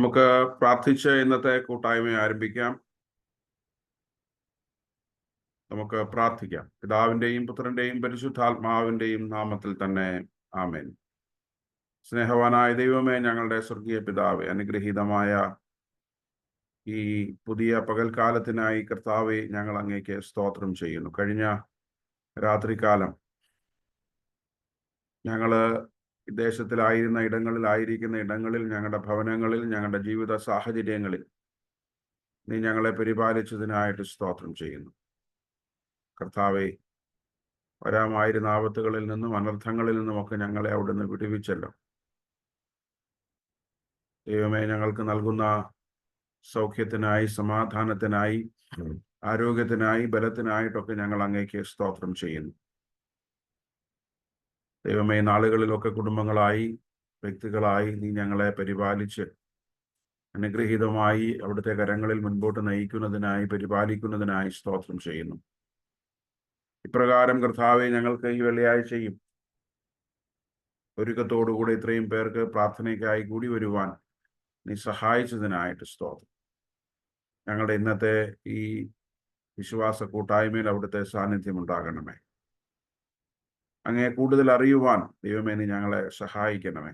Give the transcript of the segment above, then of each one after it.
നമുക്ക് പ്രാർത്ഥിച്ച് ഇന്നത്തെ കൂട്ടായ്മ ആരംഭിക്കാം. നമുക്ക് പ്രാർത്ഥിക്കാം. പിതാവിന്റെയും പുത്രന്റെയും പരിശുദ്ധാത്മാവിന്റെയും നാമത്തിൽ തന്നെ ആമേൻ. സ്നേഹവാനായ ദൈവമേ, ഞങ്ങളുടെ സ്വർഗീയ പിതാവേ, അനുഗ്രഹീതമായ ഈ പുതിയ പകൽക്കാലത്തിനായി കർത്താവെ ഞങ്ങൾ അങ്ങേക്ക് സ്തോത്രം ചെയ്യുന്നു. കഴിഞ്ഞ രാത്രികാലം ഞങ്ങള് ആയിരിക്കുന്ന ഇടങ്ങളിൽ, ഞങ്ങളുടെ ഭവനങ്ങളിൽ, ഞങ്ങളുടെ ജീവിത സാഹചര്യങ്ങളിൽ നീ ഞങ്ങളെ പരിപാലിച്ചതിനായിട്ട് സ്തോത്രം ചെയ്യുന്നു. കർത്താവെ, വരാമായിരുന്ന ആപത്തുകളിൽ നിന്നും അനർത്ഥങ്ങളിൽ നിന്നുമൊക്കെ ഞങ്ങളെ അവിടുന്ന് വിടുവിച്ചല്ലോ. ദൈവമേ, ഞങ്ങൾക്ക് നൽകുന്ന സൗഖ്യത്തിനായി, സമാധാനത്തിനായി, ആരോഗ്യത്തിനായി, ബലത്തിനായിട്ടൊക്കെ ഞങ്ങൾ അങ്ങേക്ക് സ്തോത്രം ചെയ്യുന്നു. ദൈവമേ, നാളുകളിലൊക്കെ കുടുംബങ്ങളായി, വ്യക്തികളായി നീ ഞങ്ങളെ പരിപാലിച്ച് അനുഗ്രഹീതമായി അവിടുത്തെ കരങ്ങളിൽ മുൻപോട്ട് നയിക്കുന്നതിനായി, പരിപാലിക്കുന്നതിനായി സ്തോത്രം ചെയ്യുന്നു. ഇപ്രകാരം കർത്താവെ, ഞങ്ങൾക്ക് ഈ വെള്ളിയാഴ്ചയും ഒരുക്കത്തോടുകൂടി ഇത്രയും പേർക്ക് പ്രാർത്ഥനയ്ക്കായി കൂടി വരുവാൻ നീ സഹായിച്ചതിനായിട്ട് സ്തോത്രം. ഞങ്ങളുടെ ഇന്നത്തെ ഈ വിശ്വാസ കൂട്ടായ്മയിൽ അവിടുത്തെ സാന്നിധ്യം ഉണ്ടാകണമേ. അങ്ങയെ കൂടുതൽ അറിയുവാൻ ദൈവമേ നീ ഞങ്ങളെ സഹായിക്കണമേ.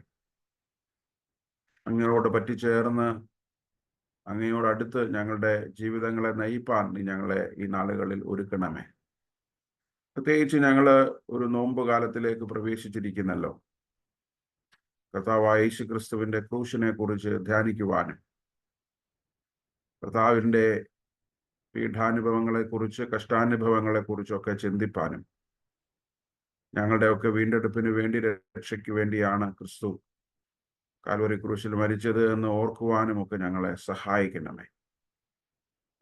അങ്ങയോട് പറ്റിച്ചേർന്ന് അങ്ങയോടടുത്ത് ഞങ്ങളുടെ ജീവിതങ്ങളെ നയിപ്പാൻ നീ ഞങ്ങളെ ഈ നാളുകളിൽ ഒരുക്കണമേ. പ്രത്യേകിച്ച് ഞങ്ങള് ഒരു നോമ്പ് കാലത്തിലേക്ക് പ്രവേശിച്ചിരിക്കുന്നല്ലോ. കർത്താവായ യേശു ക്രിസ്തുവിന്റെ ക്രൂശിനെ കുറിച്ച് ധ്യാനിക്കുവാനും കർത്താവിന്റെ പീഠാനുഭവങ്ങളെ കുറിച്ച്, കഷ്ടാനുഭവങ്ങളെ കുറിച്ചൊക്കെ ചിന്തിപ്പാനും ഞങ്ങളുടെയൊക്കെ വീണ്ടെടുപ്പിന് വേണ്ടി, രക്ഷയ്ക്ക് വേണ്ടിയാണ് ക്രിസ്തു കാൽവരി ക്രൂശിൽ മരിച്ചത് എന്ന് ഓർക്കുവാനും ഒക്കെ ഞങ്ങളെ സഹായിക്കണമേ.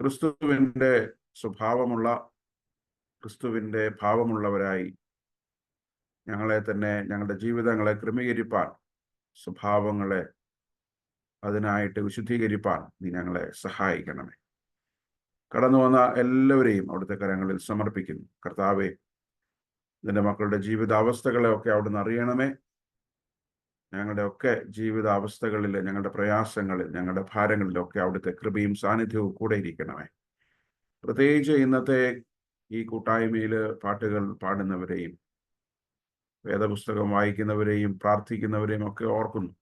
ക്രിസ്തുവിന്റെ സ്വഭാവമുള്ള, ക്രിസ്തുവിന്റെ ഭാവമുള്ളവരായി ഞങ്ങളെ തന്നെ, ഞങ്ങളുടെ ജീവിതങ്ങളെ ക്രമീകരിപ്പാൻ, സ്വഭാവങ്ങളെ അതിനായിട്ട് വിശുദ്ധീകരിപ്പാൻ നീ ഞങ്ങളെ സഹായിക്കണമേ. കടന്നു വന്ന എല്ലാവരെയും അവിടുത്തെ കരങ്ങളിൽ സമർപ്പിക്കുന്നു. കർത്താവെ, നിന്റെ മക്കളുടെ ജീവിതാവസ്ഥകളെ ഒക്കെ അവിടുന്ന് അറിയണമേ. ഞങ്ങളുടെ ഒക്കെ ജീവിതാവസ്ഥകളിൽ, ഞങ്ങളുടെ പ്രയാസങ്ങളിൽ, ഞങ്ങളുടെ ഭാരങ്ങളിലൊക്കെ അവിടുത്തെ കൃപയും സാന്നിധ്യവും കൂടെ ഇരിക്കണമേ. പ്രത്യേകിച്ച് ഇന്നത്തെ ഈ കൂട്ടായ്മയിൽ പാട്ടുകൾ പാടുന്നവരെയും വേദപുസ്തകം വായിക്കുന്നവരെയും പ്രാർത്ഥിക്കുന്നവരെയും ഒക്കെ ഓർക്കുന്നു.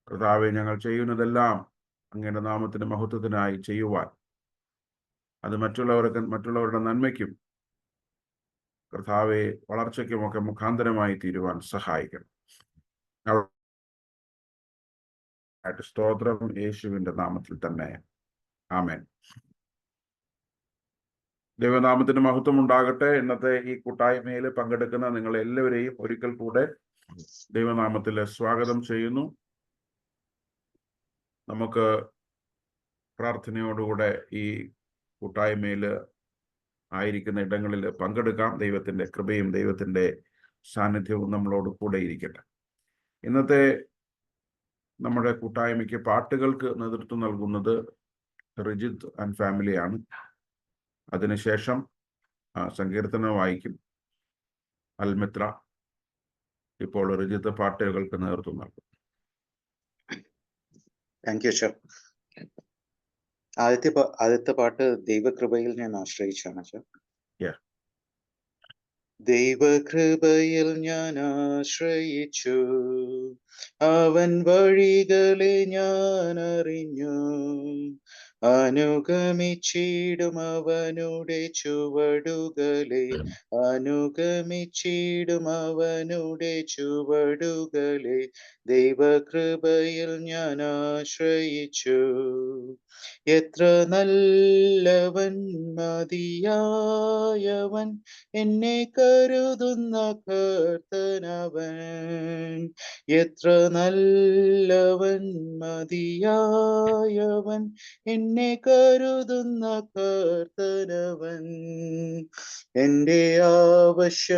കർത്താവെ, ഞങ്ങൾ ചെയ്യുന്നതെല്ലാം അങ്ങയുടെ നാമത്തിന്റെ മഹത്വത്തിനായി ചെയ്യുവാൻ, അത് മറ്റുള്ളവരുടെ നന്മയ്ക്കും കർത്താവെ വളർച്ചയ്ക്കുമൊക്കെ മുഖാന്തരമായി തീരുവാൻ സഹായിക്കണം. സ്തോത്രം യേശുവിന്റെ നാമത്തിൽ തന്നെ ആമേൻ. ദൈവനാമത്തിന് മഹത്വം ഉണ്ടാകട്ടെ. ഇന്നത്തെ ഈ കൂട്ടായ്മയിൽ പങ്കെടുക്കുന്ന നിങ്ങൾ എല്ലാവരെയും ഒരിക്കൽ കൂടെ ദൈവനാമത്തിൽ സ്വാഗതം ചെയ്യുന്നു. നമുക്ക് പ്രാർത്ഥനയോടുകൂടെ ഈ കൂട്ടായ്മയിൽ ആയിരിക്കുന്ന ഇടങ്ങളിൽ പങ്കെടുക്കാം. ദൈവത്തിന്റെ കൃപയും ദൈവത്തിന്റെ സാന്നിധ്യവും നമ്മളോട് കൂടെ ഇരിക്കട്ടെ. ഇന്നത്തെ നമ്മുടെ കൂട്ടായ്മയ്ക്ക് പാട്ടുകൾക്ക് നേതൃത്വം നൽകുന്നത് റിജിത്ത് ആൻഡ് ഫാമിലിയാണ്. അതിനുശേഷം സങ്കീർത്തനം വായിക്കും അൽമിത്ര. ഇപ്പോൾ റിജിത്ത് പാട്ടുകൾക്ക് നേതൃത്വം നൽകും. താങ്ക് യു അച്ഛാ. ആദ്യത്തെ പാട്ട് ദൈവകൃപയിൽ ഞാൻ ആശ്രയിച്ചാണ് അച്ഛാ. ദൈവകൃപയിൽ ഞാൻ ആശ്രയിച്ചു, അവൻ വഴികളെ ഞാൻ അറിഞ്ഞു, അനുഗമിച്ചിടും അവനുടെ ചുവടുകളെ, അനുഗമിച്ചിടും അവനുടെ ചുവടുകളെ. ദൈവകൃപയിൽ ഞാൻ ആശ്രയിച്ചു. എത്ര നല്ലവൻ, മതിയായവൻ, എന്നെ കരുതുന്ന കർത്തനവൻ. എത്ര നല്ലവൻ, മതിയായവൻ, എന്നെ എന്നെ കരുതുന്ന കർത്തനവൻ. എൻ്റെ ആവശ്യങ്ങളെല്ലാം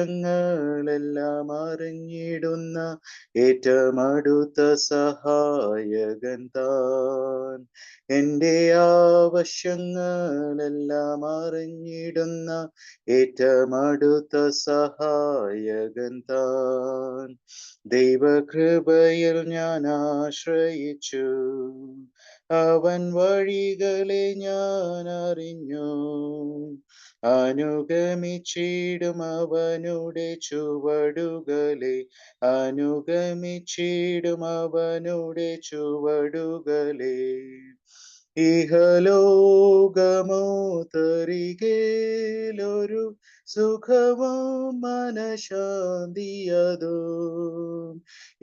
അറിഞ്ഞിടുന്ന ഏറ്റവും അടുത്ത സഹായകൻ താൻ. എൻ്റെ ആവശ്യങ്ങളെല്ലാം അറിഞ്ഞിടുന്ന ഏറ്റവും അടുത്ത സഹായകൻ താൻ. ദൈവകൃപയിൽ ഞാൻ ആശ്രയിച്ചു, അവൻ വഴികളെ ഞാൻ അറിഞ്ഞു. അനുഗമിച്ചിടും അവനുടെ ചുവടുകളെ, അനുഗമിച്ചിടും അവനുടെ ചുവടുകളെ. ഇഹലോകമോ തരികേലൊരു സുഖവും മനഃശാന്തിയതും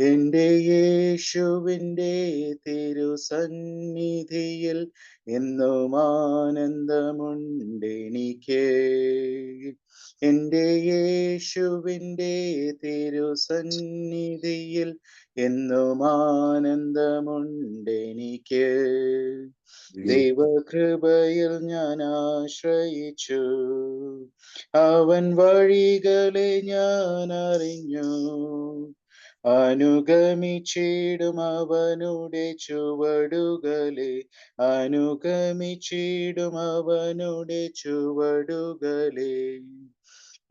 എൻ്റെ യേശുവിൻ്റെ തിരുസന്നിധിയിൽ എന്നും ആനന്ദമുണ്ടെനിക്ക്. എൻ്റെ യേശുവിൻ്റെ തിരുസന്നിധിയിൽ എന്നും ആനന്ദമുണ്ടെനിക്ക്. ദൈവകൃപയിൽ ഞാൻ ആശ്രയിച്ചു, അവൻ വഴികളെ ഞാൻ അറിഞ്ഞു. അനുഗമിച്ചിടും അവനുടെ ചുവടുകളെ, അനുഗമിച്ചിടും അവനുടെ ചുവടുകളെ.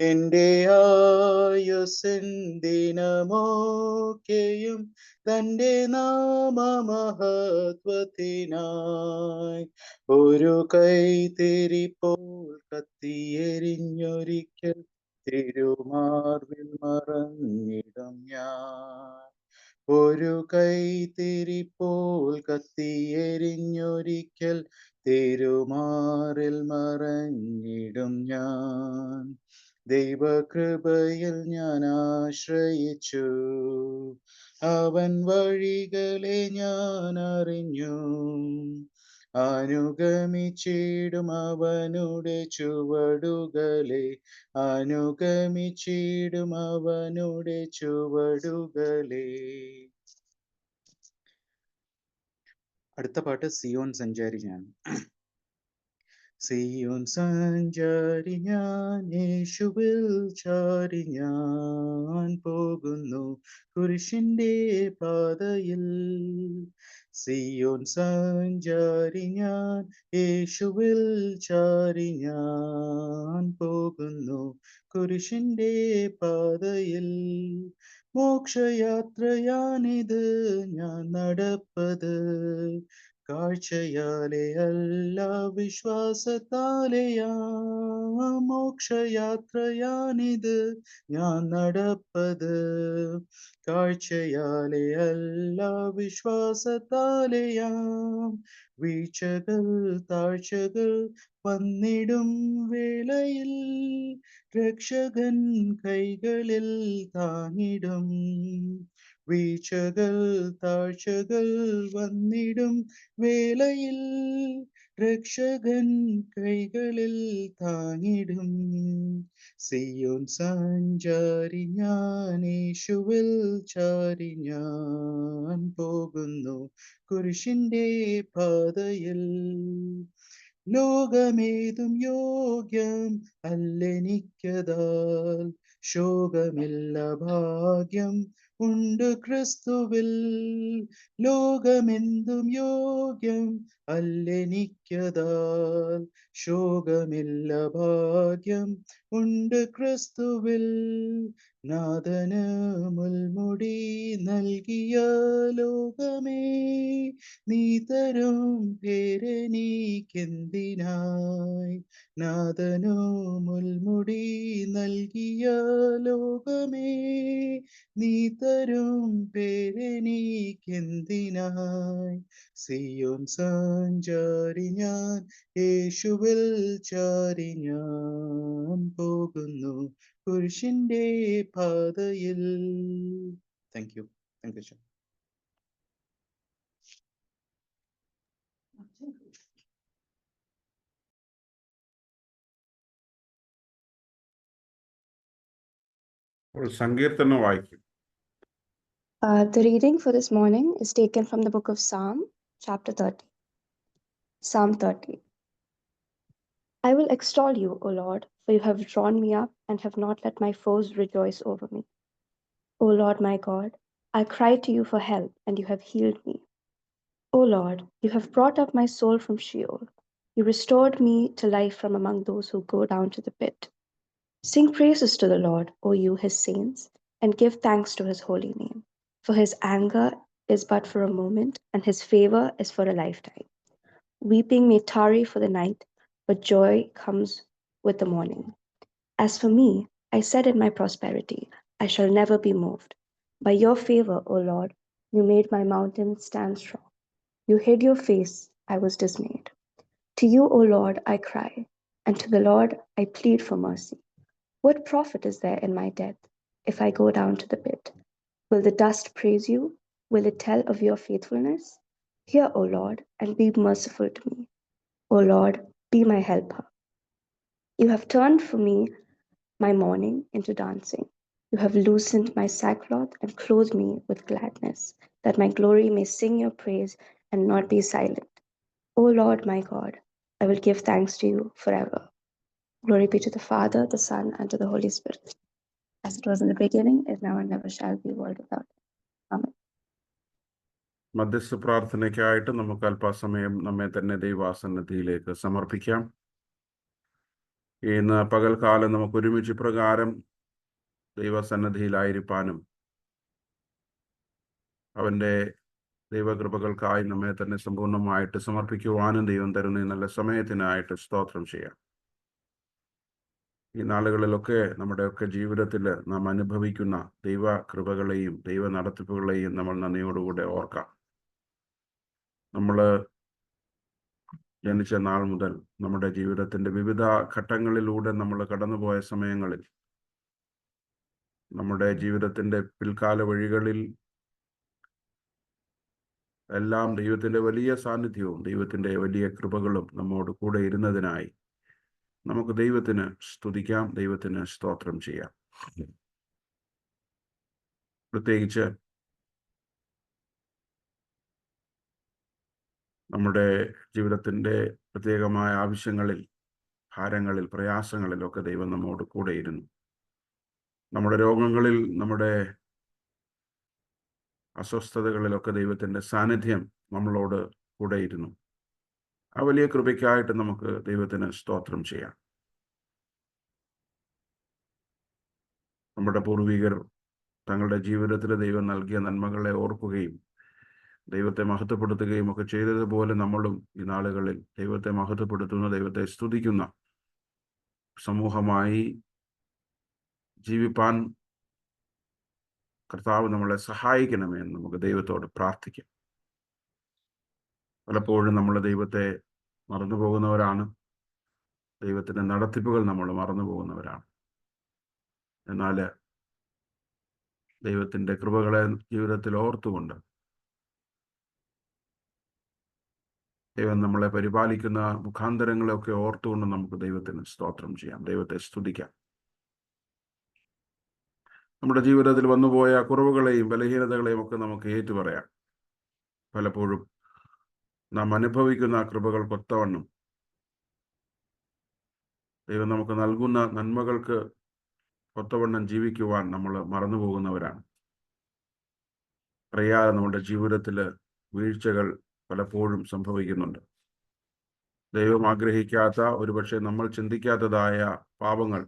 എൻ്റെ ആയുസ്സിൻ ദിനമൊക്കെയും തൻ്റെ നാമമഹത്വത്തിനായി ഒരു കൈത്തിരിപ്പോൾ കത്തിയെരിഞ്ഞൊരിക്കൽ തിരുമാർവിൽ മറഞ്ഞിടും ഞാൻ. ഒരു കൈത്തിരിപ്പോൾ കത്തിയെരിഞ്ഞൊരിക്കൽ തിരുമാറിൽ മറഞ്ഞിടും ഞാൻ. ദൈവകൃപയിൽ ഞാൻ ആശ്രയിച്ചു, അവൻ വഴികളെ ഞാൻ അറിഞ്ഞു. അനുഗമിച്ചിടും അവനുടെ ചുവടുകളെ, അനുഗമിച്ചിടും അവനുടെ ചുവടുകളെ. അടുത്ത പാട്ട് സിയോൻ സഞ്ചാരി ഞാൻ. സിയോൻ സഞ്ചാരി ഞാൻ, യേശുവിൽ ചാരി ഞാൻ പോകുന്നു കുരിശിന്റെ പാതയിൽ. സിയോൻ സഞ്ചാരി ഞാൻ, യേശുവിൽ ചാരി ഞാൻ പോകുന്നു കുരിശിന്റെ പാതയിൽ. മോക്ഷയാത്രയാണിത് ഞാൻ നടപ്പത്, കാഴ്ചയാലെ അല്ല വിശ്വാസത്താലെയാ. മോക്ഷയാത്രയാണിത് ഞാൻ നടപ്പത്, കാഴ്ചയാലെ അല്ല വിശ്വാസത്താലെയാം. വീഴ്ചകൾ താഴ്ചകൾ വന്നിടും വേളയിൽ രക്ഷകൻ കൈകളിൽ താങ്ങിടും. വീഴ്ചകൾ താഴ്ചകൾ വന്നിടും വേളയിൽ രക്ഷകൻ കൈകളിൽ താങ്ങിടും. സിയോൻ സഞ്ചാരി ഞാൻ, യേശുവിൽ ചാരി ഞാൻ പോകുന്നു കുരിശിന്റെ പാതയിൽ. ലോകമേതും യോഗ്യം അല്ലെനിക്കതാൽ, ശോകമില്ല ഭാഗ്യം ഉണ്ട് ക്രിസ്തുവിൽ. ലോകമെന്തും യോഗ്യം അല്ലെനിക്കതാൽ, ശോകമില്ല ഭാഗ്യം ഉണ്ട് ക്രിസ്തുവിൽ. നാഥന് മുൾമുടി നൽകിയ ലോകമേ, നീ തരും പേരെനിക്കെന്തിനായി. നാഥനു മുൾമുടി നൽകിയ ലോകമേ, നീ തരും പേരെനിക്കെന്തിനായി. സിയോൻ സഞ്ചാരി ഞാൻ, യേശുവിൽ ചാരി ഞാൻ പോകുന്നു കുരിശിന്റെ പാതയിൽ. Thank you. Thank you. സങ്കീർത്തനം വായിക്കും. The reading for this morning is taken from the book of Psalm, chapter 30. Psalm 30. I will extol you, O Lord, for you have drawn me up and have not let my foes rejoice over me. O Lord my God, I cried to you for help, and you have healed me. O Lord, you have brought up my soul from Sheol. You restored me to life from among those who go down to the pit. Sing praises to the Lord, O you his saints, and give thanks to his holy name. For his anger is but for a moment, and his favor is for a lifetime. Weeping may tarry for the night, but joy comes with the morning. As for me, I said in my prosperity, I shall never be moved. By your favor, O Lord, you made my mountain stand strong. You hid your face, I was dismayed. To you, O Lord, I cry, and to the Lord I plead for mercy. What profit is there in my death if I go down to the pit? Will the dust praise you? Will it tell of your faithfulness? Hear, O Lord, and be merciful to me. O Lord, be my helper. You have turned for me my mourning into dancing. You have loosened my sackcloth and clothed me with gladness, that my glory may sing your praise and not be silent. O Lord my God, I will give thanks to you forever. Glory be to the Father, the Son, and to the Holy Spirit, as it was in the beginning, is now, and never shall be, world without end. Amen. മധ്യസ്ഥ പ്രാർത്ഥനയ്ക്കായിട്ട് നമുക്ക് അല്പസമയം നമ്മെ തന്നെ ദൈവാസന്നദ്ധിയിലേക്ക് സമർപ്പിക്കാം. ഇന്ന് പകൽക്കാലം നമുക്ക് ഒരുമിച്ച് പ്രകാരം ദൈവസന്നദ്ധിയിലായിരിക്കാനും അവൻ്റെ ദൈവകൃപകൾക്കായി നമ്മെ തന്നെ സമ്പൂർണ്ണമായിട്ട് സമർപ്പിക്കുവാനും ദൈവം തരുന്ന ഈ നല്ല സമയത്തിനായിട്ട് സ്തോത്രം ചെയ്യാം. ഈ നാളുകളിലൊക്കെ നമ്മുടെയൊക്കെ ജീവിതത്തിൽ നാം അനുഭവിക്കുന്ന ദൈവകൃപകളെയും ദൈവ നടത്തിപ്പുകളെയും നമ്മൾ നന്ദിയോടുകൂടെ ഓർക്കാം. നമ്മൾ ജനിച്ച നാൾ മുതൽ നമ്മുടെ ജീവിതത്തിൻ്റെ വിവിധ ഘട്ടങ്ങളിലൂടെ നമ്മൾ കടന്നുപോയ സമയങ്ങളിൽ നമ്മുടെ ജീവിതത്തിൻ്റെ പിൽക്കാല വഴികളിൽ എല്ലാം ദൈവത്തിൻ്റെ വലിയ സാന്നിധ്യവും ദൈവത്തിൻ്റെ വലിയ കൃപകളും നമ്മോട് കൂടെ ഇരുന്നതിനായി നമുക്ക് ദൈവത്തിന് സ്തുതിക്കാം, ദൈവത്തിന് സ്തോത്രം ചെയ്യാം. പ്രത്യേകിച്ച് നമ്മുടെ ജീവിതത്തിൻ്റെ പ്രത്യേകമായ ആവശ്യങ്ങളിൽ, ഭാരങ്ങളിൽ, പ്രയാസങ്ങളിലൊക്കെ ദൈവം നമ്മോട് കൂടെ ഇരുന്നു. നമ്മുടെ രോഗങ്ങളിൽ, നമ്മുടെ അസ്വസ്ഥതകളിലൊക്കെ ദൈവത്തിൻ്റെ സാന്നിധ്യം നമ്മളോട് കൂടെ ഇരുന്നു. ആ വലിയ കൃപയ്ക്കായിട്ട് നമുക്ക് ദൈവത്തിന് സ്തോത്രം ചെയ്യാം. നമ്മുടെ പൂർവികർ തങ്ങളുടെ ജീവിതത്തിൽ ദൈവം നൽകിയ നന്മകളെ ഓർക്കുകയും ദൈവത്തെ മഹത്വപ്പെടുത്തുകയും ഒക്കെ ചെയ്തതുപോലെ നമ്മളും ഈ നാളുകളിൽ ദൈവത്തെ മഹത്വപ്പെടുത്തുന്ന, ദൈവത്തെ സ്തുതിക്കുന്ന സമൂഹമായി ജീവിപ്പാൻ കർത്താവ് നമ്മളെ സഹായിക്കണമേ എന്ന് നമുക്ക് ദൈവത്തോട് പ്രാർത്ഥിക്കാം. പലപ്പോഴും നമ്മൾ ദൈവത്തെ മറന്നു പോകുന്നവരാണ്. ദൈവത്തിൻ്റെ നടത്തിപ്പുകൾ നമ്മൾ മറന്നു പോകുന്നവരാണ്. എന്നാൽ ദൈവത്തിൻ്റെ കൃപകളെ ജീവിതത്തിൽ ഓർത്തുകൊണ്ട് ദൈവം നമ്മളെ പരിപാലിക്കുന്ന മുഖാന്തരങ്ങളെയൊക്കെ ഓർത്തുകൊണ്ട് നമുക്ക് ദൈവത്തിന് സ്തോത്രം ചെയ്യാം, ദൈവത്തെ സ്തുതിക്കാം. നമ്മുടെ ജീവിതത്തിൽ വന്നുപോയ കുറവുകളെയും ബലഹീനതകളെയും ഒക്കെ നമുക്ക് ഏറ്റുപറയാം. പലപ്പോഴും നാം അനുഭവിക്കുന്ന കൃപകൾക്കൊത്തവണ്ണം ദൈവം നമുക്ക് നൽകുന്ന നന്മകൾക്ക് ഒത്തവണ്ണം ജീവിക്കുവാൻ നമ്മൾ മറന്നു പോകുന്നവരാണ്. അറിയാതെ നമ്മുടെ ജീവിതത്തിൽ വീഴ്ചകൾ പലപ്പോഴും സംഭവിക്കുന്നുണ്ട്. ദൈവം ആഗ്രഹിക്കാത്ത, ഒരുപക്ഷെ നമ്മൾ ചിന്തിക്കാത്തതായ പാപങ്ങൾ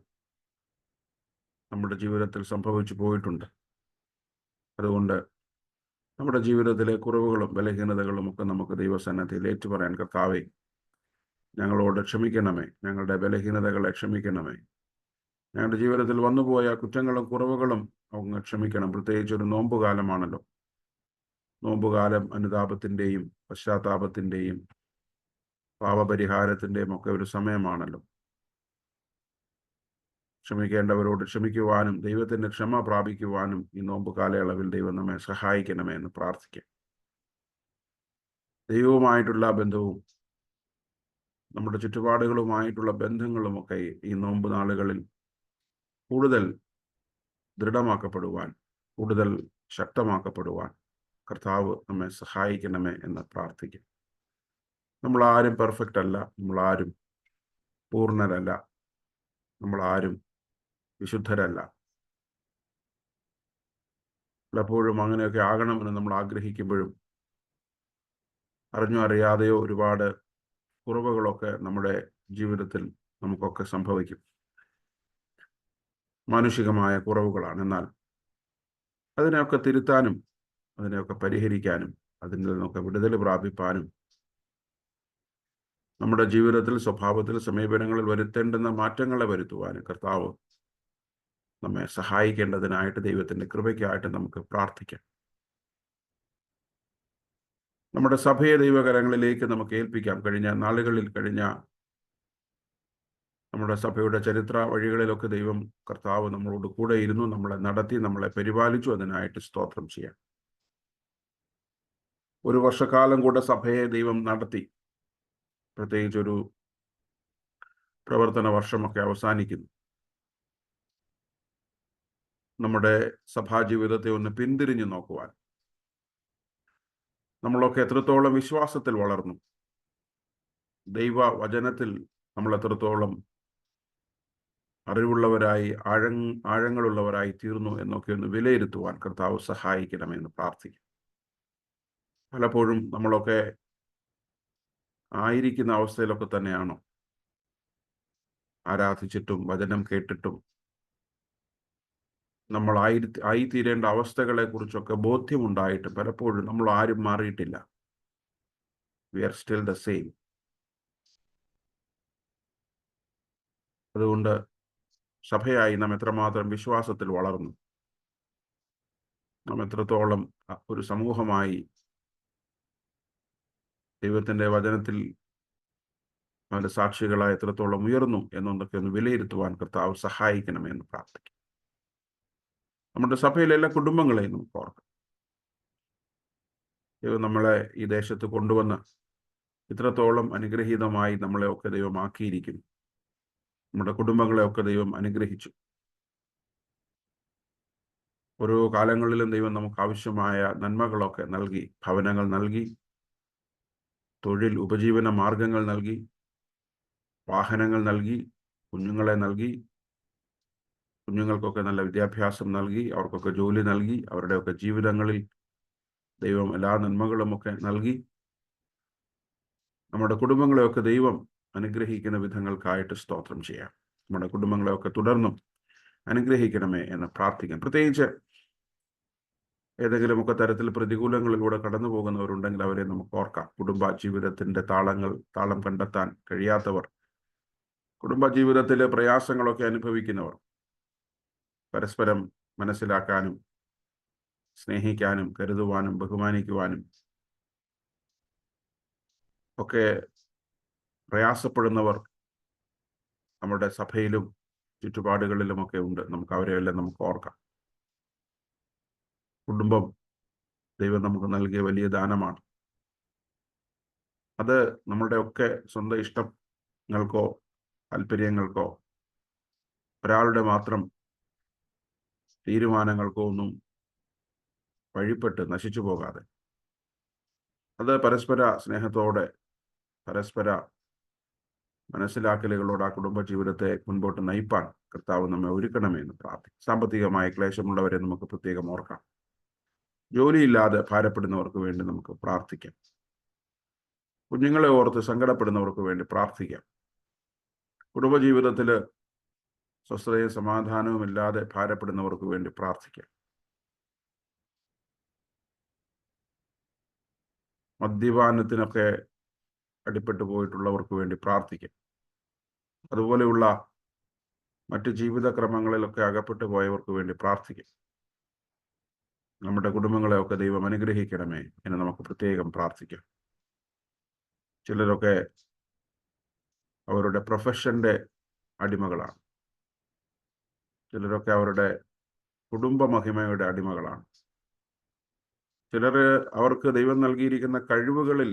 നമ്മുടെ ജീവിതത്തിൽ സംഭവിച്ചു പോയിട്ടുണ്ട്. അതുകൊണ്ട് നമ്മുടെ ജീവിതത്തിലെ കുറവുകളും ബലഹീനതകളും ഒക്കെ നമുക്ക് ദൈവസന്നിധിയിൽ ഏറ്റുപറയാൻ, കർത്താവേ ഞങ്ങളോട് ക്ഷമിക്കണമേ, ഞങ്ങളുടെ ബലഹീനതകളെ ക്ഷമിക്കണമേ, ഞങ്ങളുടെ ജീവിതത്തിൽ വന്നുപോയ കുറ്റങ്ങളും കുറവുകളും അങ്ങ് ക്ഷമിക്കണം. പ്രത്യേകിച്ച് ഒരു നോമ്പുകാലമാണല്ലോ. നോമ്പുകാലം അനുതാപത്തിൻ്റെയും പശ്ചാത്താപത്തിൻ്റെയും പാപപരിഹാരത്തിൻ്റെയും ഒക്കെ ഒരു സമയമാണല്ലോ. ക്ഷമിക്കേണ്ടവരോട് ക്ഷമിക്കുവാനും ദൈവത്തിൻ്റെ ക്ഷമ പ്രാപിക്കുവാനും ഈ നോമ്പ് കാലയളവിൽ ദൈവം നമ്മെ സഹായിക്കണമേ എന്ന് പ്രാർത്ഥിക്കാം. ദൈവവുമായിട്ടുള്ള ബന്ധവും നമ്മുടെ ചുറ്റുപാടുകളുമായിട്ടുള്ള ബന്ധങ്ങളുമൊക്കെ ഈ നോമ്പ് നാളുകളിൽ കൂടുതൽ ദൃഢമാക്കപ്പെടുവാൻ, കൂടുതൽ ശക്തമാക്കപ്പെടുവാൻ കർത്താവ് നമ്മെ സഹായിക്കണമേ എന്ന് പ്രാർത്ഥിക്കും. നമ്മളാരും പെർഫെക്റ്റ് അല്ല, നമ്മളാരും പൂർണ്ണരല്ല, നമ്മളാരും വിശുദ്ധരല്ല. പലപ്പോഴും അങ്ങനെയൊക്കെ ആകണമെന്ന് നമ്മൾ ആഗ്രഹിക്കുമ്പോഴും അറിഞ്ഞോ അറിയാതെയോ ഒരുപാട് കുറവുകളൊക്കെ നമ്മുടെ ജീവിതത്തിൽ നമുക്കൊക്കെ സംഭവിക്കും. മാനുഷികമായ കുറവുകളാണ്. എന്നാൽ അതിനെയൊക്കെ തിരുത്താനും അതിനെയൊക്കെ പരിഹരിക്കാനും അതിൽ നിന്നൊക്കെ വിടുതൽ പ്രാപിപ്പാനും നമ്മുടെ ജീവിതത്തിൽ, സ്വഭാവത്തിൽ, സമീപനങ്ങളിൽ വരുത്തേണ്ടുന്ന മാറ്റങ്ങളെ വരുത്തുവാനും കർത്താവ് നമ്മെ സഹായിക്കേണ്ടതിനായിട്ട് ദൈവത്തിൻ്റെ കൃപയ്ക്കായിട്ട് നമുക്ക് പ്രാർത്ഥിക്കാം. നമ്മുടെ സഭയെ ദൈവകരങ്ങളിലേക്ക് നമുക്ക് ഏൽപ്പിക്കാം. കഴിഞ്ഞ നാളുകളിൽ, കഴിഞ്ഞ നമ്മുടെ സഭയുടെ ചരിത്ര വഴികളിലൊക്കെ ദൈവം കർത്താവ് നമ്മളോട് കൂടെ ഇരുന്നു, നമ്മളെ നടത്തി, നമ്മളെ പരിപാലിച്ചു. അതിനായിട്ട് സ്തോത്രം ചെയ്യാം. ഒരു വർഷക്കാലം കൂടെ സഭയെ ദൈവം നടത്തി. പ്രത്യേകിച്ചൊരു പ്രവർത്തന വർഷമൊക്കെ അവസാനിക്കുന്നു. നമ്മുടെ സഭാജീവിതത്തെ ഒന്ന് പിന്തിരിഞ്ഞു നോക്കുവാൻ, നമ്മളൊക്കെ എത്രത്തോളം വിശ്വാസത്തിൽ വളർന്നു, ദൈവ വചനത്തിൽ നമ്മൾ എത്രത്തോളം അറിവുള്ളവരായി, ആഴങ്ങളുള്ളവരായി തീർന്നു എന്നൊക്കെ ഒന്ന് വിലയിരുത്തുവാൻ കർത്താവ് സഹായിക്കണമെന്ന് പ്രാർത്ഥിക്കും. പലപ്പോഴും നമ്മളൊക്കെ ആയിരിക്കുന്ന അവസ്ഥയിലൊക്കെ തന്നെയാണോ? ആരാധിച്ചിട്ടും വചനം കേട്ടിട്ടും നമ്മൾ ആയിത്തീരേണ്ട അവസ്ഥകളെ കുറിച്ചൊക്കെ ബോധ്യമുണ്ടായിട്ടും പലപ്പോഴും നമ്മൾ ആരും മാറിയിട്ടില്ല. We are still the same. അതുകൊണ്ട് സഭയായി നാം എത്രമാത്രം വിശ്വാസത്തിൽ വളർന്നു, നാം എത്രത്തോളം ഒരു സമൂഹമായി ദൈവത്തിൻ്റെ വചനത്തിൽ അവൻ്റെ സാക്ഷികളായി എത്രത്തോളം ഉയർന്നു എന്നൊന്നൊക്കെ ഒന്ന് വിലയിരുത്തുവാൻ കർത്താവ് സഹായിക്കണമെന്ന് പ്രാർത്ഥിക്കും. നമ്മുടെ സഭയിലെ എല്ലാ കുടുംബങ്ങളെയും നമുക്ക് ഓർക്കാം. ദൈവം നമ്മളെ ഈ ദേശത്ത് കൊണ്ടുവന്ന് ഇത്രത്തോളം അനുഗ്രഹീതമായി നമ്മളെയൊക്കെ ദൈവം ആക്കിയിരിക്കുന്നു. നമ്മുടെ കുടുംബങ്ങളെയൊക്കെ ദൈവം അനുഗ്രഹിച്ചു. ഓരോ കാലങ്ങളിലും ദൈവം നമുക്ക് ആവശ്യമായ നന്മകളൊക്കെ നൽകി, ഭവനങ്ങൾ നൽകി, തൊഴിൽ ഉപജീവന മാർഗങ്ങൾ നൽകി, വാഹനങ്ങൾ നൽകി, കുഞ്ഞുങ്ങളെ നൽകി, കുഞ്ഞുങ്ങൾക്കൊക്കെ നല്ല വിദ്യാഭ്യാസം നൽകി, അവർക്കൊക്കെ ജോലി നൽകി, അവരുടെയൊക്കെ ജീവിതങ്ങളിൽ ദൈവം എല്ലാ നന്മകളുമൊക്കെ നൽകി. നമ്മുടെ കുടുംബങ്ങളെയൊക്കെ ദൈവം അനുഗ്രഹിക്കുന്ന വിധങ്ങൾക്കായിട്ട് സ്തോത്രം ചെയ്യാം. നമ്മുടെ കുടുംബങ്ങളെയൊക്കെ തുടർന്നും അനുഗ്രഹിക്കണമേ എന്ന് പ്രാർത്ഥിക്കാം. പ്രത്യേകിച്ച് ഏതെങ്കിലുമൊക്കെ തരത്തിൽ പ്രതികൂലങ്ങളിലൂടെ കടന്നു പോകുന്നവരുണ്ടെങ്കിൽ അവരെ നമുക്ക് ഓർക്കാം. കുടുംബ ജീവിതത്തിൻ്റെ താളം കണ്ടെത്താൻ കഴിയാത്തവർ, കുടുംബ ജീവിതത്തിലെ പ്രയാസങ്ങളൊക്കെ അനുഭവിക്കുന്നവർ, പരസ്പരം മനസ്സിലാക്കാനും സ്നേഹിക്കാനും കരുതുവാനും ബഹുമാനിക്കുവാനും ഒക്കെ പ്രയാസപ്പെടുന്നവർ നമ്മുടെ സഭയിലും ചുറ്റുപാടുകളിലുമൊക്കെ ഉണ്ട്. നമുക്ക് അവരെയെല്ലാം നമുക്ക് ഓർക്കാം. കുടുംബം ദൈവം നമുക്ക് നൽകിയ വലിയ ദാനമാണ്. അത് നമ്മളുടെ ഒക്കെ സ്വന്തം ഇഷ്ടങ്ങൾക്കോ താല്പര്യങ്ങൾക്കോ ഒരാളുടെ മാത്രം തീരുമാനങ്ങൾക്കോ ഒന്നും വഴിപ്പെട്ട് നശിച്ചു പോകാതെ അത് പരസ്പര സ്നേഹത്തോടെ, പരസ്പര മനസ്സിലാക്കലുകളോട് ആ കുടുംബ ജീവിതത്തെ മുൻപോട്ട് നയിപ്പാൻ കർത്താവ് നമ്മെ ഒരുക്കണമെന്ന് പ്രാർത്ഥിക്കും. സാമ്പത്തികമായ ക്ലേശമുള്ളവരെ നമുക്ക് പ്രത്യേകം ഓർക്കാം. ജോലിയില്ലാതെ ഭാരപ്പെടുന്നവർക്ക് വേണ്ടി നമുക്ക് പ്രാർത്ഥിക്കാം. കുഞ്ഞുങ്ങളെ ഓർത്ത് സങ്കടപ്പെടുന്നവർക്ക് വേണ്ടി പ്രാർത്ഥിക്കാം. കുടുംബജീവിതത്തിൽ സ്വസ്ഥതയും സമാധാനവും ഇല്ലാതെ ഭാരപ്പെടുന്നവർക്ക് വേണ്ടി പ്രാർത്ഥിക്കാം. മദ്യപാനത്തിനൊക്കെ അടിപ്പെട്ടു പോയിട്ടുള്ളവർക്ക് വേണ്ടി പ്രാർത്ഥിക്കാം. അതുപോലെയുള്ള മറ്റ് ജീവിതക്രമങ്ങളിലൊക്കെ അകപ്പെട്ടു പോയവർക്ക് വേണ്ടി പ്രാർത്ഥിക്കാം. നമ്മുടെ കുടുംബങ്ങളെയൊക്കെ ദൈവം അനുഗ്രഹിക്കണമേ എന്ന് നമുക്ക് പ്രത്യേകം പ്രാർത്ഥിക്കാം. ചിലരൊക്കെ അവരുടെ പ്രൊഫഷൻ്റെ അടിമകളാണ്. ചിലരൊക്കെ അവരുടെ കുടുംബ മഹിമയുടെ അടിമകളാണ്. ചിലർ അവർക്ക് ദൈവം നൽകിയിരിക്കുന്ന കഴിവുകളിൽ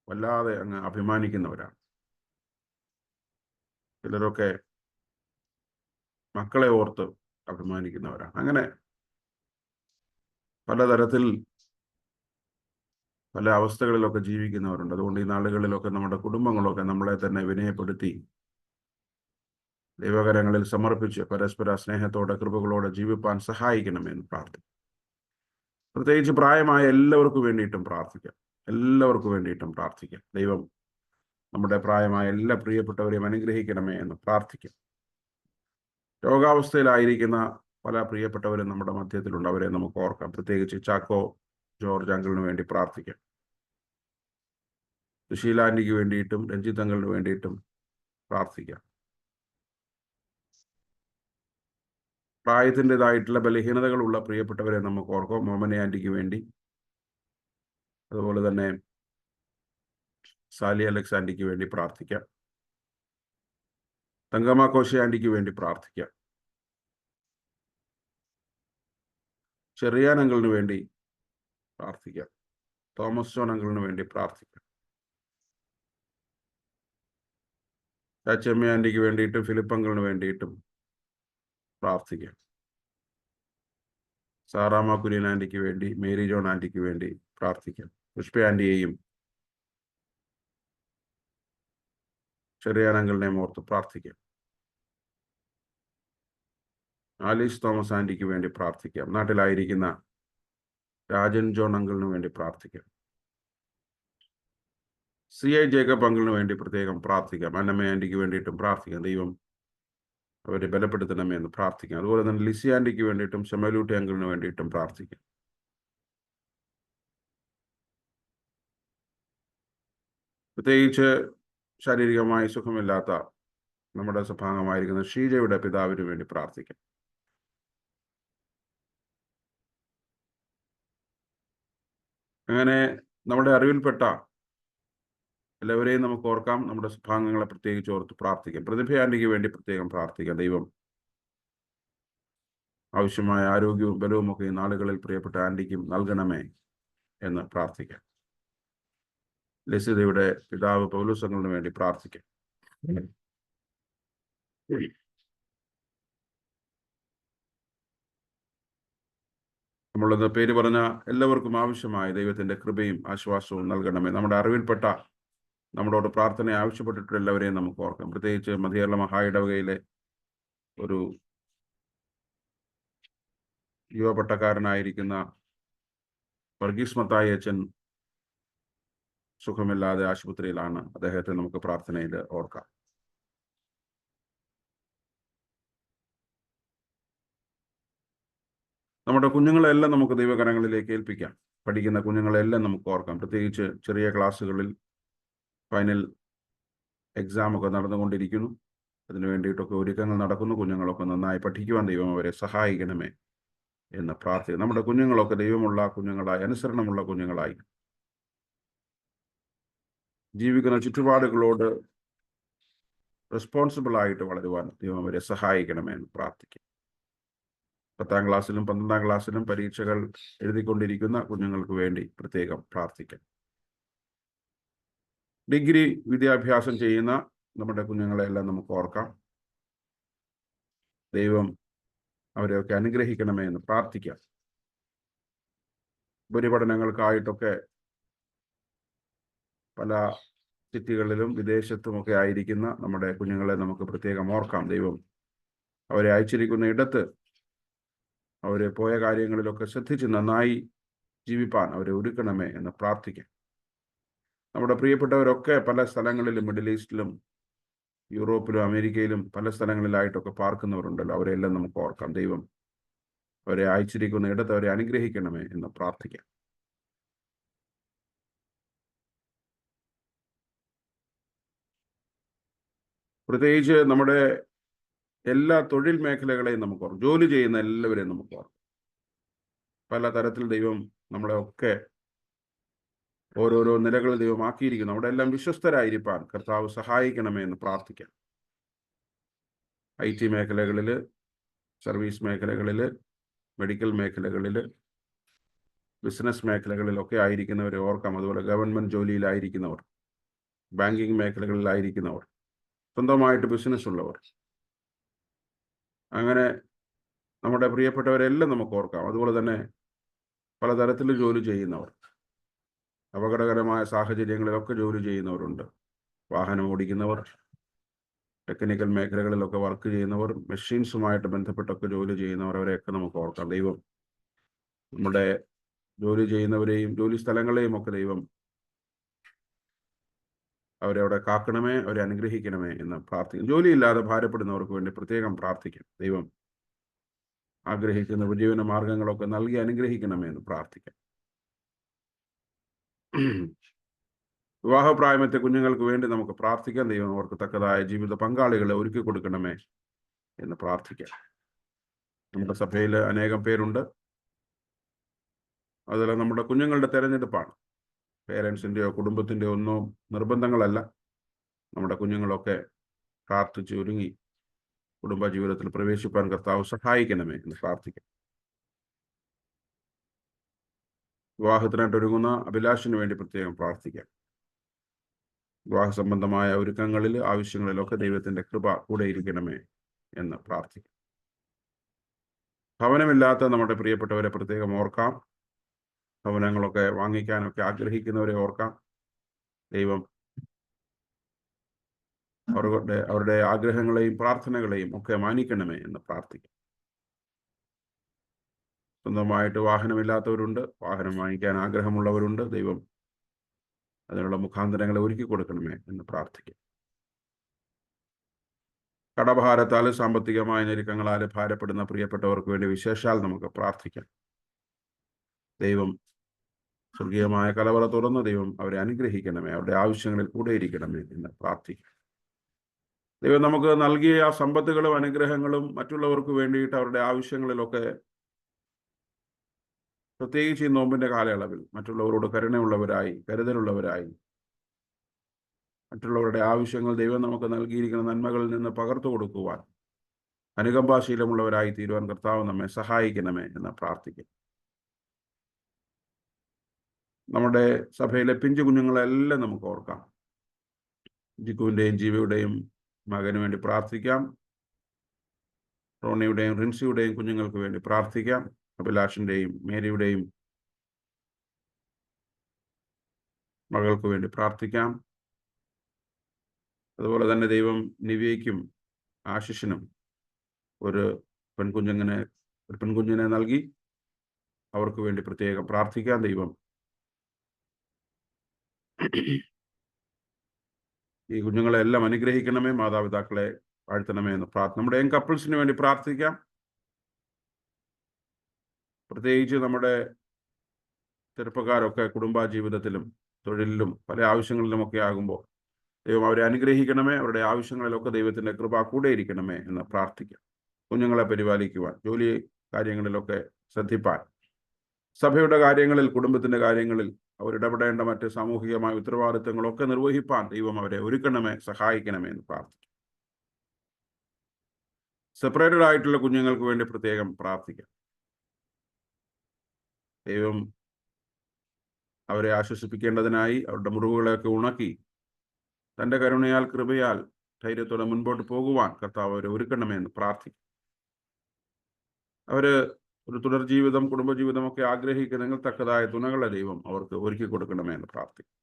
വല്ലാതെ അങ്ങ് അഭിമാനിക്കുന്നവരാണ്. ചിലരൊക്കെ മക്കളെ ഓർത്ത് അഭിമാനിക്കുന്നവരാണ്. അങ്ങനെ പലതരത്തിൽ പല അവസ്ഥകളിലൊക്കെ ജീവിക്കുന്നവരുണ്ട്. അതുകൊണ്ട് ഈ നാളുകളിലൊക്കെ നമ്മുടെ കുടുംബങ്ങളൊക്കെ നമ്മളെ തന്നെ വിനയപ്പെടുത്തി ദൈവകരങ്ങളിൽ സമർപ്പിച്ച് പരസ്പര സ്നേഹത്തോടെ കൃപകളോടെ ജീവിപ്പാൻ സഹായിക്കണമെന്ന് പ്രാർത്ഥിക്കും. പ്രത്യേകിച്ച് പ്രായമായ എല്ലാവർക്കും വേണ്ടിയിട്ടും പ്രാർത്ഥിക്കാം. എല്ലാവർക്കും വേണ്ടിയിട്ടും പ്രാർത്ഥിക്കാം. ദൈവം നമ്മുടെ പ്രായമായ എല്ലാ പ്രിയപ്പെട്ടവരെയും അനുഗ്രഹിക്കണമേ എന്ന് പ്രാർത്ഥിക്കാം. രോഗാവസ്ഥയിലായിരിക്കുന്ന പല പ്രിയപ്പെട്ടവരും നമ്മുടെ മധ്യത്തിലുണ്ട്. അവരെ നമുക്ക് ഓർക്കാം. പ്രത്യേകിച്ച് ചാക്കോ ജോർജ് അങ്കിളിന് വേണ്ടി പ്രാർത്ഥിക്കാം. സുശീല ആന്റിക്ക് വേണ്ടിയിട്ടും രഞ്ജിത്ത് അങ്കിളിന് വേണ്ടിയിട്ടും പ്രാർത്ഥിക്കാം. പ്രായത്തിൻ്റെതായിട്ടുള്ള ബലഹീനതകളുള്ള പ്രിയപ്പെട്ടവരെ നമുക്ക് ഓർക്കാം. മോമന ആന്റിക്ക് വേണ്ടി, അതുപോലെ തന്നെ സാലി അലക്സ് ആന്റിക്ക് വേണ്ടി പ്രാർത്ഥിക്കാം. തങ്കമ്മ കോശി ആന്റിക്ക് വേണ്ടി പ്രാർത്ഥിക്കാം. ചെറിയാൻ അങ്കിളിന് വേണ്ടി പ്രാർത്ഥിക്കാം. തോമസ് ജോൺ അങ്കിളിന് വേണ്ടി പ്രാർത്ഥിക്കാം. ചാച്ചമ്മ ആന്റിക്ക് വേണ്ടിയിട്ടും ഫിലിപ്പ് അങ്കിളിന് വേണ്ടിയിട്ടും പ്രാർത്ഥിക്കാം. സാറാമ കുര്യൻ ആന്റിക്ക് വേണ്ടി, മേരി ജോൺ ആന്റിക്ക് വേണ്ടി പ്രാർത്ഥിക്കാം. പുഷ്പ ആന്റിയെയും ചെറിയാൻ അങ്കിളിനെയും ഓർത്ത് പ്രാർത്ഥിക്കാം. ആലീസ് തോമസ് ആന്റിക്ക് വേണ്ടി പ്രാർത്ഥിക്കാം. നാട്ടിലായിരിക്കുന്ന രാജൻ ജോൺ അങ്കിളിന് വേണ്ടി പ്രാർത്ഥിക്കാം. CI ജേക്കബ് അങ്കിളിന് വേണ്ടി പ്രത്യേകം പ്രാർത്ഥിക്കാം. അന്നമ്മ ആന്റിക്ക് വേണ്ടിയിട്ടും പ്രാർത്ഥിക്കാം. ദൈവം അവരെ ബലപ്പെടുത്തണമേ എന്ന് പ്രാർത്ഥിക്കാം. അതുപോലെ തന്നെ ലിസി ആന്റിക്ക് വേണ്ടിയിട്ടും ശമലൂട്ടി അങ്കിളിന് വേണ്ടിയിട്ടും പ്രാർത്ഥിക്കാം. പ്രത്യേകിച്ച് ശാരീരികമായി സുഖമില്ലാത്ത നമ്മുടെ സഭാംഗമായിരിക്കുന്ന ഷീജയുടെ പിതാവിന് വേണ്ടി പ്രാർത്ഥിക്കാം. അങ്ങനെ നമ്മുടെ അറിവിൽപ്പെട്ട എല്ലാവരെയും നമുക്ക് ഓർക്കാം. നമ്മുടെ സഭാംഗങ്ങളെ പ്രത്യേകിച്ച് ഓർത്ത് പ്രാർത്ഥിക്കാം. പ്രതിഭ ആന്റിക്ക് വേണ്ടി പ്രത്യേകം പ്രാർത്ഥിക്കാം. ദൈവം ആവശ്യമായ ആരോഗ്യവും ബലവും ഒക്കെ ഈ നാളുകളിൽ പ്രിയപ്പെട്ട ആന്റിക്കും നൽകണമേ എന്ന് പ്രാർത്ഥിക്കാം. ലസിതയുടെ പിതാവ് പൗലോസ് അങ്കിളിന് വേണ്ടി പ്രാർത്ഥിക്കാം. നമ്മളിന്ന് പേര് പറഞ്ഞ എല്ലാവർക്കും ആവശ്യമായ ദൈവത്തിന്റെ കൃപയും ആശ്വാസവും നൽകണമേ. നമ്മുടെ അറിവിൽപ്പെട്ട നമ്മളോട് പ്രാർത്ഥന ആവശ്യപ്പെട്ടിട്ടുള്ള എല്ലാവരെയും നമുക്ക് ഓർക്കാം. പ്രത്യേകിച്ച് മധ്യേർല മഹായിടവകയിലെ ഒരു യുവപട്ടക്കാരനായിരിക്കുന്ന വർഗീസ് മത്തായി അച്ഛൻ സുഖമില്ലാതെ ആശുപത്രിയിലാണ്. അദ്ദേഹത്തെ നമുക്ക് പ്രാർത്ഥനയിൽ ഓർക്കാം. നമ്മുടെ കുഞ്ഞുങ്ങളെല്ലാം നമുക്ക് ദൈവകരങ്ങളിലേക്ക് ഏൽപ്പിക്കാം. പഠിക്കുന്ന കുഞ്ഞുങ്ങളെല്ലാം നമുക്ക് ഓർക്കാം. പ്രത്യേകിച്ച് ചെറിയ ക്ലാസ്സുകളിൽ ഫൈനൽ എക്സാം ഒക്കെ നടന്നുകൊണ്ടിരിക്കുന്നു. അതിനു വേണ്ടിയിട്ടൊക്കെ ഒരുക്കങ്ങൾ നടക്കുന്നു. കുഞ്ഞുങ്ങളൊക്കെ നന്നായി പഠിക്കുവാൻ ദൈവം അവരെ സഹായിക്കണമേ എന്ന് പ്രാർത്ഥിക്കും. നമ്മുടെ കുഞ്ഞുങ്ങളൊക്കെ ദൈവമുള്ള കുഞ്ഞുങ്ങളായി, അനുസരണമുള്ള കുഞ്ഞുങ്ങളായി ജീവിക്കുന്ന ചുറ്റുപാടുകളോട് റെസ്പോൺസിബിൾ ആയിട്ട് വളരുവാൻ ദൈവം അവരെ സഹായിക്കണമേ എന്ന് പ്രാർത്ഥിക്കും. 10ാം ക്ലാസ്സിലും 12ാം ക്ലാസ്സിലും പരീക്ഷകൾ എഴുതിക്കൊണ്ടിരിക്കുന്ന കുഞ്ഞുങ്ങൾക്ക് വേണ്ടി പ്രത്യേകം പ്രാർത്ഥിക്കാം. ഡിഗ്രി വിദ്യാഭ്യാസം ചെയ്യുന്ന നമ്മുടെ കുഞ്ഞുങ്ങളെല്ലാം നമുക്ക് ഓർക്കാം. ദൈവം അവരെയൊക്കെ അനുഗ്രഹിക്കണമേ എന്ന് പ്രാർത്ഥിക്കാം. ഉപരിപഠനങ്ങൾക്കായിട്ടൊക്കെ പല സിറ്റികളിലും വിദേശത്തുമൊക്കെ ആയിരിക്കുന്ന നമ്മുടെ കുഞ്ഞുങ്ങളെ നമുക്ക് പ്രത്യേകം ഓർക്കാം. ദൈവം അവരെ അയച്ചിരിക്കുന്ന ഇടത്ത് അവരെ പോയ കാര്യങ്ങളിലൊക്കെ ശ്രദ്ധിച്ച് നന്നായി ജീവിപ്പാൻ അവരെ ഒരുക്കണമേ എന്ന് പ്രാർത്ഥിക്കാം. നമ്മുടെ പ്രിയപ്പെട്ടവരൊക്കെ പല സ്ഥലങ്ങളിലും, മിഡിൽ ഈസ്റ്റിലും യൂറോപ്പിലും അമേരിക്കയിലും പല സ്ഥലങ്ങളിലായിട്ടൊക്കെ പാർക്കുന്നവരുണ്ടല്ലോ. അവരെല്ലാം നമുക്ക് ഓർക്കാം. ദൈവം അവരെ അയച്ചിരിക്കുന്ന ഇടത്ത് അവരെ അനുഗ്രഹിക്കണമേ എന്ന് പ്രാർത്ഥിക്കാം. പ്രത്യേകിച്ച് നമ്മുടെ എല്ലാ തൊഴിൽ മേഖലകളെയും നമുക്ക് ഓർക്കാം. ജോലി ചെയ്യുന്ന എല്ലാവരെയും നമുക്ക് ഓർക്കാം. പല തരത്തിൽ ദൈവം നമ്മളെ ഒക്കെ ഓരോരോ നിലകളിൽ ദൈവമാക്കിയിരിക്കുന്നു. അവിടെ എല്ലാം വിശ്വസ്തരായിരിക്കാൻ കർത്താവ് സഹായിക്കണമേ എന്ന് പ്രാർത്ഥിക്കാം. IT മേഖലകളിൽ, സർവീസ് മേഖലകളിൽ, മെഡിക്കൽ മേഖലകളിൽ, ബിസിനസ് മേഖലകളിലൊക്കെ ആയിരിക്കുന്നവരെ ഓർക്കാം. അതുപോലെ ഗവൺമെന്റ് ജോലിയിലായിരിക്കുന്നവർ, ബാങ്കിങ് മേഖലകളിലായിരിക്കുന്നവർ, സ്വന്തമായിട്ട് ബിസിനസ് ഉള്ളവർ, അങ്ങനെ നമ്മുടെ പ്രിയപ്പെട്ടവരെല്ലാം നമുക്ക് ഓർക്കാം. അതുപോലെ തന്നെ പലതരത്തിൽ ജോലി ചെയ്യുന്നവർ, അപകടകരമായ സാഹചര്യങ്ങളിലൊക്കെ ജോലി ചെയ്യുന്നവരുണ്ട്. വാഹനം ഓടിക്കുന്നവർ, ടെക്നിക്കൽ മേഖലകളിലൊക്കെ വർക്ക് ചെയ്യുന്നവർ, മെഷീൻസുമായിട്ട് ബന്ധപ്പെട്ടൊക്കെ ജോലി ചെയ്യുന്നവർ, അവരെയൊക്കെ നമുക്ക് ഓർക്കാം. ദൈവം നമ്മുടെ ജോലി ചെയ്യുന്നവരെയും ജോലി സ്ഥലങ്ങളെയും ഒക്കെ ദൈവം അവരെ അവിടെ കാക്കണമേ, അവരെ അനുഗ്രഹിക്കണമേ എന്ന് പ്രാർത്ഥിക്കും. ജോലിയില്ലാതെ ഭാരപ്പെടുന്നവർക്ക് വേണ്ടി പ്രത്യേകം പ്രാർത്ഥിക്കും. ദൈവം ആഗ്രഹിക്കുന്ന ഉപജീവന മാർഗങ്ങളൊക്കെ നൽകി അനുഗ്രഹിക്കണമേ എന്ന് പ്രാർത്ഥിക്കാം. വിവാഹപ്രായമെത്തിയ കുഞ്ഞുങ്ങൾക്ക് വേണ്ടി നമുക്ക് പ്രാർത്ഥിക്കാം. ദൈവം അവർക്ക് തക്കതായ ജീവിത പങ്കാളികളെ ഒരുക്കി കൊടുക്കണമേ എന്ന് പ്രാർത്ഥിക്കാം. നമ്മുടെ സഭയിൽ അനേകം പേരുണ്ട്. അതിൽ നമ്മുടെ കുഞ്ഞുങ്ങളുടെ തെരഞ്ഞെടുപ്പാണ്. പേരൻസിൻ്റെയോ കുടുംബത്തിൻ്റെയോ ഒന്നും നിർബന്ധങ്ങളല്ല. നമ്മുടെ കുഞ്ഞുങ്ങളൊക്കെ പ്രാർത്ഥിച്ച് ഒരുങ്ങി കുടുംബജീവിതത്തിൽ പ്രവേശിപ്പാൻ കർത്താവ് സഹായിക്കണമേ എന്ന് പ്രാർത്ഥിക്കാം. വിവാഹത്തിനായിട്ട് ഒരുങ്ങുന്ന അഭിലാഷിന് വേണ്ടി പ്രത്യേകം പ്രാർത്ഥിക്കാം. വിവാഹ സംബന്ധമായ ഒരുക്കങ്ങളിൽ, ആവശ്യങ്ങളിലൊക്കെ ദൈവത്തിൻ്റെ കൃപ കൂടെ ഇരിക്കണമേ എന്ന് പ്രാർത്ഥിക്കാം. ഭവനമില്ലാത്ത നമ്മുടെ പ്രിയപ്പെട്ടവരെ പ്രത്യേകം ഓർക്കാം. ഭവനങ്ങളൊക്കെ വാങ്ങിക്കാനൊക്കെ ആഗ്രഹിക്കുന്നവരെ ഓർക്കാം. ദൈവം അവരുടെ ആഗ്രഹങ്ങളെയും പ്രാർത്ഥനകളെയും ഒക്കെ മാനിക്കണമേ എന്ന് പ്രാർത്ഥിക്കാം. സ്വന്തമായിട്ട് വാഹനമില്ലാത്തവരുണ്ട്, വാഹനം വാങ്ങിക്കാൻ ആഗ്രഹമുള്ളവരുണ്ട്. ദൈവം അതിനുള്ള മുഖാന്തരങ്ങളെ ഒരുക്കി കൊടുക്കണമേ എന്ന് പ്രാർത്ഥിക്കാം. കടഭാരത്താൽ, സാമ്പത്തികമായ ഞെരുക്കങ്ങളാൽ ഭാരപ്പെടുന്ന പ്രിയപ്പെട്ടവർക്ക് വേണ്ടി വിശേഷാൽ നമുക്ക് പ്രാർത്ഥിക്കാം. ദൈവം സ്വർഗീയമായ കലവറ തുറന്ന് ദൈവം അവരെ അനുഗ്രഹിക്കണമേ, അവരുടെ ആവശ്യങ്ങളിൽ കൂടെ ഇരിക്കണമേ എന്ന് പ്രാർത്ഥിക്കാം. ദൈവം നമുക്ക് നൽകിയ ആ സമ്പത്തുകളും അനുഗ്രഹങ്ങളും മറ്റുള്ളവർക്ക് വേണ്ടിയിട്ട് അവരുടെ ആവശ്യങ്ങളിലൊക്കെ, പ്രത്യേകിച്ച് ഈ നോമ്പിന്റെ കാലയളവിൽ മറ്റുള്ളവരോട് കരുണയുള്ളവരായി, കരുതലുള്ളവരായി, മറ്റുള്ളവരുടെ ആവശ്യങ്ങൾ ദൈവം നമുക്ക് നൽകിയിരിക്കുന്ന നന്മകളിൽ നിന്ന് പകർത്തു കൊടുക്കുവാൻ അനുകമ്പാശീലമുള്ളവരായി തീരുവാൻ കർത്താവ് നമ്മെ സഹായിക്കണമേ എന്ന് പ്രാർത്ഥിക്കും. നമ്മുടെ സഭയിലെ പിഞ്ചു കുഞ്ഞുങ്ങളെല്ലാം നമുക്ക് ഓർക്കാം. ജിക്കുവിൻ്റെയും ജീവയുടെയും മകന് വേണ്ടി പ്രാർത്ഥിക്കാം. റോണിയുടെയും റിൻസിയുടെയും കുഞ്ഞുങ്ങൾക്ക് വേണ്ടി പ്രാർത്ഥിക്കാം. അഭിലാഷിൻ്റെയും മേരിയുടെയും മകൾക്ക് വേണ്ടി പ്രാർത്ഥിക്കാം. അതുപോലെ തന്നെ ദൈവം നിവ്യയ്ക്കും ആശിഷിനും ഒരു പെൺകുഞ്ഞിനെ നൽകി. അവർക്ക് വേണ്ടി പ്രത്യേകം പ്രാർത്ഥിക്കാം. ദൈവം ഈ കുഞ്ഞുങ്ങളെല്ലാം അനുഗ്രഹിക്കണമേ, മാതാപിതാക്കളെ വാഴ്ത്തണമേ എന്ന് നമ്മുടെ കപ്പിൾസിന് വേണ്ടി പ്രാർത്ഥിക്കാം. പ്രത്യേകിച്ച് നമ്മുടെ ചെറുപ്പക്കാരൊക്കെ കുടുംബജീവിതത്തിലും തൊഴിലിലും പല ആവശ്യങ്ങളിലുമൊക്കെ ആകുമ്പോൾ ദൈവം അവരെ അനുഗ്രഹിക്കണമേ, അവരുടെ ആവശ്യങ്ങളിലൊക്കെ ദൈവത്തിൻ്റെ കൃപ കൂടെ ഇരിക്കണമേ എന്ന് പ്രാർത്ഥിക്കാം. കുഞ്ഞുങ്ങളെ പരിപാലിക്കുവാൻ, ജോലി കാര്യങ്ങളിലൊക്കെ ശ്രദ്ധിപ്പാൻ, സഭയുടെ കാര്യങ്ങളിൽ, കുടുംബത്തിൻ്റെ കാര്യങ്ങളിൽ അവരിടപെടേണ്ട മറ്റ് സാമൂഹികമായ ഉത്തരവാദിത്തങ്ങളൊക്കെ നിർവഹിപ്പാൻ ദൈവം അവരെ ഒരുക്കണമേ, സഹായിക്കണമേ എന്ന് പ്രാർത്ഥിക്കാം. സെപ്പറേറ്റഡ് ആയിട്ടുള്ള കുഞ്ഞുങ്ങൾക്ക് വേണ്ടി പ്രത്യേകം പ്രാർത്ഥിക്കാം. ദൈവം അവരെ ആശ്വസിപ്പിക്കേണ്ടതിനായി അവരുടെ മുറിവുകളെയൊക്കെ ഉണക്കി തൻ്റെ കരുണയാൽ, കൃപയാൽ ധൈര്യത്തോടെ മുൻപോട്ട് പോകുവാൻ കർത്താവ് അവരെ ഒരുക്കണമേ എന്ന് പ്രാർത്ഥിക്കും. അവര് ഒരു തുടർ ജീവിതം, കുടുംബജീവിതമൊക്കെ ആഗ്രഹിക്കുന്നെങ്കിൽ തക്കതായ തുണകളെ ദൈവം അവർക്ക് ഒരുക്കി കൊടുക്കണമേ എന്ന് പ്രാർത്ഥിക്കും.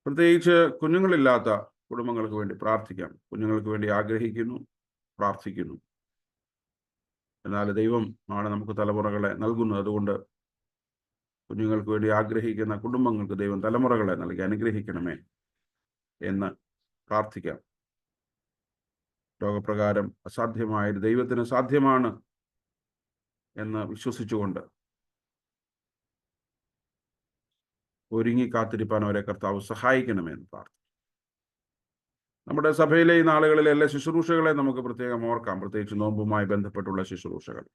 പ്രത്യേകിച്ച് കുഞ്ഞുങ്ങളില്ലാത്ത കുടുംബങ്ങൾക്ക് വേണ്ടി പ്രാർത്ഥിക്കാം. കുഞ്ഞുങ്ങൾക്ക് വേണ്ടി ആഗ്രഹിക്കുന്നു, പ്രാർത്ഥിക്കുന്നു. എന്നാൽ ദൈവം ആണ് നമുക്ക് തലമുറകളെ നൽകുന്നത്. അതുകൊണ്ട് കുഞ്ഞുങ്ങൾക്ക് വേണ്ടി ആഗ്രഹിക്കുന്ന കുടുംബങ്ങൾക്ക് ദൈവം തലമുറകളെ നൽകി അനുഗ്രഹിക്കണമേ എന്ന് പ്രാർത്ഥിക്കാം. ലോകപ്രകാരം അസാധ്യമായത് ദൈവത്തിന് സാധ്യമാണ് എന്ന് വിശ്വസിച്ചുകൊണ്ട് ഒരുങ്ങി കാത്തിരിപ്പാൻ അവരെ കർത്താവ് സഹായിക്കണമെന്ന് പ്രാർത്ഥിക്കും. നമ്മുടെ സഭയിലെ ഈ നാളുകളിലെ എല്ലാ ശുശ്രൂഷകളെ നമുക്ക് പ്രത്യേകം ഓർക്കാം. പ്രത്യേകിച്ച് നോമ്പുമായി ബന്ധപ്പെട്ടുള്ള ശുശ്രൂഷകൾ,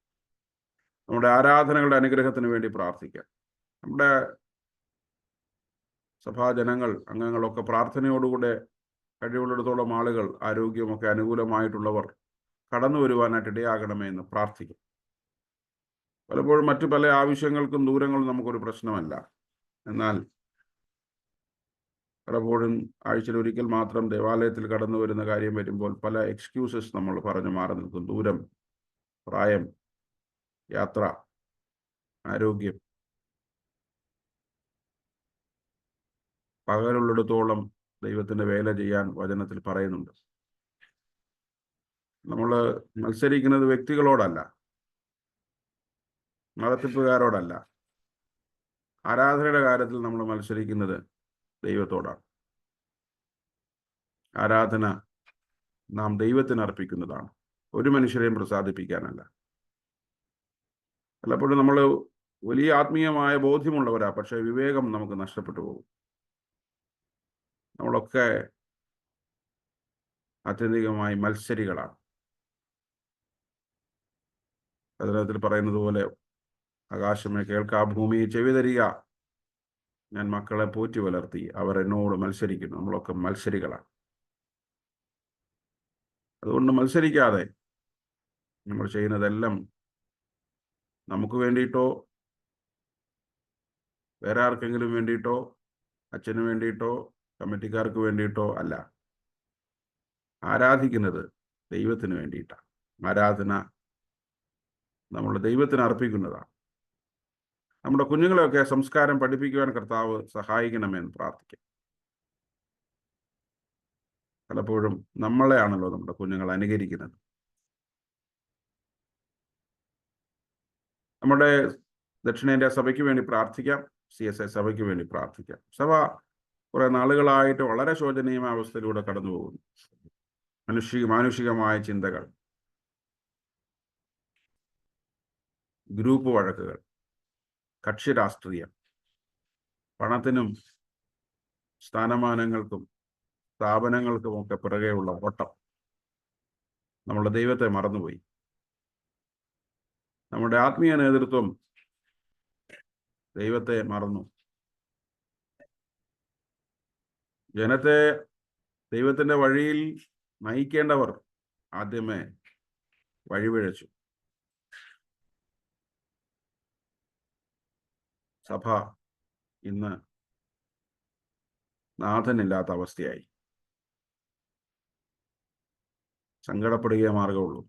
നമ്മുടെ ആരാധനകളുടെ അനുഗ്രഹത്തിന് വേണ്ടി പ്രാർത്ഥിക്കാം. നമ്മുടെ സഭാജനങ്ങൾ, അംഗങ്ങളൊക്കെ പ്രാർത്ഥനയോടുകൂടെ കഴിവുള്ളിടത്തോളം ആളുകൾ, ആരോഗ്യമൊക്കെ അനുകൂലമായിട്ടുള്ളവർ കടന്നു വരുവാനായിട്ട് ഇടയാകണമേ എന്ന് പ്രാർത്ഥിക്കും. പലപ്പോഴും മറ്റു പല ആവശ്യങ്ങൾക്കും ദൂരങ്ങളും നമുക്കൊരു പ്രശ്നമല്ല. എന്നാൽ പലപ്പോഴും ആഴ്ചയിൽ ഒരിക്കൽ മാത്രം ദേവാലയത്തിൽ കടന്നു വരുന്ന കാര്യം വരുമ്പോൾ പല എക്സ്ക്യൂസസ് നമ്മൾ പറഞ്ഞു മാറി നിൽക്കും. ദൂരം, പ്രായം, യാത്ര, ആരോഗ്യം, പകലുള്ളിടത്തോളം ദൈവത്തിൻ്റെ വേല ചെയ്യാൻ വചനത്തിൽ പറയുന്നുണ്ട്. നമ്മൾ മത്സരിക്കുന്നത് വ്യക്തികളോടല്ല, നടത്തിപ്പുകാരോടല്ല. ആരാധനയുടെ കാര്യത്തിൽ നമ്മൾ മത്സരിക്കുന്നത് ദൈവത്തോടാണ്. ആരാധന നാം ദൈവത്തിന് അർപ്പിക്കുന്നതാണ്, ഒരു മനുഷ്യരെയും പ്രസാദിപ്പിക്കാനല്ല. പലപ്പോഴും നമ്മൾ വലിയ ആത്മീയമായ ബോധ്യമുള്ളവരാ, പക്ഷേ വിവേകം നമുക്ക് നഷ്ടപ്പെട്ടു പോകും. നമ്മളൊക്കെ ആത്യന്തികമായി മത്സരികളാണ്. അതിനകത്തിൽ പറയുന്നത് പോലെ, ആകാശമേ കേൾക്കാ, ഭൂമിയെ ചെവി തരിക, ഞാൻ മക്കളെ പോറ്റി വളർത്തി, അവർ എന്നോട് മത്സരിക്കുന്നു. നമ്മളൊക്കെ മത്സരികളാണ്. അതുകൊണ്ട് മത്സരിക്കാതെ നമ്മൾ ചെയ്യുന്നതെല്ലാം നമുക്ക് വേണ്ടിയിട്ടോ വേറെ ആർക്കെങ്കിലും വേണ്ടിയിട്ടോ അച്ഛന് വേണ്ടിയിട്ടോ കമ്മിറ്റിക്കാർക്ക് വേണ്ടിയിട്ടോ അല്ല. ആരാധിക്കുന്നത് ദൈവത്തിന് വേണ്ടിയിട്ടാണ്. ആരാധന നമ്മൾ ദൈവത്തിന് അർപ്പിക്കുന്നതാണ്. നമ്മുടെ കുഞ്ഞുങ്ങളെയൊക്കെ സംസ്കാരം പഠിപ്പിക്കുവാൻ കർത്താവ് സഹായിക്കണമെന്ന് പ്രാർത്ഥിക്കാം. പലപ്പോഴും നമ്മളെയാണല്ലോ നമ്മുടെ കുഞ്ഞുങ്ങൾ അനുകരിക്കുന്നത്. നമ്മുടെ ദക്ഷിണേന്ത്യ സഭയ്ക്ക് വേണ്ടി പ്രാർത്ഥിക്കാം, CSI സഭയ്ക്ക് വേണ്ടി പ്രാർത്ഥിക്കാം. സഭ കുറെ നാളുകളായിട്ട് വളരെ ശോചനീയമായ അവസ്ഥയിലൂടെ കടന്നു പോകുന്നു. മാനുഷികമായ ചിന്തകൾ, ഗ്രൂപ്പ് വഴക്കുകൾ, കക്ഷി രാഷ്ട്രീയം, പണത്തിനും സ്ഥാനമാനങ്ങൾക്കും സ്ഥാപനങ്ങൾക്കുമൊക്കെ പിറകെയുള്ള ഓട്ടം. നമ്മുടെ ദൈവത്തെ മറന്നുപോയി. നമ്മുടെ ആത്മീയ നേതൃത്വം ദൈവത്തെ മറന്നു. ജനത്തെ ദൈവത്തിൻ്റെ വഴിയിൽ നയിക്കേണ്ടവർ ആദ്യമേ വഴിപിഴച്ചു. സഭ ഇന്ന് നാഥനില്ലാത്ത അവസ്ഥയായി. സങ്കടപ്പെടുകയേ മാർഗമുള്ളൂ,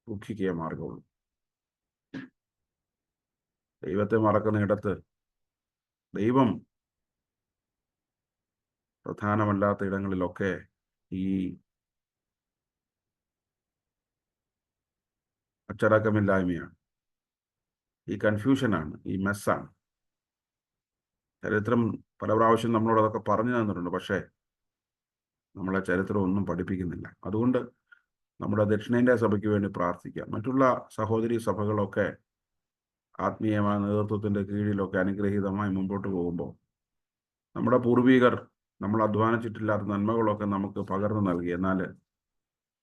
ദുഃഖിക്കുകയേ മാർഗമുള്ളൂ. ദൈവത്തെ മറക്കുന്നിടത്ത്, ദൈവം പ്രധാനമല്ലാത്ത ഇടങ്ങളിലൊക്കെ ഈ അച്ചടക്കമില്ലായ്മയാണ്, ഈ കൺഫ്യൂഷനാണ്, ഈ മെസ്സാണ്. ചരിത്രം പല പ്രാവശ്യം നമ്മളോട് അതൊക്കെ പറഞ്ഞു തന്നിട്ടുണ്ട്, പക്ഷേ നമ്മളെ ചരിത്രം ഒന്നും പഠിപ്പിക്കുന്നില്ല. അതുകൊണ്ട് നമ്മുടെ ദക്ഷിണേന്ത്യ സഭയ്ക്ക് വേണ്ടി പ്രാർത്ഥിക്കാം. മറ്റുള്ള സഹോദരി സഭകളൊക്കെ ആത്മീയമായ നേതൃത്വത്തിൻ്റെ കീഴിലൊക്കെ അനുഗ്രഹീതമായി മുമ്പോട്ട് പോകുമ്പോൾ നമ്മുടെ പൂർവികർ നമ്മൾ അധ്വാനിച്ചിട്ടില്ലാത്ത നന്മകളൊക്കെ നമുക്ക് പകർന്നു നൽകി. എന്നാൽ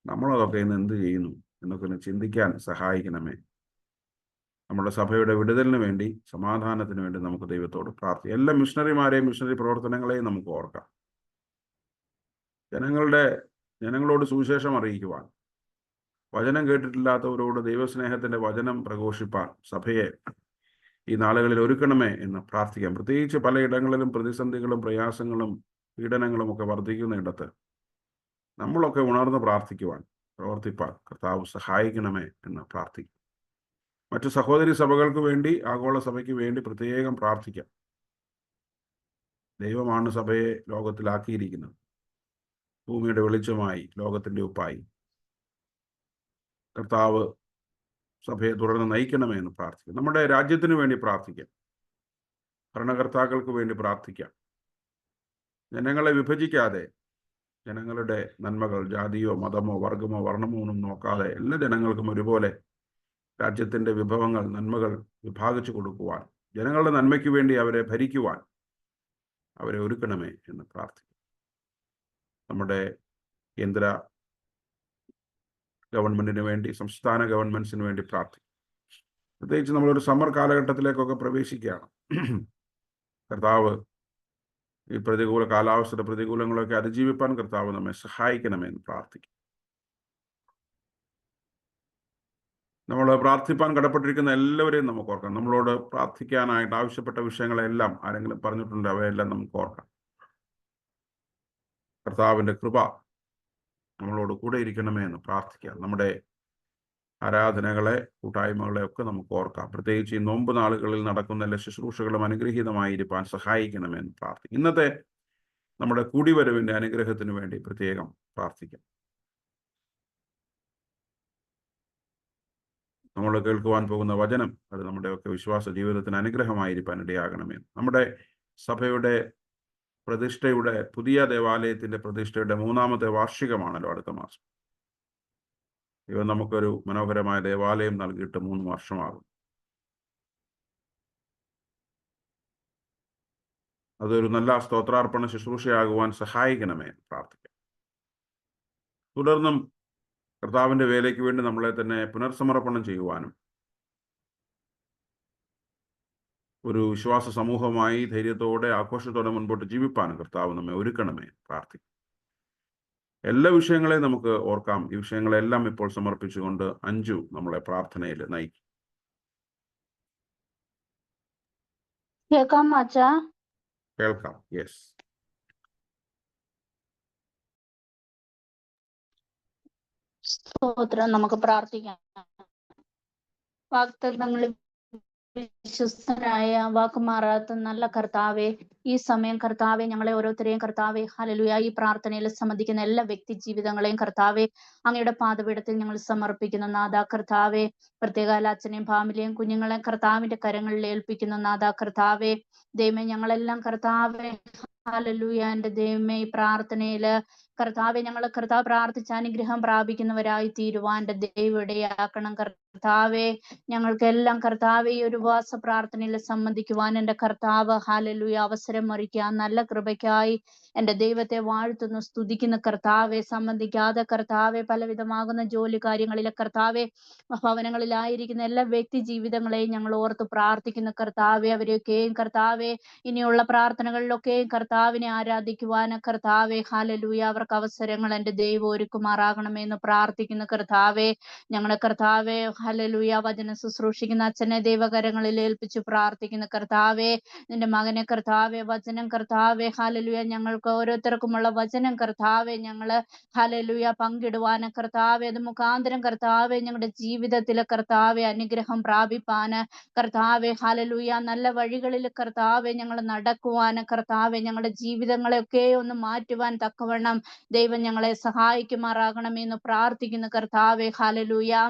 നമ്മളതൊക്കെ ഇന്ന് എന്ത് ചെയ്യുന്നു എന്നൊക്കെ ഒന്ന് ചിന്തിക്കാൻ സഹായിക്കണമേ. നമ്മുടെ സഭയുടെ വിടുതലിന് വേണ്ടി, സമാധാനത്തിന് വേണ്ടി നമുക്ക് ദൈവത്തോട് പ്രാർത്ഥിക്കാം. എല്ലാ മിഷണറിമാരെയും മിഷണറി പ്രവർത്തനങ്ങളെയും നമുക്ക് ഓർക്കാം. ജനങ്ങളോട് സുവിശേഷം അറിയിക്കുവാൻ, വചനം കേട്ടിട്ടില്ലാത്തവരോട് ദൈവസ്നേഹത്തിൻ്റെ വചനം പ്രഘോഷിപ്പാൻ സഭയെ ഈ നാളുകളിൽ ഒരുക്കണമേ എന്ന് പ്രാർത്ഥിക്കാം. പ്രത്യേകിച്ച് പലയിടങ്ങളിലും പ്രതിസന്ധികളും പ്രയാസങ്ങളും പീഡനങ്ങളും ഒക്കെ വർദ്ധിക്കുന്നിടത്ത് നമ്മളൊക്കെ ഉണർന്ന് പ്രാർത്ഥിക്കുവാൻ, പ്രവർത്തിപ്പാൻ കർത്താവ് സഹായിക്കണമേ എന്ന് പ്രാർത്ഥിക്കും. മറ്റു സഹോദരി സഭകൾക്ക് വേണ്ടി, ആഗോള സഭയ്ക്ക് വേണ്ടി പ്രത്യേകം പ്രാർത്ഥിക്കാം. ദൈവമാണ് സഭയെ ലോകത്തിലാക്കിയിരിക്കുന്നത്. ഭൂമിയുടെ വെളിച്ചമായി, ലോകത്തിൻ്റെ ഉപ്പായി കർത്താവ് സഭയെ തുടർന്ന് നയിക്കണമേ എന്ന് പ്രാർത്ഥിക്കാം. നമ്മുടെ രാജ്യത്തിന് വേണ്ടി പ്രാർത്ഥിക്കാം. ഭരണകർത്താക്കൾക്ക് വേണ്ടി പ്രാർത്ഥിക്കാം. ജനങ്ങളെ വിഭജിക്കാതെ, ജനങ്ങളുടെ നന്മകൾ ജാതിയോ മതമോ വർഗമോ വർണ്ണമോ ഒന്നും നോക്കാതെ എല്ലാ ജനങ്ങൾക്കും ഒരുപോലെ രാജ്യത്തിൻ്റെ വിഭവങ്ങൾ, നന്മകൾ വിഭാഗിച്ചു കൊടുക്കുവാൻ, ജനങ്ങളുടെ നന്മയ്ക്ക് വേണ്ടി അവരെ ഭരിക്കുവാൻ അവരെ ഒരുക്കണമേ എന്ന് പ്രാർത്ഥിക്കും. നമ്മുടെ കേന്ദ്ര ഗവൺമെൻറ്റിന് വേണ്ടി, സംസ്ഥാന ഗവൺമെൻറ്റ്സിന് വേണ്ടി പ്രാർത്ഥിക്കും. പ്രത്യേകിച്ച് നമ്മളൊരു സമ്മർ കാലഘട്ടത്തിലേക്കൊക്കെ പ്രവേശിക്കുകയാണ്. കർത്താവ് ഈ കാലാവസ്ഥയുടെ പ്രതികൂലങ്ങളൊക്കെ അതിജീവിപ്പാൻ കർത്താവ് നമ്മെ സഹായിക്കണമേ എന്ന് പ്രാർത്ഥിക്കും. നമ്മൾ പ്രാർത്ഥിപ്പാൻ കടപ്പെട്ടിരിക്കുന്ന എല്ലാവരെയും നമുക്ക് ഓർക്കാം. നമ്മളോട് പ്രാർത്ഥിക്കാനായിട്ട് ആവശ്യപ്പെട്ട വിഷയങ്ങളെല്ലാം ആരെങ്കിലും പറഞ്ഞിട്ടുണ്ട്, അവയെല്ലാം നമുക്ക് ഓർക്കാം. കർത്താവിൻ്റെ കൃപ നമ്മളോട് കൂടെ ഇരിക്കണമേ എന്ന് പ്രാർത്ഥിക്കാം. നമ്മുടെ ആരാധനകളെ, കൂട്ടായ്മകളെ ഒക്കെ നമുക്ക് ഓർക്കാം. പ്രത്യേകിച്ച് ഈ നോമ്പ് നാളുകളിൽ നടക്കുന്ന എല്ലാ ശുശ്രൂഷകളും അനുഗ്രഹീതമായിരിക്കാൻ സഹായിക്കണമെന്ന് പ്രാർത്ഥിക്കും. ഇന്നത്തെ നമ്മുടെ കൂടിവരവിൻ്റെ അനുഗ്രഹത്തിന് വേണ്ടി പ്രത്യേകം പ്രാർത്ഥിക്കാം. നമ്മൾ കേൾക്കുവാൻ പോകുന്ന വചനം അത് നമ്മുടെയൊക്കെ വിശ്വാസ ജീവിതത്തിന് അനുഗ്രഹമായിരിക്കാൻ ഇടയാകണമേ. നമ്മുടെ സഭയുടെ പ്രതിഷ്ഠയുടെ, പുതിയ ദേവാലയത്തിൻ്റെ പ്രതിഷ്ഠയുടെ 3-ാമത്തെ വാർഷികമാണല്ലോ അടുത്ത മാസം. ഇവ നമുക്കൊരു മനോഹരമായ ദേവാലയം നൽകിയിട്ട് 3 വർഷമാകും. അതൊരു നല്ല സ്തോത്രാർപ്പണ ശുശ്രൂഷയാകുവാൻ സഹായിക്കണമേ പ്രാർത്ഥിക്കാം. തുടർന്നും കർത്താവിൻ്റെ വേലയ്ക്ക് വേണ്ടി നമ്മളെ തന്നെ പുനർസമർപ്പണം ചെയ്യുവാനും ഒരു വിശ്വാസ സമൂഹമായി ധൈര്യത്തോടെ ആഘോഷത്തോടെ മുൻപോട്ട് ജീവിപ്പാനും കർത്താവ് നമ്മെ ഒരുക്കണമേ പ്രാർത്ഥിക്കും. എല്ലാ വിഷയങ്ങളെയും നമുക്ക് ഓർക്കാം. ഈ വിഷയങ്ങളെല്ലാം ഇപ്പോൾ സമർപ്പിച്ചുകൊണ്ട് അഞ്ജു നമ്മളെ പ്രാർത്ഥനയിൽ നയിക്കും. കേൾക്കാം അച്ഛാ? കേൾക്കാം. യെസ്. സ്തോത്രം. നമുക്ക് പ്രാർത്ഥിക്കാം. വാഗ്ദത്തങ്ങളിൽ വിശ്വസ്തനായ, വാക്കുമാറാത്ത നല്ല കർത്താവെ, ഈ സമയം കർത്താവെ ഞങ്ങളെ ഓരോരുത്തരെയും കർത്താവെ ഹല്ലേലൂയ ഈ പ്രാർത്ഥനയിൽ സംബന്ധിക്കുന്ന എല്ലാ വ്യക്തി ജീവിതങ്ങളെയും കർത്താവെ അങ്ങയുടെ പാദപീഠത്തിൽ ഞങ്ങൾ സമർപ്പിക്കുന്ന നാഥാ കർത്താവെ, പ്രത്യേക അച്ഛനെയും ഫാമിലിയെയും കുഞ്ഞുങ്ങളെയും കർത്താവിന്റെ കരങ്ങളിൽ ഏൽപ്പിക്കുന്ന നാഥാ കർത്താവെ, ദൈവമേ ഞങ്ങളെല്ലാം കർത്താവെ ഹല്ലേലൂയ എന്റെ ദൈവമേ ഈ പ്രാർത്ഥനയില് കർത്താവെ ഞങ്ങൾ കർത്താവ് പ്രാർത്ഥിച്ച അനുഗ്രഹം പ്രാപിക്കുന്നവരായി തീരുവാൻ എന്റെ ദൈവം ഇടയാക്കണം കർത്താവെ. ഞങ്ങൾക്കെല്ലാം കർത്താവെ ഈ ഒരു ഉപവാസ പ്രാർത്ഥനയിൽ സംബന്ധിക്കുവാൻ എന്റെ കർത്താവ് ഹല്ലേലൂയ അവസരം ഒരുക്കാൻ നല്ല കൃപയ്ക്കായി എന്റെ ദൈവത്തെ വാഴ്ത്തുന്നു, സ്തുതിക്കുന്ന കർത്താവെ. സംബന്ധിക്കാതെ കർത്താവെ പലവിധമാകുന്ന ജോലി കാര്യങ്ങളിലെ കർത്താവെ ഭവനങ്ങളിലായിരിക്കുന്ന എല്ലാ വ്യക്തി ജീവിതങ്ങളെയും ഞങ്ങൾ ഓർത്ത് പ്രാർത്ഥിക്കുന്ന കർത്താവെ. അവരെയൊക്കെയും കർത്താവെ ഇനിയുള്ള പ്രാർത്ഥനകളിലൊക്കെയും കർത്താവിനെ ആരാധിക്കുവാൻ കർത്താവെ ഹല്ലേലൂയ അവർക്ക് അവസരങ്ങൾ എന്റെ ദൈവം ഒരുക്കുമാറാകണമെന്ന് പ്രാർത്ഥിക്കുന്ന കർത്താവെ. ഞങ്ങളുടെ കർത്താവെ ഹല്ലേലൂയ വചനം ശുശ്രൂഷിക്കുന്ന അച്ഛനെ ദൈവകരങ്ങളിൽ ഏൽപ്പിച്ചു പ്രാർത്ഥിക്കുന്ന കർത്താവെ. നിന്റെ മകനെ കർത്താവെ വചനം കർത്താവെ ഹല്ലേലൂയ ഞങ്ങൾക്ക് ഓരോരുത്തർക്കുമുള്ള വചനം കർത്താവെ ഞങ്ങള് ഹല്ലേലൂയ പങ്കിടുവാന് കർത്താവെ അത് മുഖാന്തരം കർത്താവെ ഞങ്ങളുടെ ജീവിതത്തിലെ കർത്താവെ അനുഗ്രഹം പ്രാപിപ്പാന് കർത്താവെ ഹല്ലേലൂയ നല്ല വഴികളിൽ കർത്താവെ ഞങ്ങൾ നടക്കുവാന് കർത്താവെ ഞങ്ങളുടെ ജീവിതങ്ങളെയൊക്കെ ഒന്ന് മാറ്റുവാൻ തക്കവണ്ണം ദൈവം ഞങ്ങളെ സഹായിക്കുമാറാകണമെന്ന് പ്രാർത്ഥിക്കുന്ന കർത്താവെ ഹല്ലേലൂയ.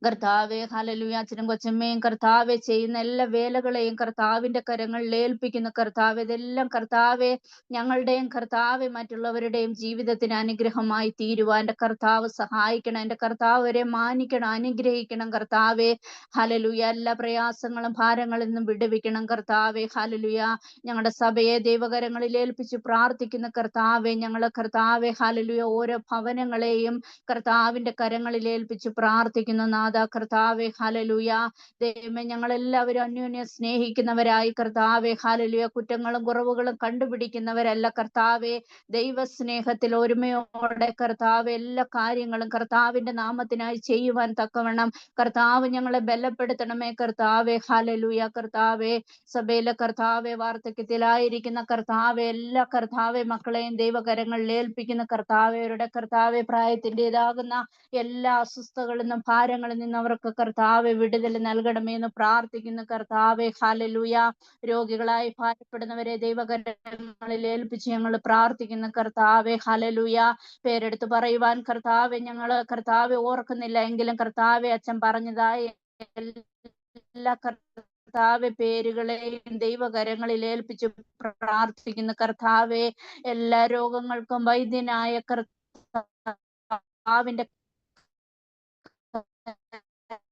കർത്താവെ ഹല്ലേലൂയ അച്ഛനും കൊച്ചമ്മയും കർത്താവെ ചെയ്യുന്ന എല്ലാ വേലകളെയും കർത്താവിന്റെ കരങ്ങളിൽ ഏൽപ്പിക്കുന്ന കർത്താവെ. ഇതെല്ലാം കർത്താവെ ഞങ്ങളുടെയും കർത്താവെ മറ്റുള്ളവരുടെയും ജീവിതത്തിന് അനുഗ്രഹമായി തീരുവാൻ എന്റെ കർത്താവ് സഹായിക്കണം. എന്റെ കർത്താവ് അവരെ മാനിക്കണം, അനുഗ്രഹിക്കണം കർത്താവെ ഹല്ലേലൂയ. എല്ലാ പ്രയാസങ്ങളും ഭാരങ്ങളിൽ നിന്നും വിടുവിക്കണം കർത്താവെ ഹല്ലേലൂയ. ഞങ്ങളുടെ സഭയെ ദൈവകരങ്ങളിൽ ഏൽപ്പിച്ച് പ്രാർത്ഥിക്കുന്ന കർത്താവെ. ഞങ്ങള് കർത്താവെ ഹല്ലേലൂയ ഓരോ ഭവനങ്ങളെയും കർത്താവിന്റെ കരങ്ങളിൽ ഏൽപ്പിച്ച് പ്രാർത്ഥിക്കുന്നു നാഥാ കർത്താവെ ഹല്ലേലൂയ. ദൈവമേ ഞങ്ങളെല്ലാവരും അന്യോന്യം സ്നേഹിക്കുന്നവരായി കർത്താവെ ഹല്ലേലൂയ കുറ്റങ്ങളും കുറവുകളും കണ്ടുപിടിക്കുന്നവരല്ല കർത്താവെ. ദൈവസ്നേഹത്തിൽ ഒരുമയോടെ കർത്താവ് എല്ലാ കാര്യങ്ങളും കർത്താവിന്റെ നാമത്തിനായി ചെയ്യുവാൻ തക്കവണ്ണം കർത്താവ് ഞങ്ങളെ ബലപ്പെടുത്തണമേ കർത്താവെ ഹല്ലേലൂയ. കർത്താവെ സഭയിലെ കർത്താവെ വാർദ്ധക്യത്തിലായിരിക്കുന്ന കർത്താവെ എല്ലാ കർത്താവെ മക്കളെയും ദൈവകരങ്ങളിൽ ഏൽപ്പിക്കുന്ന കർത്താവെ. അവരുടെ കർത്താവെ പ്രായത്തിൻ്റെതാകുന്ന എല്ലാ അസ്വസ്ഥകളിൽ നിന്നും ഭാരങ്ങളിൽ നിന്നും അവർക്ക് കർത്താവെ വിടുതൽ നൽകണമെന്ന് പ്രാർത്ഥിക്കുന്ന കർത്താവെ ഹല്ലേലൂയ. രോഗികളായി ഭാരപ്പെടുന്നവരെ ദൈവകരങ്ങളിൽ ഏൽപ്പിച്ച് ഞങ്ങൾ പ്രാർത്ഥിക്കുന്ന കർത്താവെ ഹല്ലേലൂയ. പേരെടുത്ത് പറയുവാൻ കർത്താവെ ഞങ്ങള് കർത്താവെ ഓർക്കുന്നില്ല എങ്കിലും കർത്താവെ അച്ഛൻ പറഞ്ഞതായി എല്ലാ കർത്താവെ പേരുകളെയും ദൈവകരങ്ങളിൽ ഏൽപ്പിച്ച് പ്രാർത്ഥിക്കുന്ന കർത്താവെ. എല്ലാ രോഗങ്ങൾക്കും വൈദ്യനായ കർത്താവിന്റെ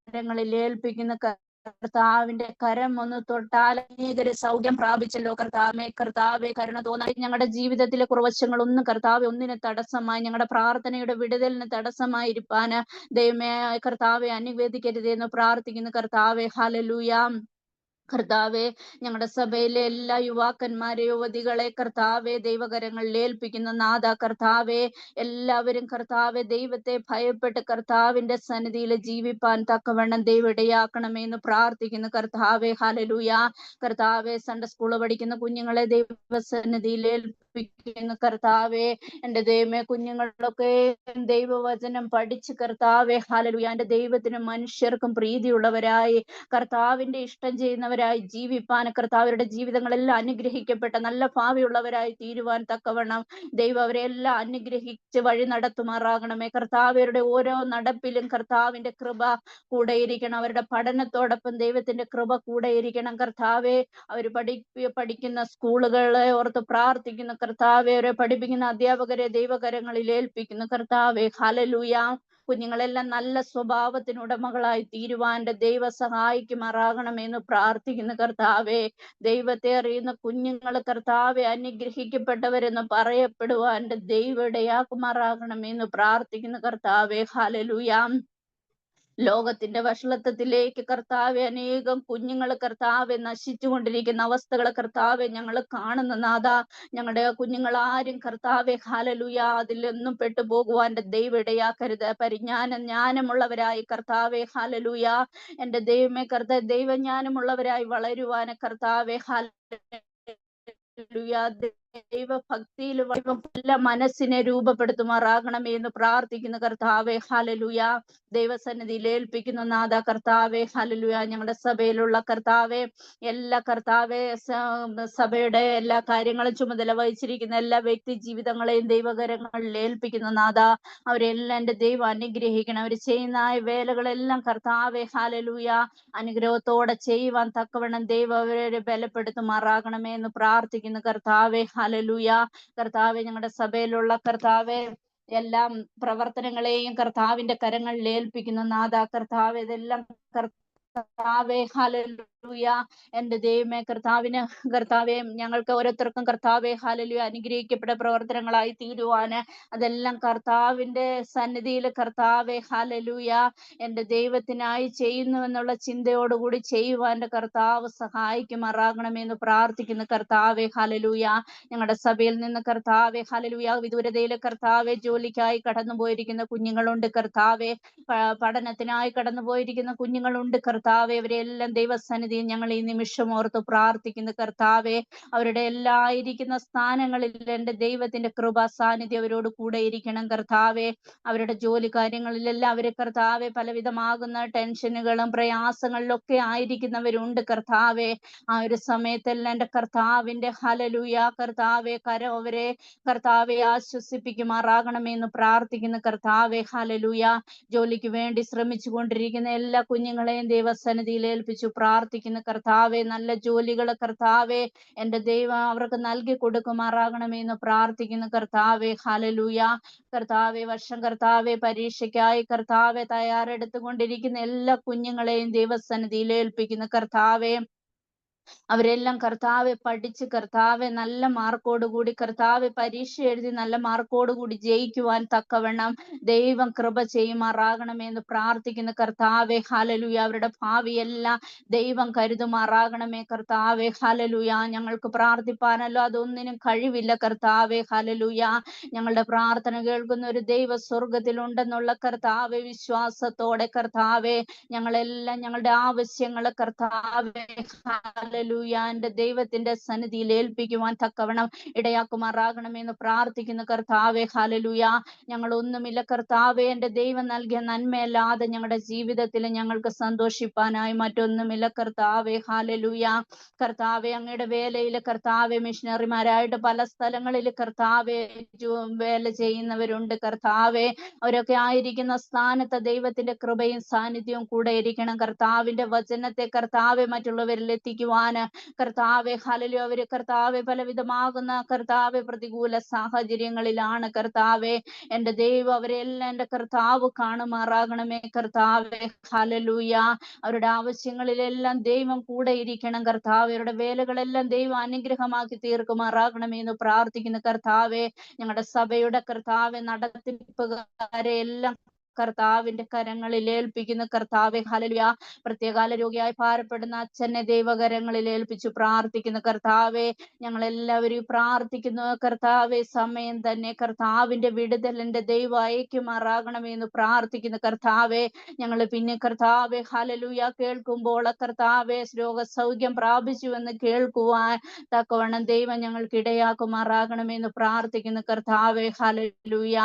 കരങ്ങളിൽ ഏൽപ്പിക്കുന്ന കർത്താവിന്റെ കരം ഒന്ന് തൊട്ടാൽ അനേകര് സൗഖ്യം പ്രാപിച്ചല്ലോ കർത്താവേ. കർത്താവെ കരുണ തോന്നി ഞങ്ങളുടെ ജീവിതത്തിലെ കുറവശങ്ങൾ ഒന്നും കർത്താവെ ഒന്നിന് തടസ്സമായി ഞങ്ങളുടെ പ്രാർത്ഥനയുടെ വിടുതലിന് തടസ്സമായിരിക്കാന് ദൈവമേ കർത്താവെ അനുവദിക്കരുത് എന്ന് പ്രാർത്ഥിക്കുന്ന കർത്താവെ ഹല്ലേലൂയ. കർത്താവെ ഞങ്ങളുടെ സഭയിലെ എല്ലാ യുവാക്കന്മാരെ യുവതികളെ കർത്താവെ ദൈവകരങ്ങളിൽ ഏൽപ്പിക്കുന്ന നാഥ കർത്താവെ. എല്ലാവരും കർത്താവെ ദൈവത്തെ ഭയപ്പെട്ട് കർത്താവിന്റെ സന്നിധിയിൽ ജീവിപ്പാൻ തക്കവണ്ണം ദൈവം ഇടയാക്കണമെന്ന് പ്രാർത്ഥിക്കുന്നു കർത്താവെ ഹല്ലേലൂയ. കർത്താവെ സൺഡേ സ്കൂള് പഠിക്കുന്ന കുഞ്ഞുങ്ങളെ ദൈവസന്നിധിയിൽ ഏൽപ്പിക്കുന്നു കർത്താവേ. എന്റെ ദൈവമേ, കുഞ്ഞുങ്ങളൊക്കെ ദൈവവചനം പഠിച്ച് കർത്താവേ ഹല്ലേലൂയ എന്റെ ദൈവത്തിനും മനുഷ്യർക്കും പ്രീതിയുള്ളവരായി കർത്താവിന്റെ ഇഷ്ടം ചെയ്യുന്നവരായി ജീവിപ്പാൻ കർത്താവരുടെ ജീവിതങ്ങളെല്ലാം അനുഗ്രഹിക്കപ്പെട്ട നല്ല ഭാവിയുള്ളവരായി തീരുവാൻ തക്കവണ്ണം ദൈവം അവരെല്ലാം അനുഗ്രഹിച്ച് വഴി നടത്തുമാറാകണമേ. കർത്താവരുടെ ഓരോ നടപ്പിലും കർത്താവിന്റെ കൃപ കൂടെ ഇരിക്കണം. അവരുടെ പഠനത്തോടൊപ്പം ദൈവത്തിന്റെ കൃപ കൂടെ ഇരിക്കണം കർത്താവെ. അവർ പഠിക്കുന്ന സ്കൂളുകളെ ഓർത്ത് പ്രാർത്ഥിക്കുന്നു കർത്താവെ. അവരെ പഠിപ്പിക്കുന്ന അധ്യാപകരെ ദൈവകരങ്ങളിൽ ഏൽപ്പിക്കുന്നു കർത്താവെ. ഹല്ലേലൂയ. കുഞ്ഞുങ്ങളെല്ലാം നല്ല സ്വഭാവത്തിന് ഉടമകളായി തീരുവാൻ ദൈവ സഹായിക്കുമാറാകണമെന്ന് പ്രാർത്ഥിക്കുന്നു കർത്താവെ. ദൈവത്തെ അറിയുന്ന കുഞ്ഞുങ്ങൾ കർത്താവെ അനുഗ്രഹിക്കപ്പെട്ടവരെന്ന് പറയപ്പെടുവാൻ ദൈവം ഇടയാക്കുമാറാകണമെന്ന് പ്രാർത്ഥിക്കുന്നു കർത്താവെ. ഹല്ലേലൂയ. ലോകത്തിന്റെ വഷളത്വത്തിലേക്ക് കർത്താവെ അനേകം കുഞ്ഞുങ്ങൾ കർത്താവെ നശിച്ചുകൊണ്ടിരിക്കുന്ന അവസ്ഥകളെ കർത്താവെ ഞങ്ങൾ കാണുന്ന നാഥ. ഞങ്ങളുടെ കുഞ്ഞുങ്ങൾ ആരും കർത്താവെ ഹല്ലേലൂയ അതിലൊന്നും പെട്ടുപോകുവാൻ ദൈവം ഇടയാക്കരുത്. ജ്ഞാനമുള്ളവരായി കർത്താവെ ഹല്ലേലൂയ എന്റെ ദൈവമേ ദൈവജ്ഞാനമുള്ളവരായി വളരുവാൻ കർത്താവെ ഹല്ലേലൂയ ദൈവഭക്തിയിൽ എല്ലാ മനസ്സിനെ രൂപപ്പെടുത്തുമാറാകണമേ എന്ന് പ്രാർത്ഥിക്കുന്ന കർത്താവെ ഹല്ലേലൂയ. ദൈവസന്നിധിയിൽ ഏൽപ്പിക്കുന്ന നാഥ കർത്താവെ ഹല്ലേലൂയ. ഞങ്ങളുടെ സഭയിലുള്ള കർത്താവെ എല്ലാ കർത്താവെ സഭയുടെ എല്ലാ കാര്യങ്ങളും ചുമതല വഹിച്ചിരിക്കുന്ന എല്ലാ വ്യക്തി ജീവിതങ്ങളെയും ദൈവകരങ്ങളിൽ ഏൽപ്പിക്കുന്ന നാഥ. അവരെല്ലാം എന്റെ ദൈവം അനുഗ്രഹിക്കണം. അവർ ചെയ്യുന്ന വേലകളെല്ലാം കർത്താവെ ഹല്ലേലൂയ അനുഗ്രഹത്തോടെ ചെയ്യുവാൻ തക്കവണ്ണം ദൈവം അവരെ ബലപ്പെടുത്തുമാറാകണമേ എന്ന് പ്രാർത്ഥിക്കുന്നു കർത്താവെ ഹല്ലേലൂയ. കർത്താവെ ഞങ്ങളുടെ സഭയിലുള്ള കർത്താവെ എല്ലാം പ്രവർത്തനങ്ങളെയും കർത്താവിന്റെ കരങ്ങളിൽ ഏൽപ്പിക്കുന്ന നാഥ കർത്താവ്. ഇതെല്ലാം കർത്താവെ ഹല്ലേലൂയ എന്റെ ദൈവമേ കർത്താവെ ഞങ്ങൾക്ക് ഓരോരുത്തർക്കും കർത്താവെ ഹല്ലേലൂയ അനുഗ്രഹിക്കപ്പെട്ട പ്രവർത്തനങ്ങളായി തീരുവാന് അതെല്ലാം കർത്താവിന്റെ സന്നിധിയിൽ കർത്താവെ ഹല്ലേലൂയ എന്റെ ദൈവത്തിനായി ചെയ്യുന്നു എന്നുള്ള ചിന്തയോടുകൂടി ചെയ്യുവാൻ കർത്താവ് സഹായിക്കുമാറാകണമെന്ന് പ്രാർത്ഥിക്കുന്നു കർത്താവെ ഹല്ലേലൂയ. ഞങ്ങളുടെ സഭയിൽ നിന്ന് കർത്താവെ ഹല്ലേലൂയ വിദൂരതയിലെ കർത്താവെ ജോലിക്കായി കടന്നുപോയിരിക്കുന്ന കുഞ്ഞുങ്ങളുണ്ട് കർത്താവെ. പഠനത്തിനായി കടന്നുപോയിരിക്കുന്ന കുഞ്ഞുങ്ങളുണ്ട് കർത്താവെ. അവരെല്ലാം ദൈവസന്നിധിയിൽ ഞങ്ങൾ ഈ നിമിഷം ഓർത്ത് പ്രാർത്ഥിക്കുന്നു കർത്താവെ. അവരുടെ എല്ലാ ഇരിക്കുന്ന സ്ഥാനങ്ങളിൽ എന്റെ ദൈവത്തിന്റെ കൃപ സാന്നിധ്യം അവരോട് കൂടെ ഇരിക്കണം കർത്താവെ. അവരുടെ ജോലി കാര്യങ്ങളിലെല്ലാം അവരെ കർത്താവെ പലവിധമാകുന്ന ടെൻഷനുകളും പ്രയാസങ്ങളിലൊക്കെ ആയിരിക്കുന്നവരുണ്ട് കർത്താവെ. ആ ഒരു സമയത്തെല്ലാം എന്റെ കർത്താവിന്റെ ഹല്ലേലൂയ കർത്താവെ കരം അവരെ കർത്താവെ ആശ്വസിപ്പിക്കുമാറാകണമെന്ന് പ്രാർത്ഥിക്കുന്നു കർത്താവെ ഹല്ലേലൂയ. ജോലിക്ക് വേണ്ടി ശ്രമിച്ചു കൊണ്ടിരിക്കുന്ന എല്ലാ കുഞ്ഞുങ്ങളെയും ദൈവസന്നിധിയിൽ ഏൽപ്പിച്ചു പ്രാർത്ഥിക്കുന്നു കർത്താവെ. നല്ല ജോലികൾ കർത്താവെ എന്റെ ദൈവം അവർക്ക് നൽകി കൊടുക്കുമാറാകണമെന്ന് പ്രാർത്ഥിക്കുന്നു കർത്താവെ ഹല്ലേലൂയ. കർത്താവെ വർഷം കർത്താവെ പരീക്ഷയ്ക്കായി കർത്താവെ തയ്യാറെടുത്തുകൊണ്ടിരിക്കുന്ന എല്ലാ കുഞ്ഞുങ്ങളെയും ദൈവസന്നിധിയിൽ ഏൽപ്പിക്കുന്നു കർത്താവെ. അവരെല്ലാം കർത്താവെ പഠിച്ച് കർത്താവെ നല്ല മാർക്കോടുകൂടി കർത്താവെ പരീക്ഷ എഴുതി നല്ല മാർക്കോടുകൂടി ജയിക്കുവാൻ തക്കവണ്ണം ദൈവം കൃപ ചെയ്യുമാറാകണമെന്ന് പ്രാർത്ഥിക്കുന്ന കർത്താവെ ഹല്ലേലൂയ. അവരുടെ ഭാവിയെല്ലാം ദൈവം കരുതുമാറാകണമേ കർത്താവെ ഹല്ലേലൂയ. ഞങ്ങൾക്ക് പ്രാർത്ഥിപ്പാനല്ലോ അതൊന്നിനും കഴിവില്ല കർത്താവെ ഹല്ലേലൂയ. ഞങ്ങളുടെ പ്രാർത്ഥന കേൾക്കുന്ന ഒരു ദൈവ സ്വർഗത്തിലുണ്ടെന്നുള്ള കർത്താവെ വിശ്വാസത്തോടെ കർത്താവെ ഞങ്ങളെല്ലാം ഞങ്ങളുടെ ആവശ്യങ്ങളെ കർത്താവെ ഹല്ലേലൂയ എന്റെ ദൈവത്തിന്റെ സന്നിധിയിൽ ഏൽപ്പിക്കുവാൻ തക്കവണ്ണം ഇടയാക്കുമാറാകണമെന്ന് പ്രാർത്ഥിക്കുന്ന കർത്താവെ ഹല്ലേലൂയ. ഞങ്ങൾ ഒന്നുമില്ല കർത്താവെ. എന്റെ ദൈവം നൽകിയ നന്മയല്ലാതെ ഞങ്ങളുടെ ജീവിതത്തിൽ ഞങ്ങൾക്ക് സന്തോഷിപ്പാനായി മറ്റൊന്നുമില്ല കർത്താവെ ഹല്ലേലൂയ. കർത്താവെ അങ്ങയുടെ വേലയിൽ കർത്താവെ മിഷനറിമാരായിട്ട് പല സ്ഥലങ്ങളിൽ കർത്താവെ വേല ചെയ്യുന്നവരുണ്ട് കർത്താവെ. അവരൊക്കെ ആയിരിക്കുന്ന സ്ഥാനത്ത് ദൈവത്തിന്റെ കൃപയും സാന്നിധ്യവും കൂടെ ഇരിക്കണം. കർത്താവിന്റെ വചനത്തെ കർത്താവെ മറ്റുള്ളവരിൽ എത്തിക്കുവാന് കർത്താവെ ഹല്ലേലൂയ. അവര് കർത്താവെ പലവിധമാകുന്ന കർത്താവെ പ്രതികൂല സാഹചര്യങ്ങളിലാണ് കർത്താവെ. എന്റെ ദൈവം അവരെല്ലാം എന്റെ കർത്താവ് കാണുമാറാകണമേ കർത്താവെ ഹല്ലേലൂയ. അവരുടെ ആവശ്യങ്ങളിലെല്ലാം ദൈവം കൂടെ ഇരിക്കണം കർത്താവെ. അവരുടെ വേലകളെല്ലാം ദൈവം അനുഗ്രഹമാക്കി തീർക്കുമാറാകണമേ എന്ന് പ്രാർത്ഥിക്കുന്ന കർത്താവെ. ഞങ്ങളുടെ സഭയുടെ കർത്താവെ നടത്തിപ്പുകാരെ എല്ലാം കർത്താവിന്റെ കരങ്ങളിൽ ഏൽപ്പിക്കുന്ന കർത്താവെ ഹല്ലേലൂയ. പ്രത്യേകാല രോഗിയായി ഭാരപ്പെടുന്ന അച്ഛനെ ദൈവകരങ്ങളിൽ ഏൽപ്പിച്ചു പ്രാർത്ഥിക്കുന്ന കർത്താവെ, ഞങ്ങളെല്ലാവരും പ്രാർത്ഥിക്കുന്നു കർത്താവെ. സമയം തന്നെ കർത്താവിന്റെ വിടുതലിന്റെ ദൈവം അയക്കുമാറാകണമെന്ന് പ്രാർത്ഥിക്കുന്ന കർത്താവെ. ഞങ്ങൾ പിന്നെ കർത്താവെ ഹല്ലേലൂയ കേൾക്കുമ്പോൾ കർത്താവെ രോഗസൗഖ്യം പ്രാപിച്ചുവെന്ന് കേൾക്കുവാൻ തക്കവണ്ണം ദൈവം ഞങ്ങൾക്ക് ഇടയാക്കുമാറാകണമെന്ന് പ്രാർത്ഥിക്കുന്ന കർത്താവെ ഹല്ലേലൂയ.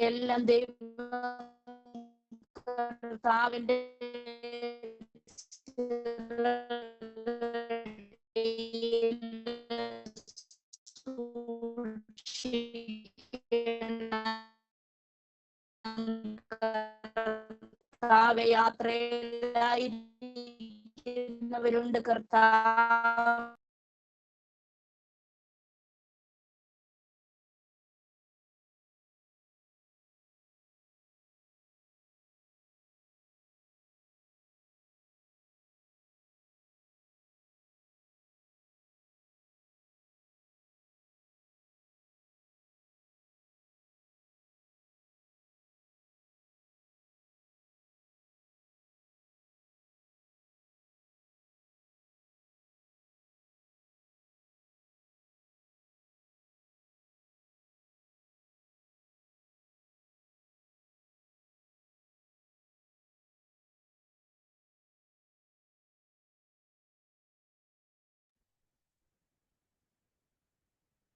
എല്ലാം കർത്താവിന്റെ കർത്താവെ യാത്രയിലായിരിക്കുന്നവരുണ്ട് കർത്താവ്.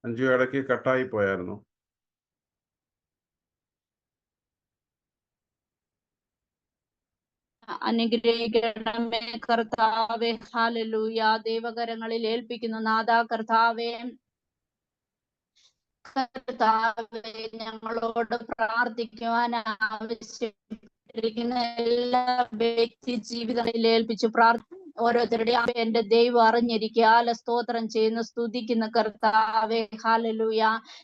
അഞ്ചു ഇടയ്ക്ക് കട്ടായി പോയായിരുന്നു. അനുഗ്രഹിക്കണമേ കർത്താവെ ഹല്ലേലൂയ. ദൈവകരങ്ങളിൽ ഏൽപ്പിക്കുന്നു നാഥാ കർത്താവെ. കർത്താവെ ഞങ്ങളോട് പ്രാർത്ഥിക്കുവാൻ ആവശ്യപ്പെട്ടിരിക്കുന്ന എല്ലാ വ്യക്തി ജീവിതങ്ങളിൽ ഏൽപ്പിച്ചു ഓരോരുത്തരുടെയും എന്റെ ദൈവം അറിഞ്ഞിരിക്കുക. സ്തോത്രം ചെയ്യുന്നു, സ്തുതിക്കുന്ന കർത്താവെ ഹല്ലേലൂയ.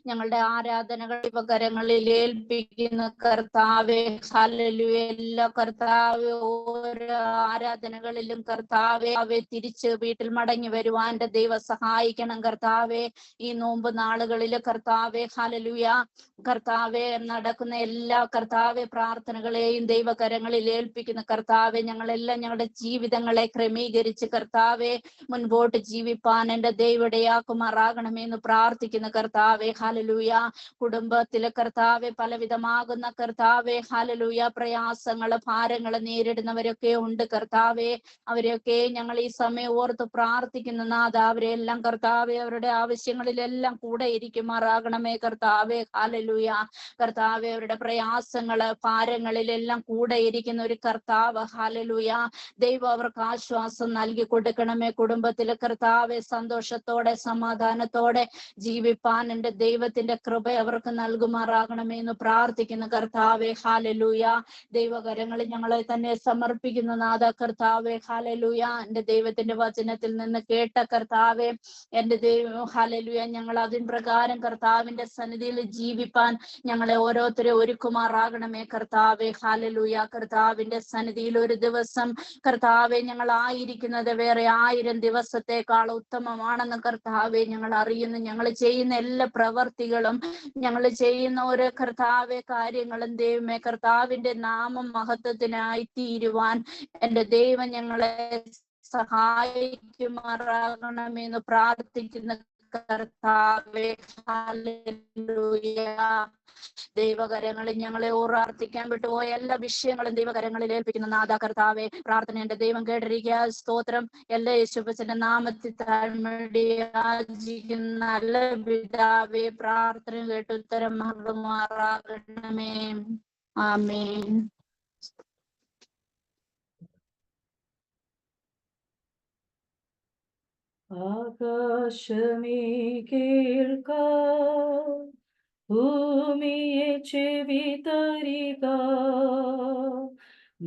ഞങ്ങളുടെ ആരാധനകൾ ദൈവകരങ്ങളിൽ ഏൽപ്പിക്കുന്ന കർത്താവെ ഹല്ലേലൂയ. എല്ലാ കർത്താവെ ഓരോ ആരാധനകളിലും കർത്താവെ തിരിച്ച് വീട്ടിൽ മടങ്ങി വരുവാൻ എന്റെ ദൈവം സഹായിക്കണം കർത്താവെ. ഈ നോമ്പ് നാളുകളില് കർത്താവെ ഹല്ലേലൂയ കർത്താവെ നടക്കുന്ന എല്ലാ കർത്താവെ പ്രാർത്ഥനകളെയും ദൈവകരങ്ങളിൽ ഏൽപ്പിക്കുന്ന കർത്താവെ. ഞങ്ങളെല്ലാം ഞങ്ങളുടെ ജീവിതങ്ങളെ ക്രമീകരിച്ച് കർത്താവെ മുൻപോട്ട് ജീവിപ്പാൻ എന്റെ ദൈവടയാക്കുമാറാകണമെന്ന് പ്രാർത്ഥിക്കുന്ന കർത്താവെ ഹല്ലേലൂയ. കുടുംബത്തിലെ കർത്താവെ പലവിധമാകുന്ന കർത്താവെ ഹല്ലേലൂയ പ്രയാസങ്ങള് ഭാരങ്ങള് നേരിടുന്നവരൊക്കെ ഉണ്ട് കർത്താവെ. അവരെയൊക്കെ ഞങ്ങൾ ഈ സമയം ഓർത്ത് പ്രാർത്ഥിക്കുന്ന നാഥ, അവരെല്ലാം കർത്താവെ അവരുടെ ആവശ്യങ്ങളിലെല്ലാം കൂടെ ഇരിക്കുമാറാകണമേ കർത്താവെ ഹല്ലേലൂയ. കർത്താവെ അവരുടെ പ്രയാസങ്ങള് ഭാരങ്ങളിലെല്ലാം കൂടെ ഇരിക്കുന്ന ഒരു കർത്താവ് ഹല്ലേലൂയ. ദൈവം അവർക്ക് ആശ്വാസം നൽകി കൊടുക്കണമേ. കുടുംബത്തിലെ കർത്താവെ സന്തോഷത്തോടെ സമാധാനത്തോടെ ജീവിപ്പാൻ എന്റെ ദൈവത്തിന്റെ കൃപ അവർക്ക് നൽകുമാറാകണമേ എന്ന് പ്രാർത്ഥിക്കുന്ന കർത്താവെ ഹല്ലേലൂയ. ദൈവകരങ്ങളിൽ ഞങ്ങളെ തന്നെ സമർപ്പിക്കുന്ന നാഥ കർത്താവെ ഹല്ലേലൂയ. എന്റെ ദൈവത്തിന്റെ വചനത്തിൽ നിന്ന് കേട്ട കർത്താവെ എന്റെ ദൈവം ഹല്ലേലൂയ. ഞങ്ങൾ അതിൻ പ്രകാരം കർത്താവിന്റെ സന്നിധിയിൽ ജീവിപ്പാൻ ഞങ്ങളെ ഓരോരുത്തരെ ഒരുക്കുമാറാകണമേ കർത്താവെ ഹല്ലേലൂയ. കർത്താവിന്റെ സന്നിധിയിൽ ഒരു ദിവസം കർത്താവെ ഞങ്ങൾ ആയിരിക്കുന്നത് വേറെ 1000 ദിവസത്തെക്കാൾ ഉത്തമമാണെന്ന് കർത്താവെ ഞങ്ങൾ അറിയുന്നു. ഞങ്ങൾ ചെയ്യുന്ന എല്ലാ പ്രവർത്തികളും ഞങ്ങൾ ചെയ്യുന്ന ഓരോ കർത്താവെ കാര്യങ്ങളും ദൈവമേ കർത്താവിന്റെ നാമം മഹത്വത്തിനായി തീരുവാൻ എന്റെ ദൈവം ഞങ്ങളെ സഹായിക്കുമാറാകണമെന്ന് പ്രാർത്ഥിക്കുന്ന കർത്താവെ ഹല്ലേലൂയ. ദൈവകരങ്ങളിൽ ഞങ്ങളെ പ്രാർത്ഥിക്കാൻ വിട്ടുപോയ എല്ലാ വിഷയങ്ങളും ദൈവകരങ്ങളിൽ ഏൽപ്പിക്കുന്ന നാഥ കർത്താവെ. പ്രാർത്ഥന എന്റെ ദൈവം കേട്ടിരിക്കുക. സ്തോത്രം. എല്ലാ യേശുവിന്റെ നാമത്തിൽ താഴ്മയാചിക്കുന്ന നല്ല പിതാവേ, പ്രാർത്ഥന കേട്ട് ഉത്തരം നൽകുമാറാകണമേ. ആമേൻ. ആകാശമേ കേൾക്ക, ഭൂമി ഭൂമിയെ ചെവി തരിക,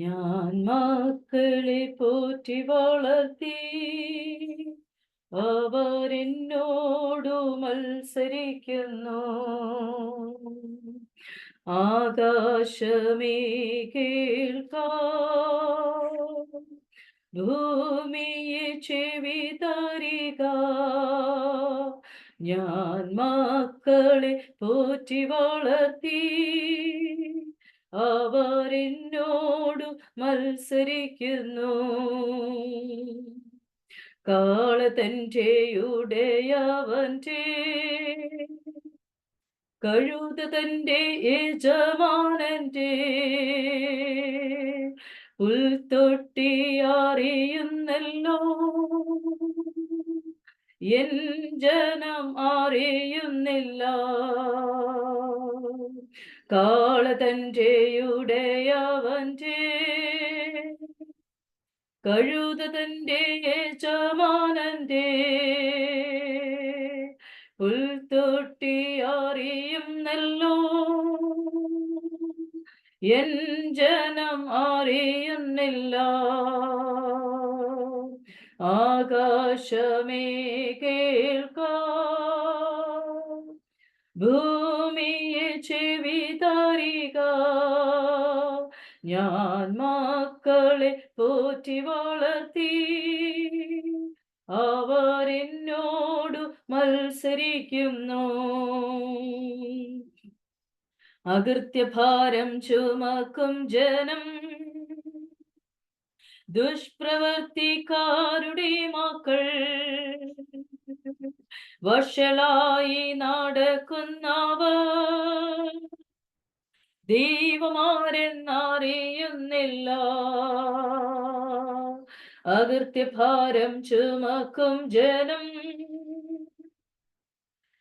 ഞാൻ മക്കളെ പോറ്റി വളർത്തി, അവരെന്നോടു മത്സരിക്കുന്നു. ആകാശമേ കേൾക്ക, ഭൂമിയെ ചെവി തരിക, ഞാൻ മക്കളെ പോറ്റി വളർത്തി, അവരെന്നോടു മത്സരിക്കുന്നു. കാളതന്റെ ഉടയവന്റെ, കഴുത തന്റെ യജമാനന്റെ, പുൽത്തൊട്ടി അറിയുന്നല്ലോ, എൻ ജനം അറിയുന്നില്ല. കാളതന്റെ ഉടയവന്റെ, കഴുത തന്റെ യജമാനന്റെ, പുൽത്തൊട്ടി അറിയുന്നല്ലോ, എൻ ജനം അറിയുന്നില്ല. ആകാശമേ കേൾക്ക, ഭൂമിയെ ചെവി തരിക, ഞാൻ മക്കളെ പോറ്റി വളർത്തി, അവരെന്നോടു മത്സരിക്കുന്നു. അകൃത്യഭാരം ചുമക്കും ജനം, ദുഷ്പ്രവർത്തിക്കാരുടെ മക്കൾ, വഷളായി നടക്കുന്നവർ, ദൈവമാരെന്നറിയുന്നില്ല. അകൃത്യഭാരം ചുമക്കും ജനം,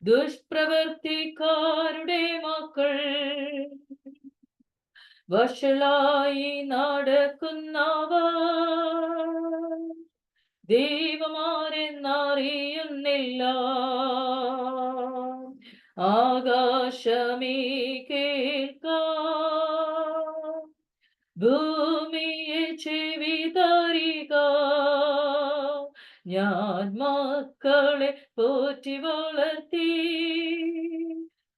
ദുഷ്പ്രവർത്തിക്കാരുടെ മക്കൾ, വഷളായി നടക്കുന്നവർ, ദൈവമാരെന്നറിയുന്നില്ല. ആകാശമേ കേൾക്ക, ഭൂമിയെ ചെവി തരിക, ഞാൻ മക്കളെ പോറ്റി വളർത്തി,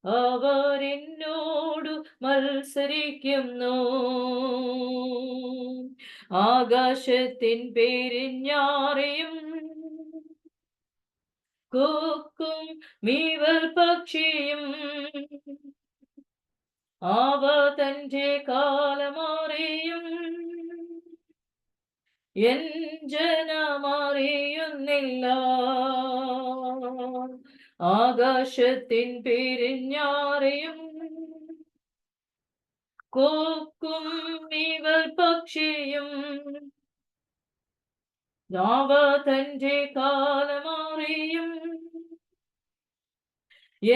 അവരെന്നോടു മത്സരിക്കുന്നു. ആകാശത്തിൻ പെരിഞ്ഞാറയും കൊക്കും മീവൽ പക്ഷിയും, അവ തന്റെ കാലമറിയും, എൻ ജനമറിയുന്നില്ല. ആകാശത്തിൻ പെരിഞ്ഞാറയും കൊക്കും ഇവർ പക്ഷിയും, അവ തന്റെ കാലമറിയും,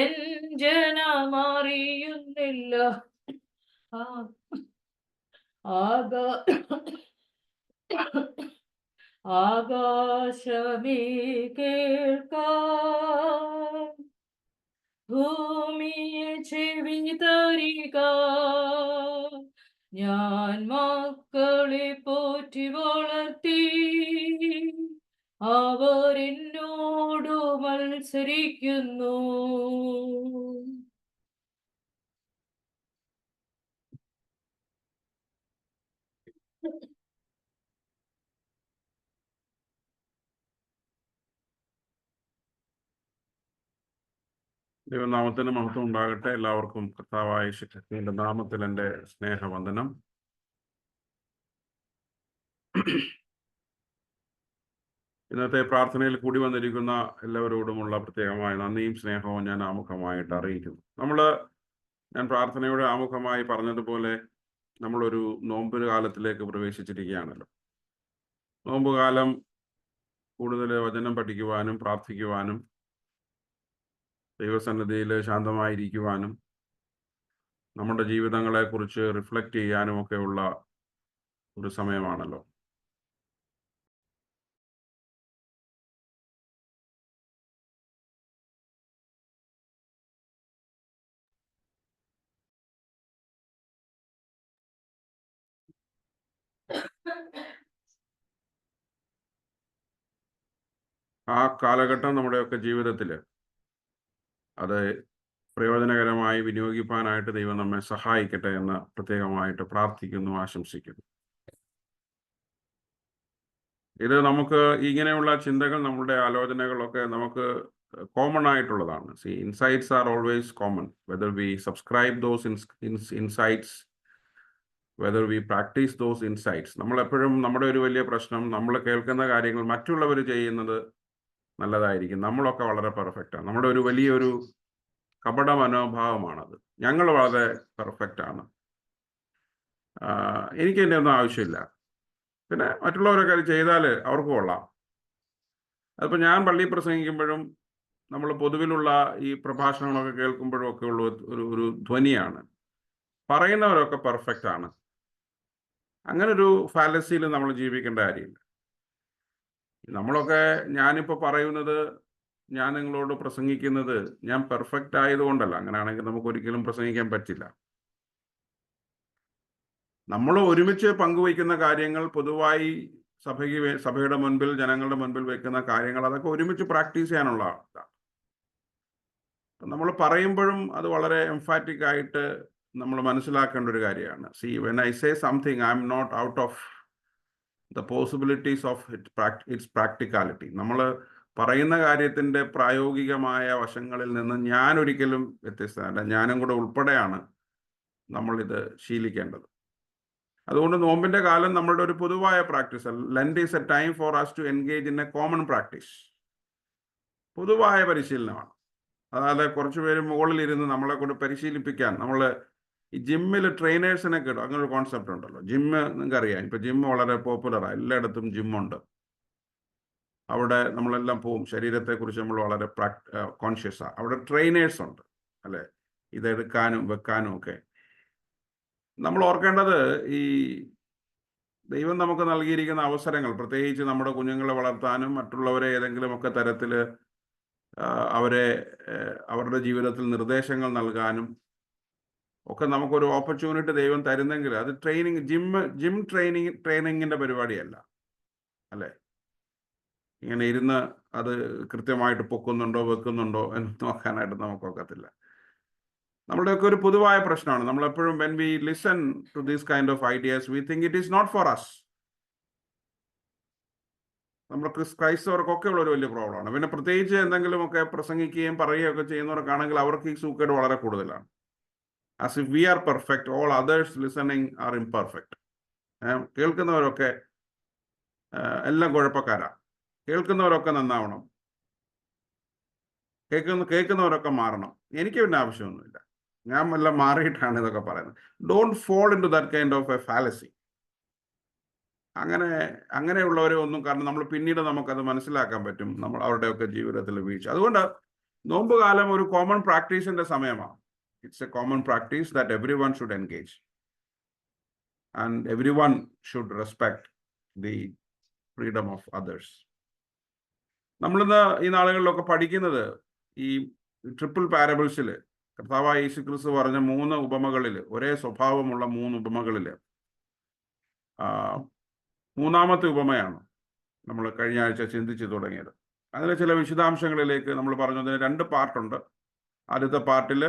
എൻ ജനമറിയുന്നില്ല. ആകാശമേ കേൾക്ക, ഭൂമിയെ ചെവി തരിക, ഞാൻ മക്കളെ പോറ്റി വളർത്തി, അവരെന്നോടു മത്സരിക്കുന്നു. ദൈവനാമത്തിന് മഹത്വം ഉണ്ടാകട്ടെ. എല്ലാവർക്കും കർത്താവായ യേശുക്രിസ്തുവിന്റെ നാമത്തിൽ എൻ്റെ സ്നേഹവന്ദനം. ഇന്നത്തെ പ്രാർത്ഥനയിൽ കൂടി വന്നിരിക്കുന്ന എല്ലാവരോടുമുള്ള പ്രത്യേകമായ നന്ദിയും സ്നേഹവും ഞാൻ ആമുഖമായിട്ട് അറിയിക്കുന്നു. ഞാൻ പ്രാർത്ഥനയുടെ ആമുഖമായി പറഞ്ഞതുപോലെ നമ്മളൊരു നോമ്പ് കാലത്തിലേക്ക് പ്രവേശിച്ചിരിക്കുകയാണല്ലോ. നോമ്പുകാലം കൂടുതൽ വചനം പഠിക്കുവാനും പ്രാർത്ഥിക്കുവാനും ദൈവസന്നിധിയിൽ ശാന്തമായിരിക്കുവാനും നമ്മുടെ ജീവിതങ്ങളെക്കുറിച്ച് റിഫ്ലക്റ്റ് ചെയ്യാനും ഒക്കെയുള്ള ഒരു സമയമാണല്ലോ. ആ കാലഘട്ടം നമ്മുടെയൊക്കെ ജീവിതത്തിൽ അത് പ്രയോജനകരമായി വിനിയോഗിക്കാനായിട്ട് ദൈവം നമ്മെ സഹായിക്കട്ടെ എന്ന് പ്രത്യേകമായിട്ട് പ്രാർത്ഥിക്കുന്നു, ആശംസിക്കുന്നു. ഇത് നമുക്ക് ഇങ്ങനെയുള്ള ചിന്തകൾ, നമ്മുടെ ആലോചനകളൊക്കെ നമുക്ക് കോമൺ ആയിട്ടുള്ളതാണ്. C, insights are always common, whether V subscribe those insights, whether V practice those insights. നമ്മളെപ്പോഴും നമ്മുടെ ഒരു വലിയ പ്രശ്നം, നമ്മൾ കേൾക്കുന്ന കാര്യങ്ങൾ മറ്റുള്ളവർ ചെയ്യുന്നത് നല്ലതായിരിക്കും, നമ്മളൊക്കെ വളരെ പെർഫെക്റ്റാണ്, നമ്മുടെ ഒരു വലിയൊരു കപട മനോഭാവമാണത്. ഞങ്ങൾ വളരെ പെർഫെക്റ്റ് ആണ്, എനിക്ക് എൻ്റെ ഒന്നും ആവശ്യമില്ല, പിന്നെ മറ്റുള്ളവരൊക്കെ അത് ചെയ്താൽ അവർക്ക് കൊള്ളാം. അതിപ്പോൾ ഞാൻ പള്ളിയിൽ പ്രസംഗിക്കുമ്പോഴും നമ്മൾ പൊതുവിലുള്ള ഈ പ്രഭാഷണങ്ങളൊക്കെ കേൾക്കുമ്പോഴും ഒക്കെ ഉള്ള ഒരു ധ്വനിയാണ്, പറയുന്നവരൊക്കെ പെർഫെക്റ്റ് ആണ്. അങ്ങനൊരു ഫാലസിയിൽ നമ്മൾ ജീവിക്കേണ്ട കാര്യമില്ല. നമ്മളൊക്കെ, ഞാനിപ്പോൾ പറയുന്നത്, ഞാൻ നിങ്ങളോട് പ്രസംഗിക്കുന്നത് ഞാൻ പെർഫെക്റ്റ് ആയതുകൊണ്ടല്ല. അങ്ങനെയാണെങ്കിൽ നമുക്ക് ഒരിക്കലും പ്രസംഗിക്കാൻ പറ്റില്ല. നമ്മൾ ഒരുമിച്ച് പങ്കുവയ്ക്കുന്ന കാര്യങ്ങൾ, പൊതുവായി സഭയുടെ മുൻപിൽ, ജനങ്ങളുടെ മുൻപിൽ വെക്കുന്ന കാര്യങ്ങൾ, അതൊക്കെ ഒരുമിച്ച് പ്രാക്ടീസ് ചെയ്യാനുള്ള ഇതാണ്. നമ്മൾ പറയുമ്പോഴും അത് വളരെ എംഫാറ്റിക് ആയിട്ട് നമ്മൾ മനസ്സിലാക്കേണ്ട ഒരു കാര്യമാണ്. See, when I say something, I am not out of the possibilities of its practicality. നമ്മൾ പറയുന്ന കാര്യത്തിൻ്റെ പ്രായോഗികമായ വശങ്ങളിൽ നിന്ന് ഞാൻ ഒരിക്കലും വ്യത്യസ്തമല്ല, ഞാനും കൂടെ ഉൾപ്പെടെയാണ് നമ്മളിത് ശീലിക്കേണ്ടത്. അതുകൊണ്ട് നോമ്പിൻ്റെ കാലം നമ്മളുടെ ഒരു പൊതുവായ practice. Lent is a time for us to engage in a common practice. പൊതുവായ പരിശീലനമാണ്. അതായത് കുറച്ച് പേര് മുകളിലിരുന്ന് നമ്മളെ കൊണ്ട് പരിശീലിപ്പിക്കാൻ, നമ്മൾ ഈ ജിമ്മിൽ ട്രെയിനേഴ്സിനെ കിട്ടും, അങ്ങനൊരു കോൺസെപ്റ്റ് ഉണ്ടല്ലോ. ജിമ്മ് നിങ്ങൾക്കറിയാം, ഇപ്പോൾ ജിമ്മ് വളരെ പോപ്പുലറാണ്, എല്ലായിടത്തും ജിമ്മുണ്ട്. അവിടെ നമ്മളെല്ലാം പോവും, ശരീരത്തെക്കുറിച്ച് നമ്മൾ വളരെ കോൺഷ്യസാണ്. അവിടെ ട്രെയിനേഴ്സ് ഉണ്ട്, അല്ലേ, ഇതെടുക്കാനും വെക്കാനും ഒക്കെ. നമ്മൾ ഓർക്കേണ്ടത്, ഈ ദൈവം നമുക്ക് നൽകിയിരിക്കുന്ന അവസരങ്ങൾ, പ്രത്യേകിച്ച് നമ്മുടെ കുഞ്ഞുങ്ങളെ വളർത്താനും മറ്റുള്ളവരെ ഏതെങ്കിലുമൊക്കെ തരത്തിൽ അവരുടെ ജീവിതത്തിൽ നിർദ്ദേശങ്ങൾ നൽകാനും ഒക്കെ നമുക്കൊരു ഓപ്പർച്യൂണിറ്റി ദൈവം തരുന്നെങ്കിൽ അത് ജിം ട്രെയിനിങ്ങിൻ്റെ പരിപാടിയല്ല, അല്ലേ. ഇങ്ങനെ ഇരുന്ന് അത് കൃത്യമായിട്ട് പൊക്കുന്നുണ്ടോ വെക്കുന്നുണ്ടോ എന്ന് നോക്കാനായിട്ട് നമുക്കൊക്കത്തില്ല. നമ്മളുടെയൊക്കെ ഒരു പൊതുവായ പ്രശ്നമാണ്, നമ്മളെപ്പോഴും when we listen to these kind of ideas we think it is not for us. നമ്മൾ ക്രൈസ്തവർക്കൊക്കെ ഉള്ള ഒരു വലിയ പ്രോബ്ലമാണ്. പിന്നെ പ്രത്യേകിച്ച് എന്തെങ്കിലുമൊക്കെ പ്രസംഗിക്കുകയും പറയുകയൊക്കെ ചെയ്യുന്നവർക്കാണെങ്കിൽ അവർക്ക് ഈ സൂക്കേട് വളരെ കൂടുതലാണ്. As if we are perfect, all others listening are imperfect. കേൾക്കുന്നവരൊക്കെ എല്ലാം കുഴപ്പക്കാരാണ്, കേൾക്കുന്നവരൊക്കെ നന്നാവണം, കേൾക്കുന്നവരൊക്കെ മാറണം. എനിക്ക് പിന്നെ ആവശ്യമൊന്നുമില്ല, ഞാൻ എല്ലാം മാറിയിട്ടാണ് ഇതൊക്കെ പറയുന്നത്. Don't fall into that kind of a fallacy. അങ്ങനെയുള്ളവരെ ഒന്നും, കാരണം നമ്മൾ പിന്നീട് നമുക്കത് മനസ്സിലാക്കാൻ പറ്റും, നമ്മൾ അവരുടെയൊക്കെ ജീവിതത്തിൽ വീഴ്ച. അതുകൊണ്ട് നോമ്പ് കാലം ഒരു കോമൺ പ്രാക്ടീസിന്റെ സമയമാണ്. It's A common practice that every one should engage and every one should respect the freedom of others. നമ്മളിന്ന് ഈ നാളുകളിലൊക്കെ പഠിക്കുന്നത് ഈ ട്രിപ്പിൾ പാരബിൾസിൽ കർത്താവായ യേശുക്രിസ്തു പറഞ്ഞ 3 ഉപമകളിൽ, ഒരേ സ്വഭാവമുള്ള 3 ഉപമകളിൽ മൂന്നാമത്തെ ഉപമയാണ് നമ്മൾ കഴിഞ്ഞ ആഴ്ച ചിന്തിച്ചു തുടങ്ങിയത്. അതിലെ ചില വിശദാംശങ്ങളിലേക്ക് നമ്മൾ പറഞ്ഞതിന് 2 പാർട്ടുണ്ട്. ആദ്യത്തെ പാർട്ടിൽ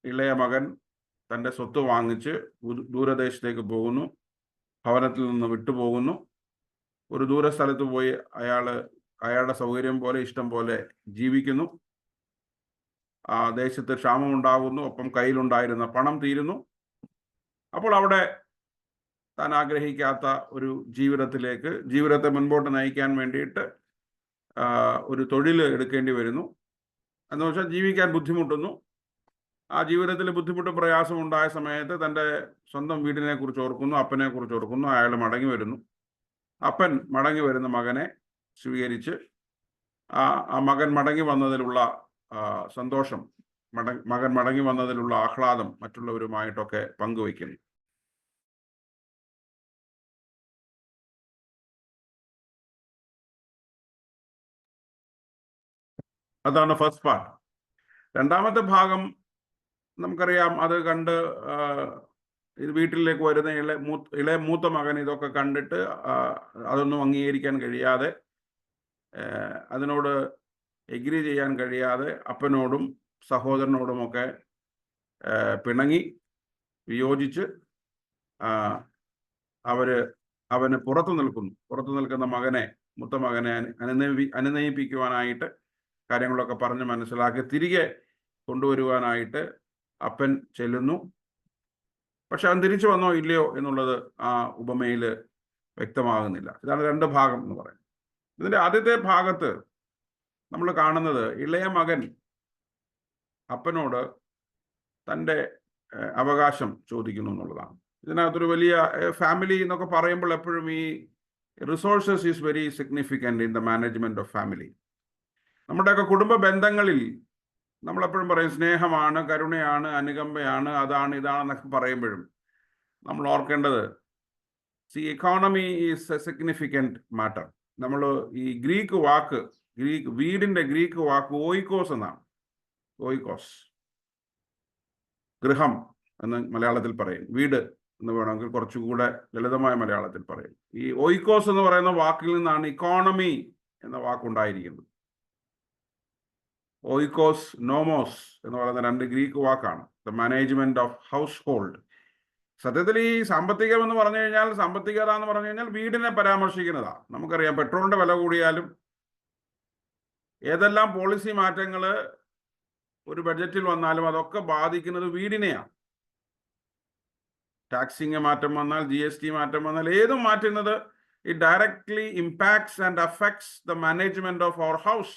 ഇളയ മകൻ തൻ്റെ സ്വത്ത് വാങ്ങിച്ച് ദൂരദേശത്തേക്ക് പോകുന്നു, ഭവനത്തിൽ നിന്ന് വിട്ടുപോകുന്നു, ഒരു ദൂരസ്ഥലത്ത് പോയി അയാളുടെ സൗകര്യം പോലെ, ഇഷ്ടം പോലെ ജീവിക്കുന്നു. ആ ദേശത്ത് ക്ഷാമം ഉണ്ടാകുന്നു, ഒപ്പം കയ്യിലുണ്ടായിരുന്ന പണം തീരുന്നു. അപ്പോൾ അവിടെ താൻ ആഗ്രഹിക്കാത്ത ഒരു ജീവിതത്തെ മുൻപോട്ട് നയിക്കാൻ വേണ്ടിയിട്ട് ഒരു തൊഴിൽ എടുക്കേണ്ടി വരുന്നു. എന്ന് വെച്ചാൽ ജീവിക്കാൻ ബുദ്ധിമുട്ടുന്നു. ആ ജീവിതത്തിൽ ബുദ്ധിമുട്ടും പ്രയാസം ഉണ്ടായ സമയത്ത് തൻ്റെ സ്വന്തം വീടിനെ കുറിച്ച് ഓർക്കുന്നു, അപ്പനെ കുറിച്ച് ഓർക്കുന്നു. അയാൾ മടങ്ങി വരുന്നു. അപ്പൻ മടങ്ങി വരുന്ന മകനെ സ്വീകരിച്ച് ആ മകൻ മടങ്ങി വന്നതിലുള്ള സന്തോഷം, മകൻ മടങ്ങി വന്നതിലുള്ള ആഹ്ലാദം മറ്റുള്ളവരുമായിട്ടൊക്കെ പങ്കുവയ്ക്കുന്നു. അതാണ് ഫസ്റ്റ് പാർട്ട്. രണ്ടാമത്തെ ഭാഗം നമുക്കറിയാം, അത് കണ്ട് ഇത് വീട്ടിലേക്ക് വരുന്ന ഇളയ മൂത്ത മകൻ ഇതൊക്കെ കണ്ടിട്ട് അതൊന്നും അംഗീകരിക്കാൻ കഴിയാതെ, അതിനോട് എഗ്രി ചെയ്യാൻ കഴിയാതെ അപ്പനോടും സഹോദരനോടുമൊക്കെ പിണങ്ങി വിയോജിച്ച് അവന് പുറത്തു നിൽക്കുന്ന മകനെ, മൂത്ത മകനെ അനുനയിപ്പിക്കുവാനായിട്ട് കാര്യങ്ങളൊക്കെ പറഞ്ഞ് മനസ്സിലാക്കി തിരികെ കൊണ്ടുവരുവാനായിട്ട് അപ്പൻ ചെല്ലുന്നു. പക്ഷെ അവൻ തിരിച്ചു വന്നോ ഇല്ലയോ എന്നുള്ളത് ആ ഉപമയിൽ വ്യക്തമാകുന്നില്ല. ഇതാണ് 2 ഭാഗം എന്ന് പറയുന്നത്. ഇതിൻ്റെ ആദ്യത്തെ ഭാഗത്ത് നമ്മൾ കാണുന്നത് ഇളയ മകൻ അപ്പനോട് തൻ്റെ അവകാശം ചോദിക്കുന്നു എന്നുള്ളതാണ്. ഇതിനകത്തൊരു വലിയ ഫാമിലി എന്നൊക്കെ പറയുമ്പോൾ എപ്പോഴും ഈ resources is very significant in the management of family. നമ്മുടെയൊക്കെ കുടുംബ ബന്ധങ്ങളിൽ നമ്മളെപ്പോഴും പറയും സ്നേഹമാണ്, കരുണയാണ്, അനുകമ്പയാണ്, അതാണ് ഇതാണെന്നൊക്കെ പറയുമ്പോഴും നമ്മൾ ഓർക്കേണ്ടത് economy is A significant matter. നമ്മൾ ഈ വീടിൻ്റെ ഗ്രീക്ക് വാക്ക് ഓയിക്കോസ് എന്നാണ്. ഓയിക്കോസ്, ഗൃഹം എന്ന് മലയാളത്തിൽ പറയും, വീട് എന്ന് വേണമെങ്കിൽ കുറച്ചുകൂടെ ലളിതമായ മലയാളത്തിൽ പറയും. ഈ ഓയിക്കോസ് എന്ന് പറയുന്ന വാക്കിൽ നിന്നാണ് ഇക്കോണമി എന്ന വാക്കുണ്ടായിരിക്കുന്നത്. ഓയിക്കോസ്, നോമോസ് എന്ന് പറയുന്ന 2 ഗ്രീക്ക് വാക്കാണ്. The management of house hold. സത്യത്തിൽ ഈ സാമ്പത്തികം എന്ന് പറഞ്ഞു കഴിഞ്ഞാൽ, സാമ്പത്തികത എന്ന് പറഞ്ഞു കഴിഞ്ഞാൽ വീടിനെ പരാമർശിക്കുന്നതാണ്. നമുക്കറിയാം പെട്രോളിന്റെ വില കൂടിയാലും ഏതെല്ലാം പോളിസി മാറ്റങ്ങൾ ഒരു ബഡ്ജറ്റിൽ വന്നാലും അതൊക്കെ ബാധിക്കുന്നത് വീടിനെയാണ്. ടാക്സിങ് മാറ്റം വന്നാൽ, GST മാറ്റം വന്നാൽ, ഏതും മാറ്റുന്നത് it directly impacts and affects the management of our house.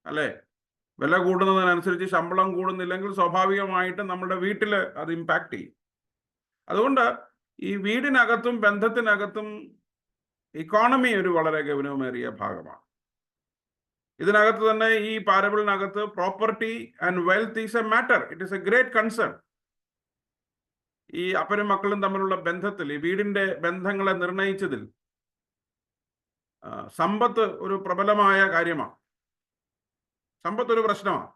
അല്ലേ? വില കൂടുന്നതിനനുസരിച്ച് ശമ്പളം കൂടുന്നില്ലെങ്കിൽ സ്വാഭാവികമായിട്ടും നമ്മുടെ വീട്ടിൽ അത് ഇമ്പാക്ട് ചെയ്യും. അതുകൊണ്ട് ഈ വീടിനകത്തും ബന്ധത്തിനകത്തും ഇക്കോണമി ഒരു വളരെ ഗൗരവമേറിയ ഭാഗമാണ്. ഇതിനകത്ത് തന്നെ ഈ പാരബിളിനകത്ത് property and wealth is a matter. It is a great concern. ഈ അപ്പനും മക്കളും തമ്മിലുള്ള ബന്ധത്തിൽ, ഈ വീടിന്റെ ബന്ധങ്ങളെ നിർണയിച്ചതിൽ സമ്പത്ത് ഒരു പ്രബലമായ കാര്യമാണ്. സമ്പത്ത് ഒരു പ്രശ്നമാണ്,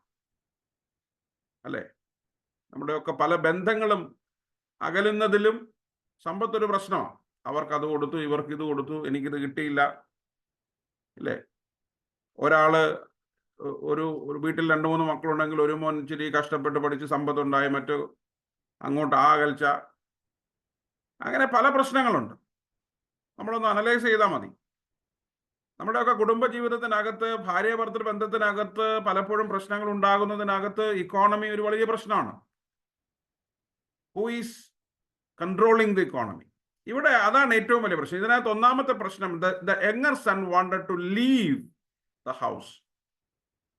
അല്ലേ? നമ്മുടെയൊക്കെ പല ബന്ധങ്ങളും അകലുന്നതിലും സമ്പത്തൊരു പ്രശ്നമാണ്. അവർക്ക് അത് കൊടുത്തു, ഇവർക്ക് ഇത് കൊടുത്തു, എനിക്കിത് കിട്ടിയില്ല, ഇല്ലേ? ഒരു വീട്ടിൽ 2-3 മക്കളുണ്ടെങ്കിൽ ഒരു മോൻ ഇച്ചിരി കഷ്ടപ്പെട്ട് പഠിച്ച് സമ്പത്തുണ്ടായി, മറ്റു അങ്ങോട്ട് അകൽച്ച, അങ്ങനെ പല പ്രശ്നങ്ങളുണ്ട്. നമ്മളൊന്ന് അനലൈസ് ചെയ്താൽ മതി. നമ്മുടെയൊക്കെ കുടുംബ ജീവിതത്തിനകത്ത്, ഭാര്യ ഭർത്തൃ ബന്ധത്തിനകത്ത് പലപ്പോഴും പ്രശ്നങ്ങൾ ഉണ്ടാകുന്നതിനകത്ത് ഇക്കോണമി ഒരു വലിയ പ്രശ്നമാണ്. Who is controlling the economy? ഇവിടെ അതാണ് ഏറ്റവും വലിയ പ്രശ്നം. ഇതിനകത്ത് ഒന്നാമത്തെ പ്രശ്നം, the younger son wanted to leave the house.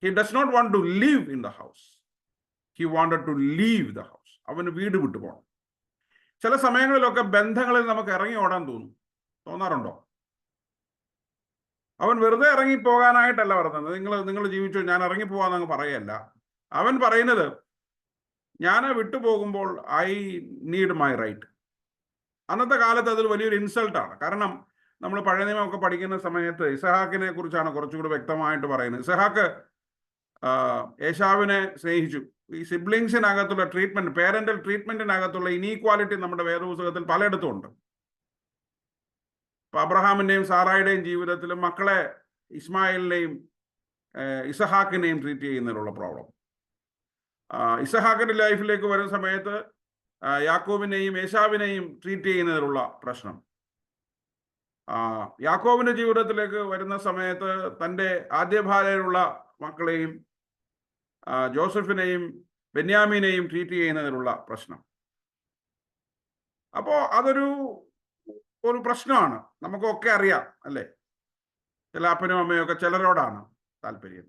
He does not want to leave in the house, he wanted to leave the house. അവന് വീട് വിട്ടു പോകണം. ചില സമയങ്ങളിലൊക്കെ ബന്ധങ്ങളിൽ നമുക്ക് ഇറങ്ങി ഓടാൻ തോന്നാറുണ്ടോ? അവൻ വെറുതെ ഇറങ്ങി പോകാനായിട്ടല്ല പറയുന്നത്, നിങ്ങൾ ജീവിച്ചു ഞാൻ ഇറങ്ങി പോവാന്നങ്ങ് പറയല്ല. അവൻ പറയുന്നത്, ഞാൻ വിട്ടുപോകുമ്പോൾ ഐ നീഡ് മൈ റൈറ്റ്. അന്നത്തെ കാലത്ത് അതൊരു വലിയൊരു ഇൻസൾട്ടാണ്. കാരണം നമ്മൾ പഴയ നിയമമൊക്കെ പഠിക്കുന്ന സമയത്ത് ഇസഹാക്കിനെ കുറിച്ചാണ് കുറച്ചുകൂടി വ്യക്തമായിട്ട് പറയുന്നത്. ഇസഹാക്ക് ഏശാവിനെ സ്നേഹിച്ചു. ഈ സിബ്ലിങ്സിനകത്തുള്ള ട്രീറ്റ്മെന്റ്, പേരന്റൽ ട്രീറ്റ്മെന്റിനകത്തുള്ള ഇനീക്വാലിറ്റി നമ്മുടെ വേദപുസ്തകത്തിൽ പലയിടത്തും ഉണ്ട്. ഇപ്പൊ അബ്രഹാമിന്റെയും സാറായുടെയും ജീവിതത്തിലും മക്കളെ ഇസ്മായിലിനെയും ഇസഹാക്കിനെയും ട്രീറ്റ് ചെയ്യുന്നതിലുള്ള പ്രോബ്ലം. ഇസഹാക്കിന്റെ ലൈഫിലേക്ക് വരുന്ന സമയത്ത് യാക്കോബിനെയും ഏശാവിനെയും ട്രീറ്റ് ചെയ്യുന്നതിലുള്ള പ്രശ്നം. യാക്കോബിന്റെ ജീവിതത്തിലേക്ക് വരുന്ന സമയത്ത് തൻ്റെ ആദ്യ ഭാര്യയിലുള്ള മക്കളെയും ജോസഫിനെയും ബെന്യാമിനെയും ട്രീറ്റ് ചെയ്യുന്നതിലുള്ള പ്രശ്നം. അപ്പോൾ അതൊരു പ്രശ്നമാണ്. നമുക്കൊക്കെ അറിയാം, അല്ലേ? ചില അപ്പനും അമ്മയൊക്കെ ചിലരോടാണ് താല്പര്യം.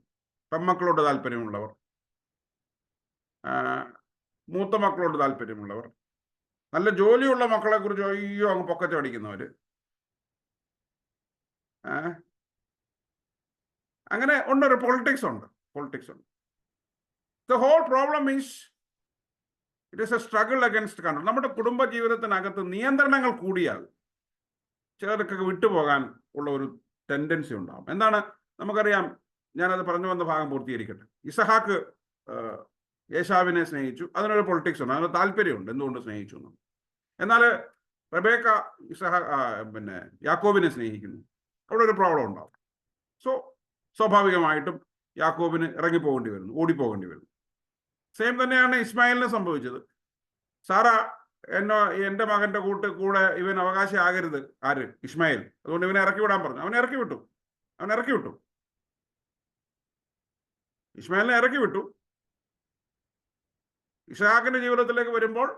പെൺമക്കളോട് താല്പര്യമുള്ളവർ, മൂത്ത മക്കളോട് താല്പര്യമുള്ളവർ, നല്ല ജോലിയുള്ള മക്കളെ കുറിച്ച് അയ്യോ അങ്ങ് പൊക്കച്ച അടിക്കുന്നവര്, അങ്ങനെ ഉണ്ടൊരു പൊളിറ്റിക്സ് ഉണ്ട്. The whole problem is it is a struggle against control. നമ്മുടെ കുടുംബ ജീവിതത്തിനകത്ത് നിയന്ത്രണങ്ങൾ കൂടിയാൽ ചിലർക്കൊക്കെ വിട്ടുപോകാൻ ഉള്ള ഒരു ടെൻഡൻസി ഉണ്ടാകും. എന്താണ്? നമുക്കറിയാം, ഞാനത് പറഞ്ഞു വന്ന ഭാഗം പൂർത്തീകരിക്കട്ടെ. ഇസഹാക്ക് യേശാവിനെ സ്നേഹിച്ചു. അതിനൊരു പൊളിറ്റിക്സ് ഉണ്ട്, അതിന് താല്പര്യമുണ്ട് എന്തുകൊണ്ട് സ്നേഹിച്ചു എന്ന്. എന്നാൽ റബേക്ക പിന്നെ യാക്കോബിനെ സ്നേഹിക്കുന്നു, അവിടെ ഒരു പ്രോബ്ലം ഉണ്ടാവും. സോ സ്വാഭാവികമായിട്ടും യാക്കോബിന് ഇറങ്ങിപ്പോകേണ്ടി വരുന്നു, ഓടിപ്പോകേണ്ടി വരുന്നു. സെയിം തന്നെയാണ് ഇസ്മായിലിന് സംഭവിച്ചത്. സാറ എൻ്റെ മകൻ്റെ കൂടെ ഇവൻ അവകാശിയാകരുത്, ആര്? ഇസ്മായിൽ. അതുകൊണ്ട് ഇവനെ ഇറക്കി വിടാൻ പറഞ്ഞു. അവൻ ഇറക്കി വിട്ടു. ഇസ്മായിലിനെ ഇറക്കി വിട്ടു. ഇസ്ഹാക്കിന്റെ ജീവിതത്തിലേക്ക് വരുമ്പോൾ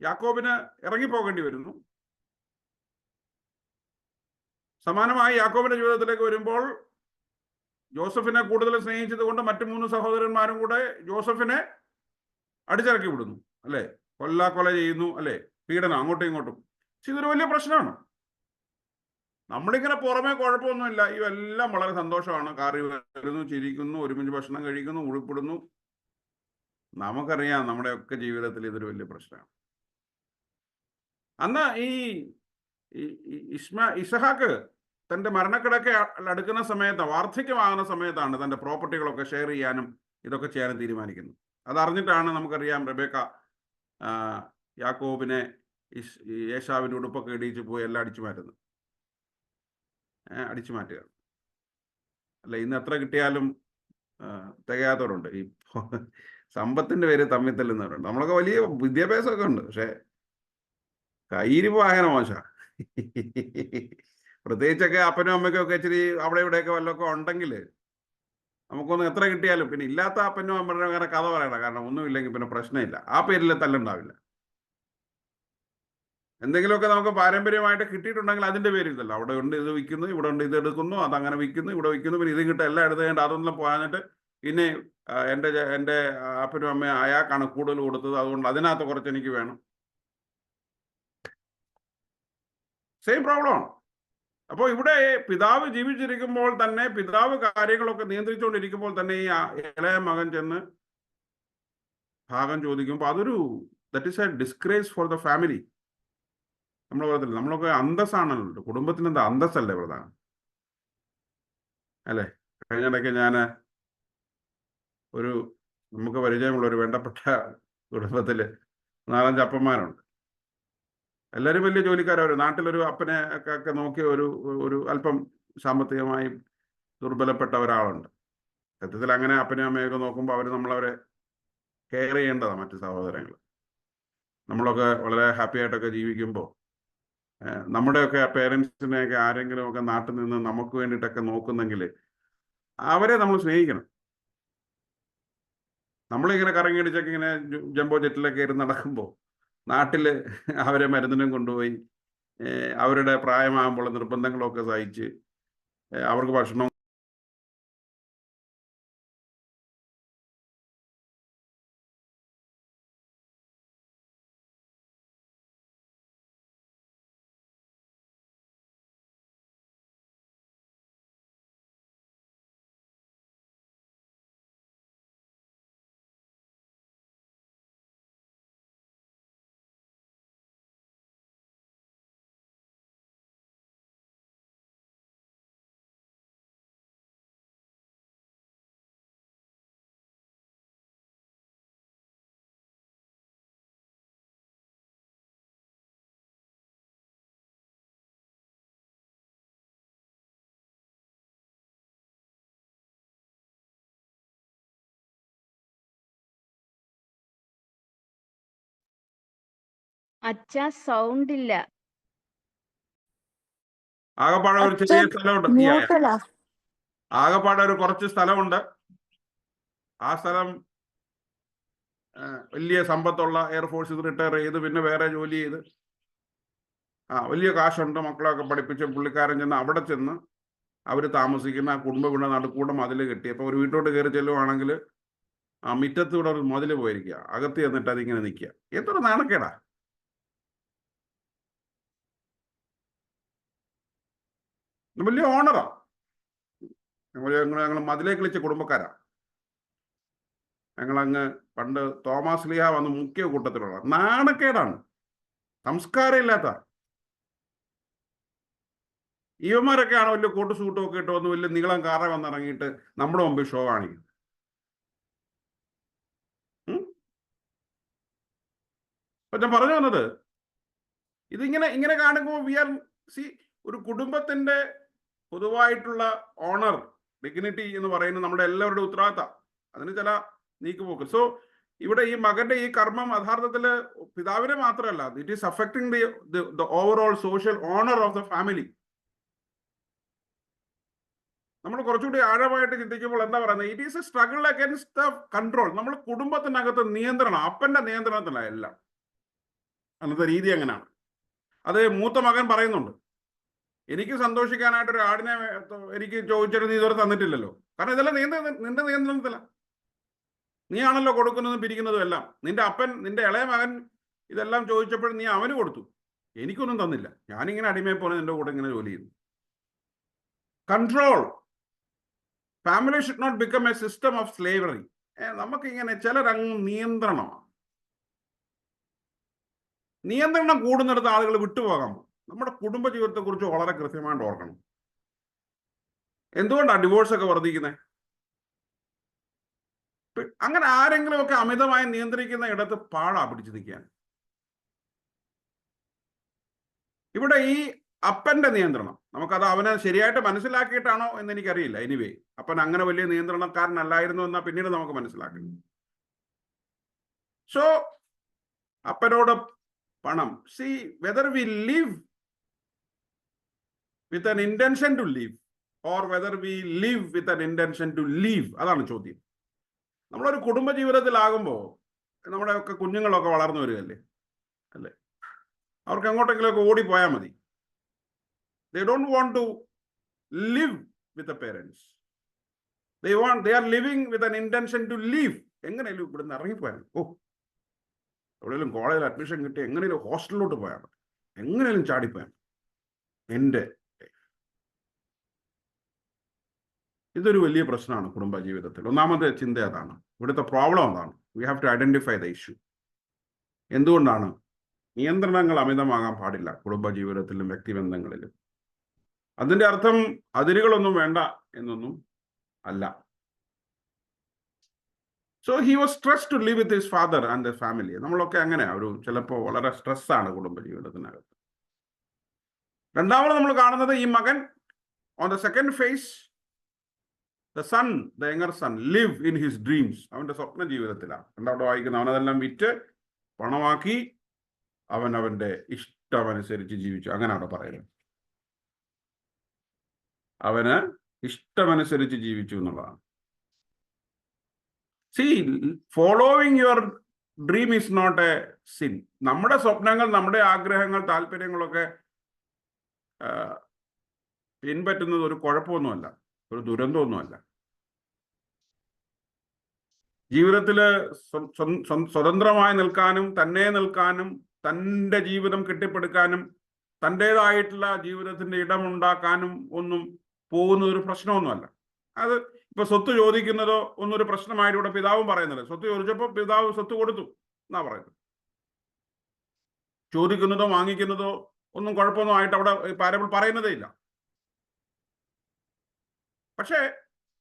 യാക്കോബിന് ഇറങ്ങിപ്പോകേണ്ടി വരുന്നു. സമാനമായി യാക്കോബിന്റെ ജീവിതത്തിലേക്ക് വരുമ്പോൾ ജോസഫിനെ കൂടുതൽ സ്നേഹിച്ചത് കൊണ്ട് മറ്റു 3 സഹോദരന്മാരും കൂടെ ജോസഫിനെ അടിച്ചിറക്കി വിടുന്നു, അല്ലെ? കൊല ചെയ്യുന്നു, അല്ലെ? പീഡനം അങ്ങോട്ടും ഇങ്ങോട്ടും. ഇതൊരു വലിയ പ്രശ്നമാണ്. നമ്മളിങ്ങനെ പുറമെ കുഴപ്പമൊന്നുമില്ല, ഇവെല്ലാം വളരെ സന്തോഷമാണ്. കാറി വരുന്നു, ചിരിക്കുന്നു, ഒരുമിച്ച് ഭക്ഷണം കഴിക്കുന്നു, ഉൾപ്പെടുന്നു. നമുക്കറിയാം നമ്മുടെയൊക്കെ ജീവിതത്തിൽ ഇതൊരു വലിയ പ്രശ്നമാണ്. അന്ന് ഈ ഇസ്ഹാക്ക് തൻ്റെ മരണക്കിടക്കെ അടുക്കുന്ന സമയത്ത്, വാർദ്ധക്യമാകുന്ന സമയത്താണ് തൻ്റെ പ്രോപ്പർട്ടികളൊക്കെ ഷെയർ ചെയ്യാനും ഇതൊക്കെ ചെയ്യാനും തീരുമാനിക്കുന്നത്. അതറിഞ്ഞിട്ടാണ് നമുക്കറിയാം റബേക്ക യാക്കോബിനെ യേശാവിൻ്റെ ഉടുപ്പൊക്കെ ഇടിച്ച് പോയി എല്ലാം അടിച്ചു മാറ്റുക. അല്ല, ഇന്ന് എത്ര കിട്ടിയാലും തികയാത്തവരുണ്ട്. ഈ സമ്പത്തിൻ്റെ പേര് തമ്മിൽ തല്ലുന്നവരുണ്ട്. നമ്മളൊക്കെ വലിയ വിദ്യാഭ്യാസമൊക്കെ ഉണ്ട്, പക്ഷെ കയ്യിരിപ്പ് ഭയങ്കര മോശമാണ്. പ്രത്യേകിച്ചൊക്കെ അപ്പനും അമ്മയ്ക്കും ഒക്കെ ഇച്ചിരി അവിടെ ഇവിടെയൊക്കെ വല്ലതൊക്കെ ഉണ്ടെങ്കിൽ നമുക്കൊന്ന് എത്ര കിട്ടിയാലും, പിന്നെ ഇല്ലാത്ത അപ്പനും അമ്മയുടെ അങ്ങനെ കഥ പറയണം. കാരണം ഒന്നുമില്ലെങ്കിൽ പിന്നെ പ്രശ്നമില്ല, ആ പേരിൽ തല്ലുണ്ടാവില്ല. എന്തെങ്കിലുമൊക്കെ നമുക്ക് പാരമ്പര്യമായിട്ട് കിട്ടിയിട്ടുണ്ടെങ്കിൽ അതിൻ്റെ പേരില്ലല്ലോ. അവിടെ ഉണ്ട് ഇത് വിൽക്കുന്നു, ഇവിടെ ഉണ്ട് ഇത് എടുക്കുന്നു, അതങ്ങനെ വിൽക്കുന്നു, ഇവിടെ വിൽക്കുന്നു, പിന്നെ ഇതും കിട്ടും, എല്ലാം എടുത്ത് കഴിഞ്ഞിട്ട് അതൊന്നും പോകാനിട്ട് പിന്നെ എൻ്റെ അപ്പനും അമ്മയും അയാൾക്കാണ് കൂടുതൽ കൊടുത്തത്, അതുകൊണ്ട് അതിനകത്ത് കുറച്ച് എനിക്ക് വേണം. സെയിം പ്രോബ്ലമാണ്. അപ്പോൾ ഇവിടെ പിതാവ് ജീവിച്ചിരിക്കുമ്പോൾ തന്നെ, പിതാവ് കാര്യങ്ങളൊക്കെ നിയന്ത്രിച്ചുകൊണ്ടിരിക്കുമ്പോൾ തന്നെ ഈ ഇളയ മകൻ ചെന്ന് ഭാഗം ചോദിക്കുമ്പോൾ അതൊരു that is A disgrace for the family. നമ്മൾ പറയത്തില്ല, നമ്മളൊക്കെ അന്തസ്സാണല്ലോ, കുടുംബത്തിന് എന്താ അന്തസ്സല്ലേ പ്രധാനം, അല്ലേ? കഴിഞ്ഞിടയ്ക്ക് ഞാൻ നമുക്ക് പരിചയമുള്ള ഒരു വേണ്ടപ്പെട്ട കുടുംബത്തിൽ 4-5 അപ്പന്മാരുണ്ട്. എല്ലാവരും വലിയ ജോലിക്കാരവർ. നാട്ടിലൊരു അപ്പനെ ഒക്കെ നോക്കി ഒരു അല്പം സാമ്പത്തികമായി ദുർബലപ്പെട്ട ഒരാളുണ്ട്. സത്യത്തിൽ അങ്ങനെ അപ്പനെയും അമ്മയൊക്കെ നോക്കുമ്പോൾ നമ്മളവരെ കെയർ ചെയ്യേണ്ടതാണ്. മറ്റു സഹോദരങ്ങൾ നമ്മളൊക്കെ വളരെ ഹാപ്പി ആയിട്ടൊക്കെ ജീവിക്കുമ്പോൾ നമ്മുടെയൊക്കെ പേരൻസിനെയൊക്കെ ആരെങ്കിലും ഒക്കെ നാട്ടിൽ നിന്ന് നമുക്ക് വേണ്ടിയിട്ടൊക്കെ നോക്കുന്നെങ്കിൽ അവരെ നമ്മൾ സ്നേഹിക്കണം. നമ്മളിങ്ങനെ കറങ്ങിയടിച്ചൊക്കെ ഇങ്ങനെ ജംബോ ജെറ്റിലൊക്കെ കയറി നടക്കുമ്പോൾ നാട്ടിൽ അവരെ മരുന്നിനും കൊണ്ടുപോയി അവരുടെ പ്രായമാകുമ്പോൾ നിർബന്ധങ്ങളൊക്കെ സഹിച്ച് അവർക്ക് ഭക്ഷണം അച്ഛാ സൗണ്ട് ഇല്ല. ആകപ്പാടെ ഒരു ചെറിയ സ്ഥലമുണ്ട്. ആകപ്പാടെ ഒരു കുറച്ച് സ്ഥലമുണ്ട്. ആ സ്ഥലം വലിയ സമ്പത്തുള്ള എയർഫോഴ്സിൽ റിട്ടയർ ചെയ്ത് പിന്നെ വേറെ ജോലി ചെയ്ത് വലിയ കാശുണ്ട്, മക്കളൊക്കെ പഠിപ്പിച്ച് പുള്ളിക്കാരൻ ചെന്ന് അവിടെ ചെന്ന് അവർ താമസിക്കുന്ന ആ കുടുംബ വീട് നടുക്കൂടെ മതിൽ കെട്ടി. അപ്പോൾ ഒരു വീട്ടോട്ട് കയറി ചെല്ലുവാണെങ്കിൽ ആ മുറ്റത്തൂടെ ഒരു മതിൽ പോയിരിക്കുക, അകത്ത് ചെന്നിട്ട് അതിങ്ങനെ നിൽക്കുക. എത്ര നാണക്കേടാ! വലിയ ഓണറാ. ഞങ്ങൾ മതിലേ കളിച്ച കുടുംബക്കാരാ. ഞങ്ങളങ്ങ് പണ്ട് തോമസ് ലീഹ വന്ന് മുഖ്യ കൂട്ടത്തിലുള്ള നാണക്കേടാണ്, സംസ്കാരം ഇല്ലാത്ത ഇവന്മാരൊക്കെയാണ് വലിയ കോട്ട് സൂട്ടും ഒക്കെ ഇട്ട് വന്ന് വലിയ നീളം കാറ വന്നിറങ്ങിയിട്ട് നമ്മുടെ മുമ്പിൽ ഷോ കാണിക്കുന്നത്. അപ്പൊ ഞാൻ പറഞ്ഞു വന്നത്, ഇങ്ങനെ കാണുമ്പോൾ ഒരു കുടുംബത്തിന്റെ പൊതുവായിട്ടുള്ള ഓണർ, ഡിഗ്നിറ്റി എന്ന് പറയുന്നത് നമ്മുടെ എല്ലാവരുടെ ഉത്തരവാദിത്തം. അതിന് ചില നീക്കുപോക്ക്. സോ ഇവിടെ ഈ മകന്റെ ഈ കർമ്മം യഥാർത്ഥത്തിൽ പിതാവിനെ മാത്രമല്ല, it is affecting the overall social honour of the family. നമ്മൾ കുറച്ചുകൂടി ആഴമായിട്ട് ചിന്തിക്കുമ്പോൾ എന്താ പറയുന്നത്, it is a struggle against the control. നമ്മൾ കുടുംബത്തിനകത്ത് നിയന്ത്രണം, അപ്പന്റെ നിയന്ത്രണത്തില എല്ലാം. അന്നത്തെ രീതി അങ്ങനെയാണ്. അത് മൂത്ത മകൻ പറയുന്നുണ്ട്, എനിക്ക് സന്തോഷിക്കാനായിട്ട് ഒരു ആടിനെ എനിക്ക് ചോദിച്ചിട്ട് നീ ഇതുവരെ തന്നിട്ടില്ലല്ലോ. കാരണം ഇതെല്ലാം നിന്റെ നിയന്ത്രണത്തില. നീ ആണല്ലോ കൊടുക്കുന്നതും പിരിക്കുന്നതും എല്ലാം. നിന്റെ ഇളയ മകൻ ഇതെല്ലാം ചോദിച്ചപ്പോഴും നീ അവന് കൊടുത്തു, എനിക്കൊന്നും തന്നില്ല. ഞാനിങ്ങനെ അടിമയെ പോലെ നിന്റെ കൂടെ ഇങ്ങനെ ജോലി ചെയ്യുന്നു. Control. Family should not become a system of slavery. നമുക്കിങ്ങനെ ചിലരങ്ങ് നിയന്ത്രണമാണ്. നിയന്ത്രണം കൂടുന്നിടത്ത് ആളുകൾ വിട്ടുപോകാൻ പോകും. നമ്മുടെ കുടുംബ ജീവിതത്തെ കുറിച്ച് വളരെ കൃത്യമായിട്ട് ഓർക്കണം. എന്തുകൊണ്ടാണ് ഡിവോഴ്സ് ഒക്കെ വർദ്ധിക്കുന്നത്? അങ്ങനെ ആരെങ്കിലും ഒക്കെ അമിതമായി നിയന്ത്രിക്കുന്ന ഇടത്ത് പാടാ പിടിച്ചു നിൽക്കാൻ. ഇവിടെ ഈ അപ്പന്റെ നിയന്ത്രണം, നമുക്കത് അവനെ ശരിയായിട്ട് മനസ്സിലാക്കിയിട്ടാണോ എന്ന് എനിക്കറിയില്ല. എനിവേ, അപ്പൻ അങ്ങനെ വലിയ നിയന്ത്രണക്കാരനല്ലായിരുന്നു എന്നാ പിന്നീട് നമുക്ക് മനസ്സിലാക്കുന്നു. സോ അപ്പനോട് പണം, C whether we live with an intention to live or whether we live with an intention to leave, അതാണ് ചോദ്യം. നമ്മളൊരു കുടുംബ ജീവിതത്തിലാകുമ്പോൾ നമ്മുടെ ഒക്കെ കുഞ്ഞുങ്ങളൊക്കെ വളർന്നു വരികയല്ലേ, അല്ലേ? അവർക്ക് എങ്ങോട്ടെങ്കിലുമൊക്കെ ഓടിപ്പോയാൽ മതി. They don't want to live with the parents. They are living with an intention to leave. എങ്ങനെയും ഇവിടുന്ന് ഇറങ്ങിപ്പോയാൽ, എവിടെയെങ്കിലും കോളേജിൽ അഡ്മിഷൻ കിട്ടി എങ്ങനെയും ഹോസ്റ്റലിലോട്ട് പോയാൽ മതി, എങ്ങനെയും ചാടിപ്പോയാൽ. ഇതൊരു വലിയ പ്രശ്നമാണ് കുടുംബ ജീവിതത്തിൽ. ഒന്നാമത്തെ ചിന്ത അതാണ്. ഇവിടുത്തെ പ്രോബ്ലം അതാണ്. We have to identify the issue. എന്തുകൊണ്ടാണ് നിയന്ത്രണങ്ങൾ അമിതമാകാൻ പാടില്ല കുടുംബ ജീവിതത്തിലും വ്യക്തിബന്ധങ്ങളിലും? അതിന്റെ അർത്ഥം അതിരുകളൊന്നും വേണ്ട എന്നൊന്നും അല്ല. So he was stressed to live with his father and the family. നമ്മളൊക്കെ അങ്ങനെ ചിലപ്പോൾ വളരെ സ്ട്രെസ്സാണ് കുടുംബ ജീവിതത്തിനകത്ത്. രണ്ടാമത് നമ്മൾ കാണുന്നത് ഈ മകൻ on the second phase, the son, the younger son, live in his dreams. അവന്റെ സ്വപ്ന ജീവിതത്തിലാണ്. രണ്ടാമത് വായിക്കുന്ന, അവനതെല്ലാം വിറ്റ് പണമാക്കി അവന്റെ ഇഷ്ടമനുസരിച്ച് ജീവിച്ചു. അങ്ങനെയാണ് പറയുന്നത്. അവന് ഇഷ്ടമനുസരിച്ച് ജീവിച്ചു എന്നുള്ളതാണ്. See, following your dream is not a sin. നമ്മുടെ സ്വപ്നങ്ങൾ, നമ്മുടെ ആഗ്രഹങ്ങൾ, താല്പര്യങ്ങളൊക്കെ പിൻപറ്റുന്നത് ഒരു കുഴപ്പമൊന്നുമല്ല, ഒരു ദുരന്തമൊന്നുമല്ല. ജീവിതത്തില് സ്വതന്ത്രമായി നിൽക്കാനും തന്നെ നിൽക്കാനും തൻ്റെ ജീവിതം കെട്ടിപ്പടുക്കാനും തൻ്റെതായിട്ടുള്ള ജീവിതത്തിന്റെ ഇടമുണ്ടാക്കാനും ഒന്നും പോകുന്ന ഒരു പ്രശ്നമൊന്നുമല്ല. അത് ഇപ്പൊ സ്വത്ത് ചോദിക്കുന്നതോ ഒന്നും ഒരു പ്രശ്നമായിട്ട് ഇവിടെ പിതാവും പറയുന്നില്ല. സ്വത്ത് ചോദിച്ചപ്പോൾ പിതാവ് സ്വത്ത് കൊടുത്തു എന്നാ പറയുന്നത്. ചോദിക്കുന്നതോ വാങ്ങിക്കുന്നതോ ഒന്നും കുഴപ്പമൊന്നും ആയിട്ട് അവിടെ പാരബിൾ പറയുന്നതേ ഇല്ല. പക്ഷേ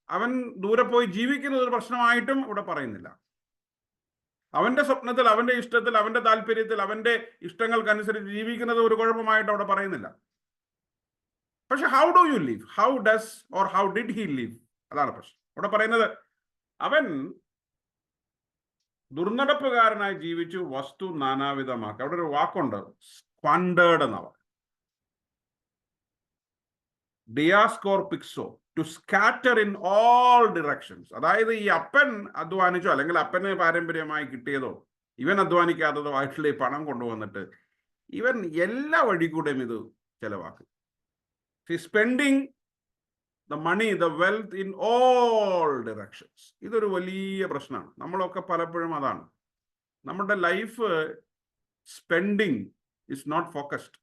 അവൻ ദൂരെ പോയി ജീവിക്കുന്നത് ഒരു പ്രശ്നമായിട്ടും ഇവിടെ പറയുന്നില്ല. അവന്റെ സ്വപ്നത്തിൽ, അവന്റെ ഇഷ്ടത്തിൽ, അവന്റെ താല്പര്യത്തിൽ, അവന്റെ ഇഷ്ടങ്ങൾക്കനുസരിച്ച് ജീവിക്കുന്നത് ഒരു കുഴപ്പമായിട്ട് അവിടെ പറയുന്നില്ല. പക്ഷെ how do you live, how does or how did he live, അതാണ് പ്രശ്നം. അവിടെ പറയുന്നത് അവൻ ദുർനടപ്പുകാരനായി ജീവിച്ചു, വസ്തു നാനാവിധമാക്കി. അവിടെ ഒരു വാക്കുണ്ട്, സ്ക്വാൻഡേർഡ് എന്നാ പറയുന്നത്. ഡിയാസ്കോർ പിക്സോ, to scatter in all directions. അതായത് ഈ അപ്പൻ അധ്വാനിച്ചോ അല്ലെങ്കിൽ അപ്പന് പാരമ്പര്യമായി കിട്ടിയതോ ഇവൻ അധ്വാനിക്കാത്തതോ ആയിട്ടുള്ള ഈ പണം കൊണ്ടുവന്നിട്ട് ഇവൻ എല്ലാ വഴി കൂടെയും ഇത് ചെലവാക്കും. Spending the money, the wealth in all directions. ഇതൊരു വലിയ പ്രശ്നമാണ്. നമ്മളൊക്കെ പലപ്പോഴും അതാണ്. നമ്മുടെ life spending is not focused.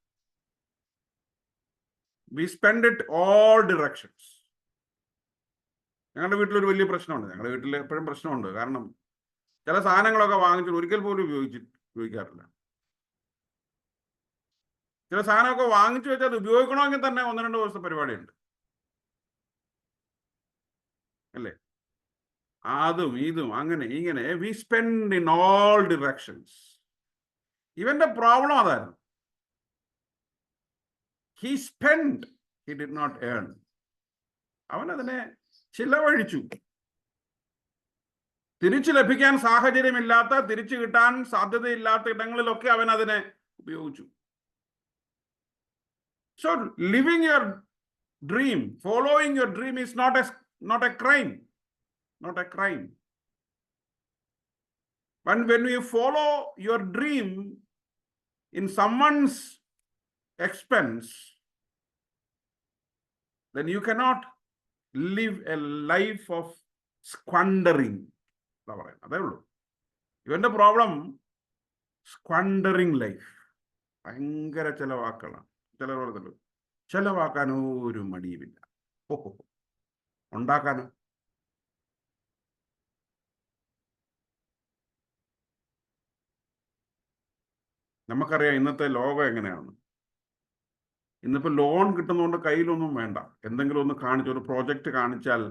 We spend it all directions. ഞങ്ങളുടെ വീട്ടിലൊരു വലിയ പ്രശ്നമുണ്ട്. ഞങ്ങളുടെ വീട്ടിൽ എപ്പോഴും പ്രശ്നമുണ്ട്. കാരണം ചില സാധനങ്ങളൊക്കെ വാങ്ങിച്ചിട്ട് ഒരിക്കൽ പോലും ഉപയോഗിക്കാറില്ല. ചില സാധനമൊക്കെ വാങ്ങിച്ചു വെച്ചാൽ അത് ഉപയോഗിക്കണമെങ്കിൽ തന്നെ 1-2 ദിവസത്തെ പരിപാടിയുണ്ട്, അല്ലേ? അതും ഇതും അങ്ങനെ ഇങ്ങനെ. We spend in all directions. ഇവന്റെ പ്രോബ്ലം അതായിരുന്നു. He spend, he did not earn. അവൻ അതിനെ ചിലവഴിച്ചു. തിരിച്ചു ലഭിക്കാൻ സാഹചര്യമില്ലാത്ത, തിരിച്ചു കിട്ടാൻ സാധ്യതയില്ലാത്ത ഇടങ്ങളിലൊക്കെ അവൻ അതിനെ ഉപയോഗിച്ചു. So living your dream, following your dream is not a crime. Not a crime. When you follow your dream in someone's expense, then you cannot live a life of squandering. അതേ ഉള്ളൂ ഇവന്റെ പ്രോബ്ലം. സ്ക്വാണ്ടറിങ് ലൈഫ്. ഭയങ്കര ചെലവാക്കളാണ്. ചിലവർക്ക് ചെലവാക്കാൻ ഒരു മടിയുമില്ല. ഓഹോ, ഉണ്ടാക്കാനോ? നമുക്കറിയാം ഇന്നത്തെ ലോകം എങ്ങനെയാണ്. ഇന്നിപ്പോൾ ലോൺ കിട്ടുന്നതുകൊണ്ട് കയ്യിലൊന്നും വേണ്ട. എന്തെങ്കിലും ഒന്ന് കാണിച്ച്, ഒരു പ്രോജക്റ്റ് കാണിച്ചാൽ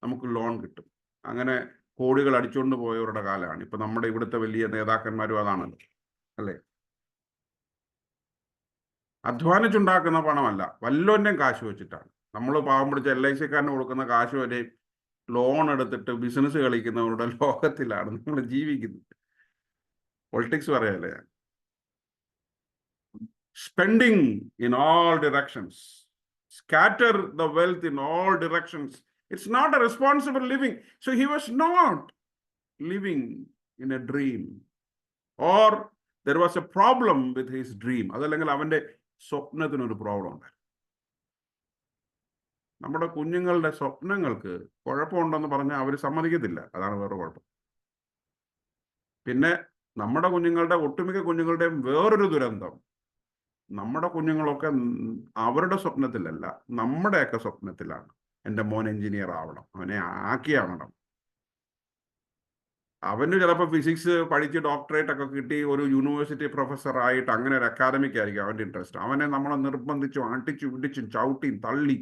നമുക്ക് ലോൺ കിട്ടും. അങ്ങനെ കോടികൾ അടിച്ചുകൊണ്ട് പോയവരുടെ കാലമാണ്. ഇപ്പൊ നമ്മുടെ ഇവിടുത്തെ വലിയ നേതാക്കന്മാരും അതാണല്ലോ, അല്ലേ? അധ്വാനിച്ചുണ്ടാക്കുന്ന പണമല്ല, വല്ലോൻ്റെയും കാശ് വെച്ചിട്ടാണ്. നമ്മൾ പാവം പിടിച്ച LIC-കാരന് കൊടുക്കുന്ന കാശ് വരെ ലോൺ എടുത്തിട്ട് ബിസിനസ് കളിക്കുന്നവരുടെ ലോകത്തിലാണ് നമ്മൾ ജീവിക്കുന്നത്. Politics പറയാല്ലേ. Spending in all directions, scatter the wealth in all directions. It's not a responsible living. So he was not living in a dream, or there was a problem with his dream. അതല്ലെങ്കിൽ അവന്റെ സ്വപ്നത്തിനൊരു problem ഉണ്ട്. നമ്മുടെ കുഞ്ഞുങ്ങളുടെ സ്വപ്നങ്ങൾക്ക് കുഴപ്പമുണ്ടെന്ന് പറഞ്ഞാൽ അവർ സമ്മതിക്കത്തില്ല. അതാണ് വേറെ കുഴപ്പം. പിന്നെ നമ്മുടെ കുഞ്ഞുങ്ങളുടെ, ഒട്ടുമിക്ക കുഞ്ഞുങ്ങളുടെയും വേറൊരു ദുരന്തം, നമ്മുടെ കുഞ്ഞുങ്ങളൊക്കെ അവരുടെ സ്വപ്നത്തിലല്ല, നമ്മുടെയൊക്കെ സ്വപ്നത്തിലാണ്. എൻ്റെ മോൻ എഞ്ചിനീയർ ആവണം, അവനെ ആവണം. അവന് ചിലപ്പോൾ ഫിസിക്സ് പഠിച്ച് ഡോക്ടറേറ്റ് ഒക്കെ കിട്ടി ഒരു യൂണിവേഴ്സിറ്റി പ്രൊഫസർ ആയിട്ട് അങ്ങനെ ഒരു അക്കാദമിക് ആയിരിക്കും അവൻ്റെ ഇൻട്രസ്റ്റ്. അവനെ നമ്മളെ നിർബന്ധിച്ചും അടിച്ചും ഇടിച്ചും ചവിട്ടിയും തള്ളി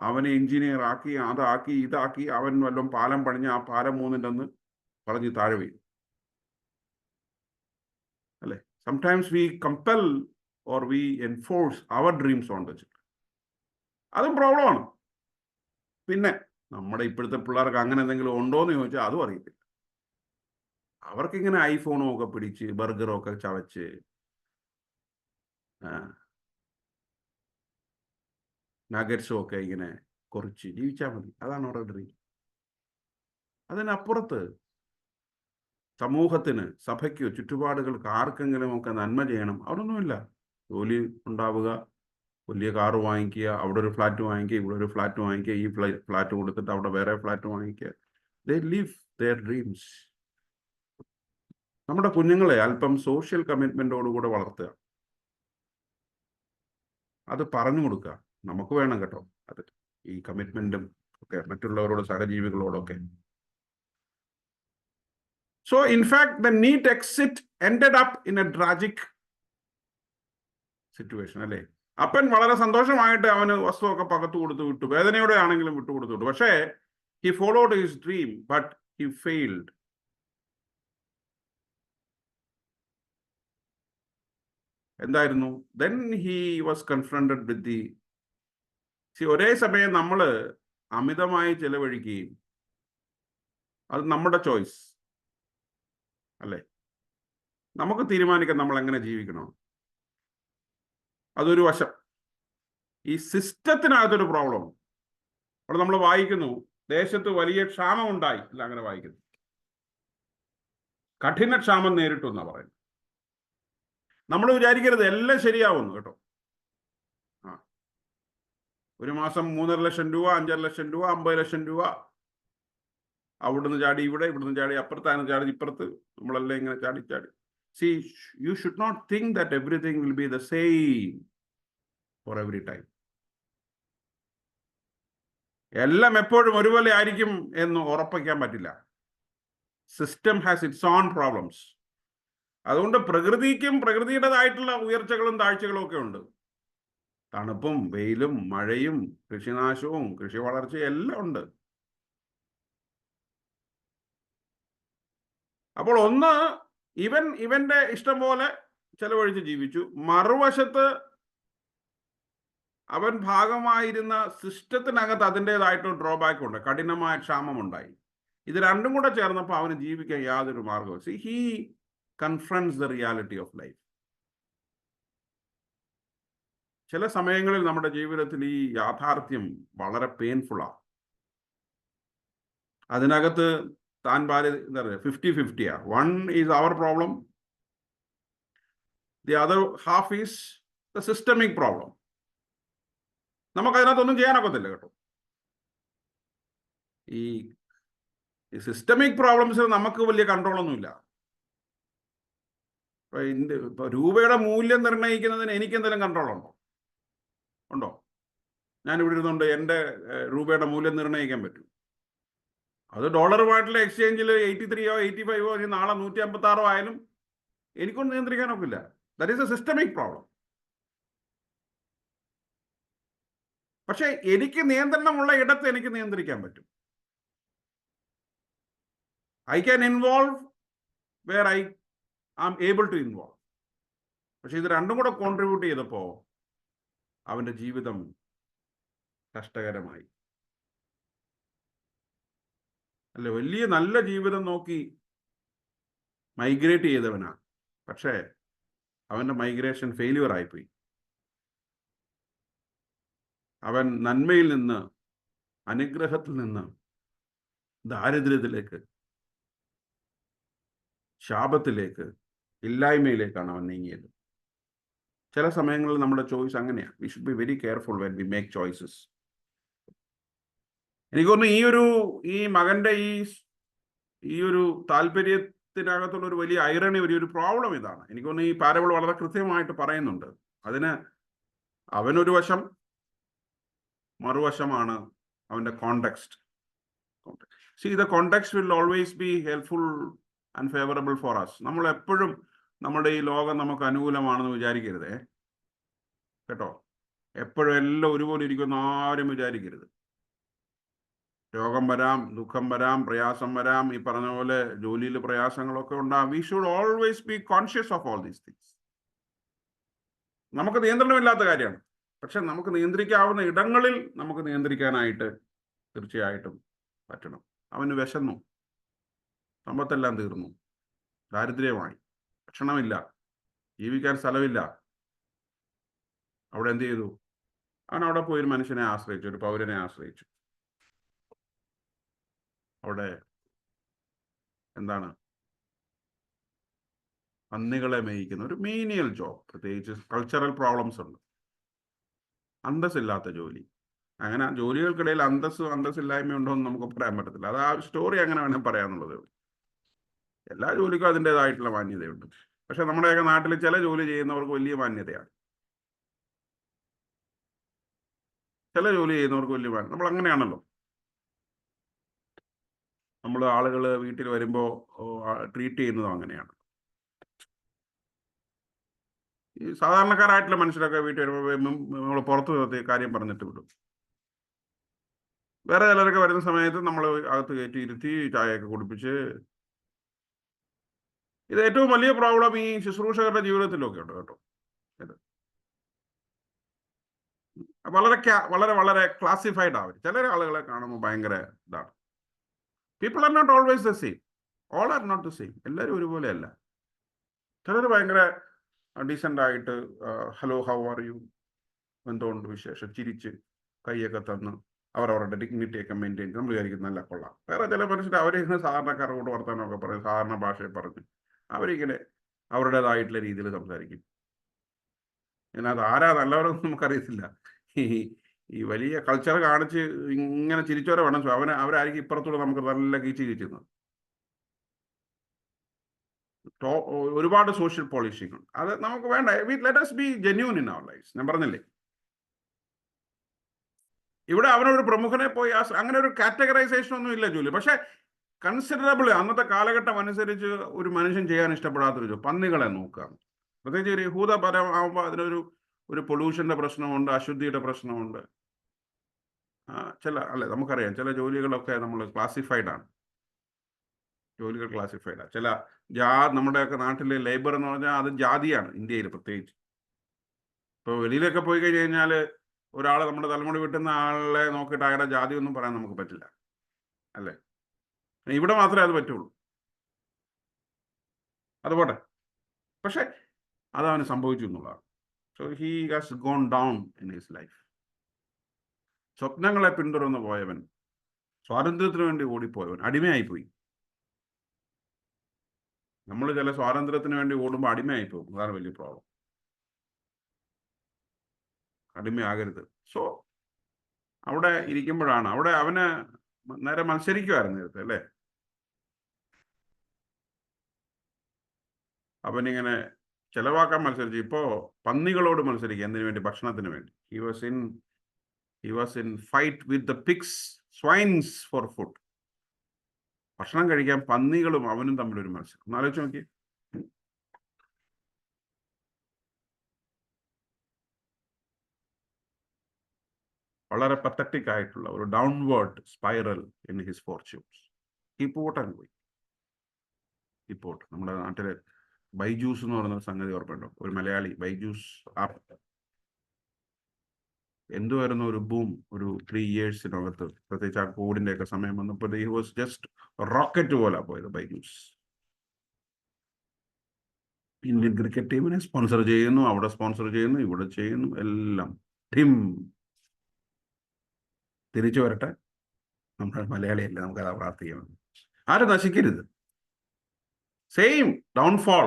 അവനെ എഞ്ചിനീയർ ആക്കി, അതാക്കി, ഇതാക്കി, അവൻ വല്ലതും പാലം പണിഞ്ഞ് ആ പാലം 3 പറഞ്ഞ് താഴെ വീഴും, അല്ലേ? Sometimes we compel or we enforce our dreams on the children. അതും പ്രോബ്ലമാണ്. പിന്നെ നമ്മുടെ ഇപ്പോഴത്തെ പിള്ളേർക്ക് അങ്ങനെ എന്തെങ്കിലും ഉണ്ടോയെന്ന് ചോദിച്ചാൽ അതും അറിയത്തില്ല. അവർക്കിങ്ങനെ ഐഫോണും ഒക്കെ പിടിച്ച് ബർഗറും ഒക്കെ ചവച്ച് നഗറ്റ്സും ഒക്കെ ഇങ്ങനെ കുറച്ച് ജീവിച്ചാൽ മതി. അതാണ് അവരുടെ ഡ്രീം. അതിനപ്പുറത്ത് സമൂഹത്തിന്, സഭയ്ക്കോ, ചുറ്റുപാടുകൾക്ക് ആർക്കെങ്കിലും ഒക്കെ നന്മ ചെയ്യണം, അവിടൊന്നുമില്ല. ജോലി ഉണ്ടാവുക, വലിയ കാറ് വാങ്ങിക്കുക, അവിടെ ഒരു ഫ്ലാറ്റ് വാങ്ങിക്കുക, ഇവിടെ ഒരു ഫ്ലാറ്റ് വാങ്ങിക്കുക, ഈ ഫ്ലാറ്റ് കൊടുത്തിട്ട് അവിടെ വേറെ ഫ്ലാറ്റ് വാങ്ങിക്കുക. They live their dreams. നമ്മുടെ കുഞ്ഞുങ്ങളെ അല്പം സോഷ്യൽ കമ്മിറ്റ്മെന്റോടുകൂടെ വളർത്തുക. അത് പറഞ്ഞു കൊടുക്കുക. നമുക്ക് വേണം കേട്ടോ അത്, ഈ കമ്മിറ്റ്മെന്റും ഒക്കെ മറ്റുള്ളവരോട്, സഹജീവികളോടൊക്കെ. So in fact the NEET exit ended up in a tragic situation, അല്ലേ? അപ്പൻ വളരെ സന്തോഷമായിട്ട് അവന് വസ്തുവൊക്കെ പകർത്തു കൊടുത്തു വിട്ടു, വേദനയോടെ ആണെങ്കിലും വിട്ടുകൊടുത്തു വിട്ടു. പക്ഷേ he followed his dream but he failed. എന്തായിരുന്നു? Then he was confronted with the ഒരേ സമയം നമ്മൾ അമിതമായി ചെലവഴിക്കുകയും, അത് നമ്മുടെ ചോയ്സ് അല്ലേ? നമുക്ക് തീരുമാനിക്കാം നമ്മൾ എങ്ങനെ ജീവിക്കണം. അതൊരു വശം. ഈ സിസ്റ്റത്തിനകത്തൊരു പ്രോബ്ലം. അവിടെ നമ്മൾ വായിക്കുന്നു, ദേശത്ത് വലിയ ക്ഷാമം ഉണ്ടായി. അല്ല, അങ്ങനെ വായിക്കുന്നു, കഠിന ക്ഷാമം നേരിട്ടു എന്നാ പറയുന്നത്. നമ്മൾ വിചാരിക്കരുത് എല്ലാം ശരിയാവുന്നു കേട്ടോ. ഒരു മാസം 3.5 ലക്ഷം രൂപ, 5.5 ലക്ഷം രൂപ, 50 ലക്ഷം രൂപ, അവിടുന്ന് ചാടി ഇവിടെ, ഇവിടുന്ന് ചാടി അപ്പുറത്താണ്, ചാടി ഇപ്പുറത്ത്, നമ്മളെല്ലാം ഇങ്ങനെ ചാടി ചാടി. See, you should not think that everything will be the same for every time. എല്ലാം എപ്പോഴും ഒരുപോലെ ആയിരിക്കും എന്ന് ഉറപ്പിക്കാൻ പറ്റില്ല. System has it's on problems. അതുകൊണ്ട് പ്രകൃതിക്കും പ്രകൃതിയുടേതായിട്ടുള്ള ഉയർച്ചകളും താഴ്ചകളും ഒക്കെ ഉണ്ട്. തണുപ്പും വെയിലും മഴയും കൃഷിനാശവും കൃഷി വളർച്ചയും എല്ലാം ഉണ്ട്. അപ്പോൾ ഒന്ന്, ഇവന്റെ ഇഷ്ടം പോലെ ചെലവഴിച്ച് ജീവിച്ചു. മറുവശത്ത് അവൻ ഭാഗമായിരുന്ന സിസ്റ്റത്തിനകത്ത് അതിൻ്റെതായിട്ട് ഡ്രോബാക്ക് ഉണ്ട്, കഠിനമായ ക്ഷാമമുണ്ടായി. ഇത് രണ്ടും കൂടെ ചേർന്നപ്പോൾ അവന് ജീവിക്കാൻ യാതൊരു മാർഗവും. See he confronts the reality of life. ചില സമയങ്ങളിൽ നമ്മുടെ ജീവിതത്തിൽ ഈ യാഥാർത്ഥ്യം വളരെ പെയിൻഫുള്ളാണ്. അതിനകത്ത് താൻ എന്താ പറയുക, 50-50. One is our problem, the other half is the systemic problem. നമുക്കതിനകത്തൊന്നും ചെയ്യാനൊക്കത്തില്ല കേട്ടോ. ഈ സിസ്റ്റമിക് പ്രോബ്ലംസിൽ നമുക്ക് വലിയ കൺട്രോളൊന്നുമില്ല. ഇപ്പൊ രൂപയുടെ മൂല്യം നിർണ്ണയിക്കുന്നതിന് എനിക്ക് എന്തെങ്കിലും കൺട്രോൾ ഉണ്ടോ? ഞാനിവിടെ ഇരുന്നുകൊണ്ട് എൻ്റെ രൂപയുടെ മൂല്യം നിർണ്ണയിക്കാൻ പറ്റും? അത് ഡോളറുമായിട്ടുള്ള എക്സ്ചേഞ്ചിൽ 83 85 ഇനി നാളെ 156 ആയാലും എനിക്കൊന്നും നിയന്ത്രിക്കാനൊക്കില്ല. That is a systemic problem. പക്ഷെ എനിക്ക് നിയന്ത്രണമുള്ള ഇടത്ത് എനിക്ക് നിയന്ത്രിക്കാൻ പറ്റും. I can involve where I am able to involve. പക്ഷെ ഇത് രണ്ടും കൂടെ കോൺട്രിബ്യൂട്ട് ചെയ്തപ്പോൾ അവൻ്റെ ജീവിതം കഷ്ടകരമായി. അല്ല, വലിയ നല്ല ജീവിതം നോക്കി മൈഗ്രേറ്റ് ചെയ്തവനാ, പക്ഷേ അവൻ്റെ മൈഗ്രേഷൻ ഫെയില്യൂർ ആയിപ്പോയി. അവൻ നന്മയിൽ നിന്ന്, അനുഗ്രഹത്തിൽ നിന്ന് ദാരിദ്ര്യത്തിലേക്ക്, ശാപത്തിലേക്ക്, ഇല്ലായ്മയിലേക്കാണ് അവൻ നീങ്ങിയത്. ചില സമയങ്ങളിൽ നമ്മുടെ ചോയ്സ് അങ്ങനെയാണ്. We should be very careful when we make choices. എനിക്ക് തോന്നുന്നു ഈ മകന്റെ ഈ ഒരു താല്പര്യത്തിനകത്തുള്ള ഒരു വലിയ ഐറണി, ഒരു പ്രോബ്ലം ഇതാണ്. എനിക്ക് തോന്നുന്നു ഈ പാരബിൾ വളരെ കൃത്യമായിട്ട് പറയുന്നുണ്ട്. അതിന് അവനൊരു വശം, മറുവശമാണ് അവൻ്റെ context. See, the context will always be helpful and favorable for us. നമ്മൾ എപ്പോഴും നമ്മുടെ ഈ ലോകം നമുക്ക് അനുകൂലമാണെന്ന് വിചാരിക്കരുതേ കേട്ടോ. എപ്പോഴും എല്ലാം ഒരുപോലെ ഇരിക്കുമെന്ന് ആരും വിചാരിക്കരുത്. രോഗം വരാം, ദുഃഖം വരാം, പ്രയാസം വരാം, ഈ പറഞ്ഞ പോലെ ജോലിയിൽ പ്രയാസങ്ങളൊക്കെ ഉണ്ടാകും. We should always be conscious of all these things. നമുക്ക് നിയന്ത്രണമില്ലാത്ത കാര്യമാണ്. പക്ഷെ നമുക്ക് നിയന്ത്രിക്കാവുന്ന ഇടങ്ങളിൽ നമുക്ക് നിയന്ത്രിക്കാനായിട്ട് തീർച്ചയായിട്ടും പറ്റണം. അവന് വിശന്നു, സമ്പത്തെല്ലാം തീർന്നു, ദാരിദ്ര്യമായി, ഭക്ഷണമില്ല, ജീവിക്കാൻ സ്ഥലമില്ല. അവിടെ എന്ത് ചെയ്തു? അവൻ അവിടെ പോയി ഒരു മനുഷ്യനെ ആശ്രയിച്ചു, ഒരു പൗരനെ ആശ്രയിച്ചു. അവിടെ എന്താണ്, പന്നികളെ മേയിക്കുന്ന ഒരു മീനിയൽ ജോബ്. പ്രത്യേകിച്ച് കൾച്ചറൽ പ്രോബ്ലംസ് ഉണ്ട്, അന്തസ്സില്ലാത്ത ജോലി. അങ്ങനെ ജോലികൾക്കിടയിൽ അന്തസ്സില്ലായ്മ ഉണ്ടോ എന്ന് നമുക്ക് പറയാൻ പറ്റത്തില്ല. അത് ആ സ്റ്റോറി അങ്ങനെ വേണമെങ്കിൽ പറയാന്നുള്ളത്. എല്ലാ ജോലിക്കും അതിൻ്റെതായിട്ടുള്ള മാന്യതയുണ്ട്. പക്ഷെ നമ്മുടെയൊക്കെ നാട്ടിൽ ചില ജോലി ചെയ്യുന്നവർക്ക് വലിയ മാന്യതയാണ്, ചില ജോലി ചെയ്യുന്നവർക്ക് വലിയ മാന്യത. നമ്മൾ അങ്ങനെയാണല്ലോ. നമ്മൾ ആളുകൾ വീട്ടിൽ വരുമ്പോൾ ട്രീറ്റ് ചെയ്യുന്നതും അങ്ങനെയാണ്. ഈ സാധാരണക്കാരായിട്ടുള്ള മനുഷ്യരൊക്കെ വീട്ടിൽ വരുമ്പോൾ നമ്മൾ പുറത്തു നിർത്തി കാര്യം പറഞ്ഞിട്ട് വിടും. വേറെ ചിലരൊക്കെ വരുന്ന സമയത്ത് നമ്മൾ അകത്ത് കയറ്റി ഇരുത്തി ചായയൊക്കെ കുടിപ്പിച്ച്. ഇത് ഏറ്റവും വലിയ പ്രോബ്ലം ഈ ശുശ്രൂഷകരുടെ ജീവിതത്തിലൊക്കെ ഉണ്ട് കേട്ടോ. ഇത് വളരെ വളരെ വളരെ ക്ലാസിഫൈഡ് ആവും. ചില ആളുകളെ കാണുമ്പോൾ ഭയങ്കര ഇതാണ്. People are not always the same. All are not the same. എല്ലാവരും ഒരുപോലെ അല്ല. ചിലർ ഭയങ്കര ഡീസൻ്റ് ആയിട്ട് ഹലോ ഹൗ ആർ യു, എന്തുകൊണ്ട് വിശേഷം, ചിരിച്ച് കൈയൊക്കെ തന്ന് അവരവരുടെ ഡിഗ്നിറ്റിയൊക്കെ മെയിൻറ്റെയിൻ ചെയ്ത് നമ്മൾ വിചാരിക്കും നല്ല കൊള്ളാം. വേറെ ചില മനുഷ്യർ അവരിങ്ങനെ സാധാരണക്കാരോട് വർത്താനമൊക്കെ പറയും, സാധാരണ ഭാഷയിൽ പറഞ്ഞ് അവരിങ്ങനെ അവരുടേതായിട്ടുള്ള രീതിയിൽ സംസാരിക്കും. ഇതിനകത്ത് ആരാ നല്ലവരെന്ന് നമുക്കറിയത്തില്ല. ഈ വലിയ കൾച്ചർ കാണിച്ച് ഇങ്ങനെ ചിരിച്ചവരെ വേണം അവരായിരിക്കും ഇപ്പുറത്തൂടെ നമുക്ക് നല്ല കീച്ചുന്നത്. ഒരുപാട് സോഷ്യൽ പോളിഷിംഗ് ഉണ്ട്. അത് നമുക്ക് വേണ്ട. Let us be genuine in our lives. ഞാൻ പറഞ്ഞില്ലേ, ഇവിടെ അവനൊരു പ്രമുഖനെ പോയി അങ്ങനെ ഒരു കാറ്റഗറൈസേഷൻ ഒന്നും ഇല്ല ജോലി. പക്ഷെ കൺസിഡറബിൾ അന്നത്തെ കാലഘട്ടം അനുസരിച്ച് ഒരു മനുഷ്യൻ ചെയ്യാൻ ഇഷ്ടപ്പെടാത്തൊരു പന്നികളെ നോക്കുക. പ്രത്യേകിച്ച് ഒരു യഹൂദപരമാകുമ്പോൾ അതിനൊരു പൊല്യൂഷന്റെ പ്രശ്നമുണ്ട്, അശുദ്ധിയുടെ പ്രശ്നമുണ്ട്. നമുക്കറിയാം ചില ജോലികളൊക്കെ നമ്മൾ ക്ലാസിഫൈഡ് ആണ്. ജോലികൾ ക്ലാസിഫൈഡാണ്. ചില നമ്മുടെയൊക്കെ നാട്ടിലെ ലേബർ എന്ന് പറഞ്ഞാൽ അത് ജാതിയാണ്, ഇന്ത്യയിൽ പ്രത്യേകിച്ച്. ഇപ്പോൾ വെളിയിലൊക്കെ പോയി കഴിഞ്ഞ് കഴിഞ്ഞാൽ ഒരാൾ നമ്മുടെ തലമുടി വെട്ടുന്ന ആളെ നോക്കിയിട്ട് അയാളുടെ ജാതി ഒന്നും പറയാൻ നമുക്ക് പറ്റില്ല, അല്ലേ? ഇവിടെ മാത്രമേ അത് പറ്റുള്ളൂ. അതുപോട്ടെ, പക്ഷെ അതവന് സംഭവിച്ചു എന്നുള്ളതാണ്. So he has gone down in his life. സ്വപ്നങ്ങളെ പിന്തുടർന്ന് പോയവൻ, സ്വാതന്ത്ര്യത്തിന് വേണ്ടി ഓടിപ്പോയവൻ അടിമയായിപ്പോയി. നമ്മൾ ചില സ്വാതന്ത്ര്യത്തിന് വേണ്ടി ഓടുമ്പോൾ അടിമയായിപ്പോകും. അതാണ് വലിയ പ്രോബ്ലം. അടിമയാകരുത്. സോ അവിടെ ഇരിക്കുമ്പോഴാണ് അവിടെ അവന് നേരെ മത്സരിക്കുമായിരുന്നു നേരത്തെ, അല്ലേ? അവനിങ്ങനെ ചെലവാക്കാൻ മത്സരിച്ചു. ഇപ്പോ പന്നികളോട് മത്സരിക്കുക. എന്തിനു വേണ്ടി? ഭക്ഷണത്തിന് വേണ്ടി. He was in fight with the pigs, swines for food. ഭക്ഷണം കഴിക്കാൻ പന്നികളും അവനും തമ്മിലൊരു മത്സരം. ഒന്ന് ആലോചിച്ച് നോക്കി. വളരെ പത്തറ്റിക് ആയിട്ടുള്ള ഒരു downward spiral in his fortunes. ഹിപ്പോട്ടാൻ പോയി. ഹിപ്പോട്ട് നമ്മുടെ നാട്ടിലെ ബൈജൂസ് എന്ന് പറയുന്ന സംഗതി ഓർമ്മയുണ്ടോ? ഒരു മലയാളി ബൈജൂസ് എന്തുവായിരുന്നു ഒരു ബൂം ഒരു 3 yearsനകത്ത്, പ്രത്യേകിച്ച് ആ കോവിഡിന്റെ ഒക്കെ സമയം വന്നപ്പോൾ ഹി വാസ് ജസ്റ്റ് റോക്കറ്റ് പോലെ പോയത് ബൈജൂസ്. ഇന്ത്യൻ ക്രിക്കറ്റ് ടീമിനെ സ്പോൺസർ ചെയ്യുന്നു, അവിടെ സ്പോൺസർ ചെയ്യുന്നു, ഇവിടെ ചെയ്യുന്നു, എല്ലാം ടീം തിരിച്ചു വരട്ടെ. നമ്മുടെ മലയാളിയല്ലേ, നമുക്കതാ പ്രാർത്ഥിക്കണം. ആരും നശിക്കരുത്. Same downfall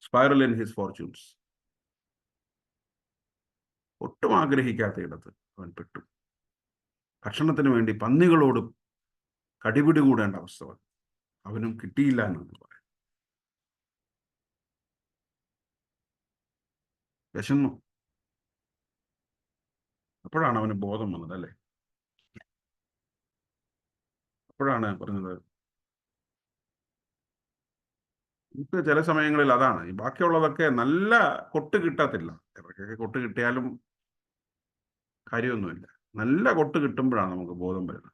spiral in his fortunes. ഒട്ടും ആഗ്രഹിക്കാത്ത ഇടത്ത് അവൻ പെട്ടു. ഭക്ഷണത്തിന് വേണ്ടി പന്നികളോട് കടിപിടി കൂടേണ്ട അവസ്ഥ അവനും കിട്ടിയില്ല എന്നാണ് പറയാം. വിശന്നു. അപ്പോഴാണ് അവന് ബോധം വന്നത്, അല്ലേ? അപ്പോഴാണ് പറഞ്ഞത്. നമുക്ക് ചില സമയങ്ങളിൽ അതാണ്, ഈ ബാക്കിയുള്ളതൊക്കെ നല്ല കൊട്ട് കിട്ടത്തില്ല. ഇവർക്കൊക്കെ കൊട്ട് കിട്ടിയാലും കാര്യമൊന്നുമില്ല. നല്ല കൊട്ട് കിട്ടുമ്പോഴാണ് നമുക്ക് ബോധം വരുന്നത്.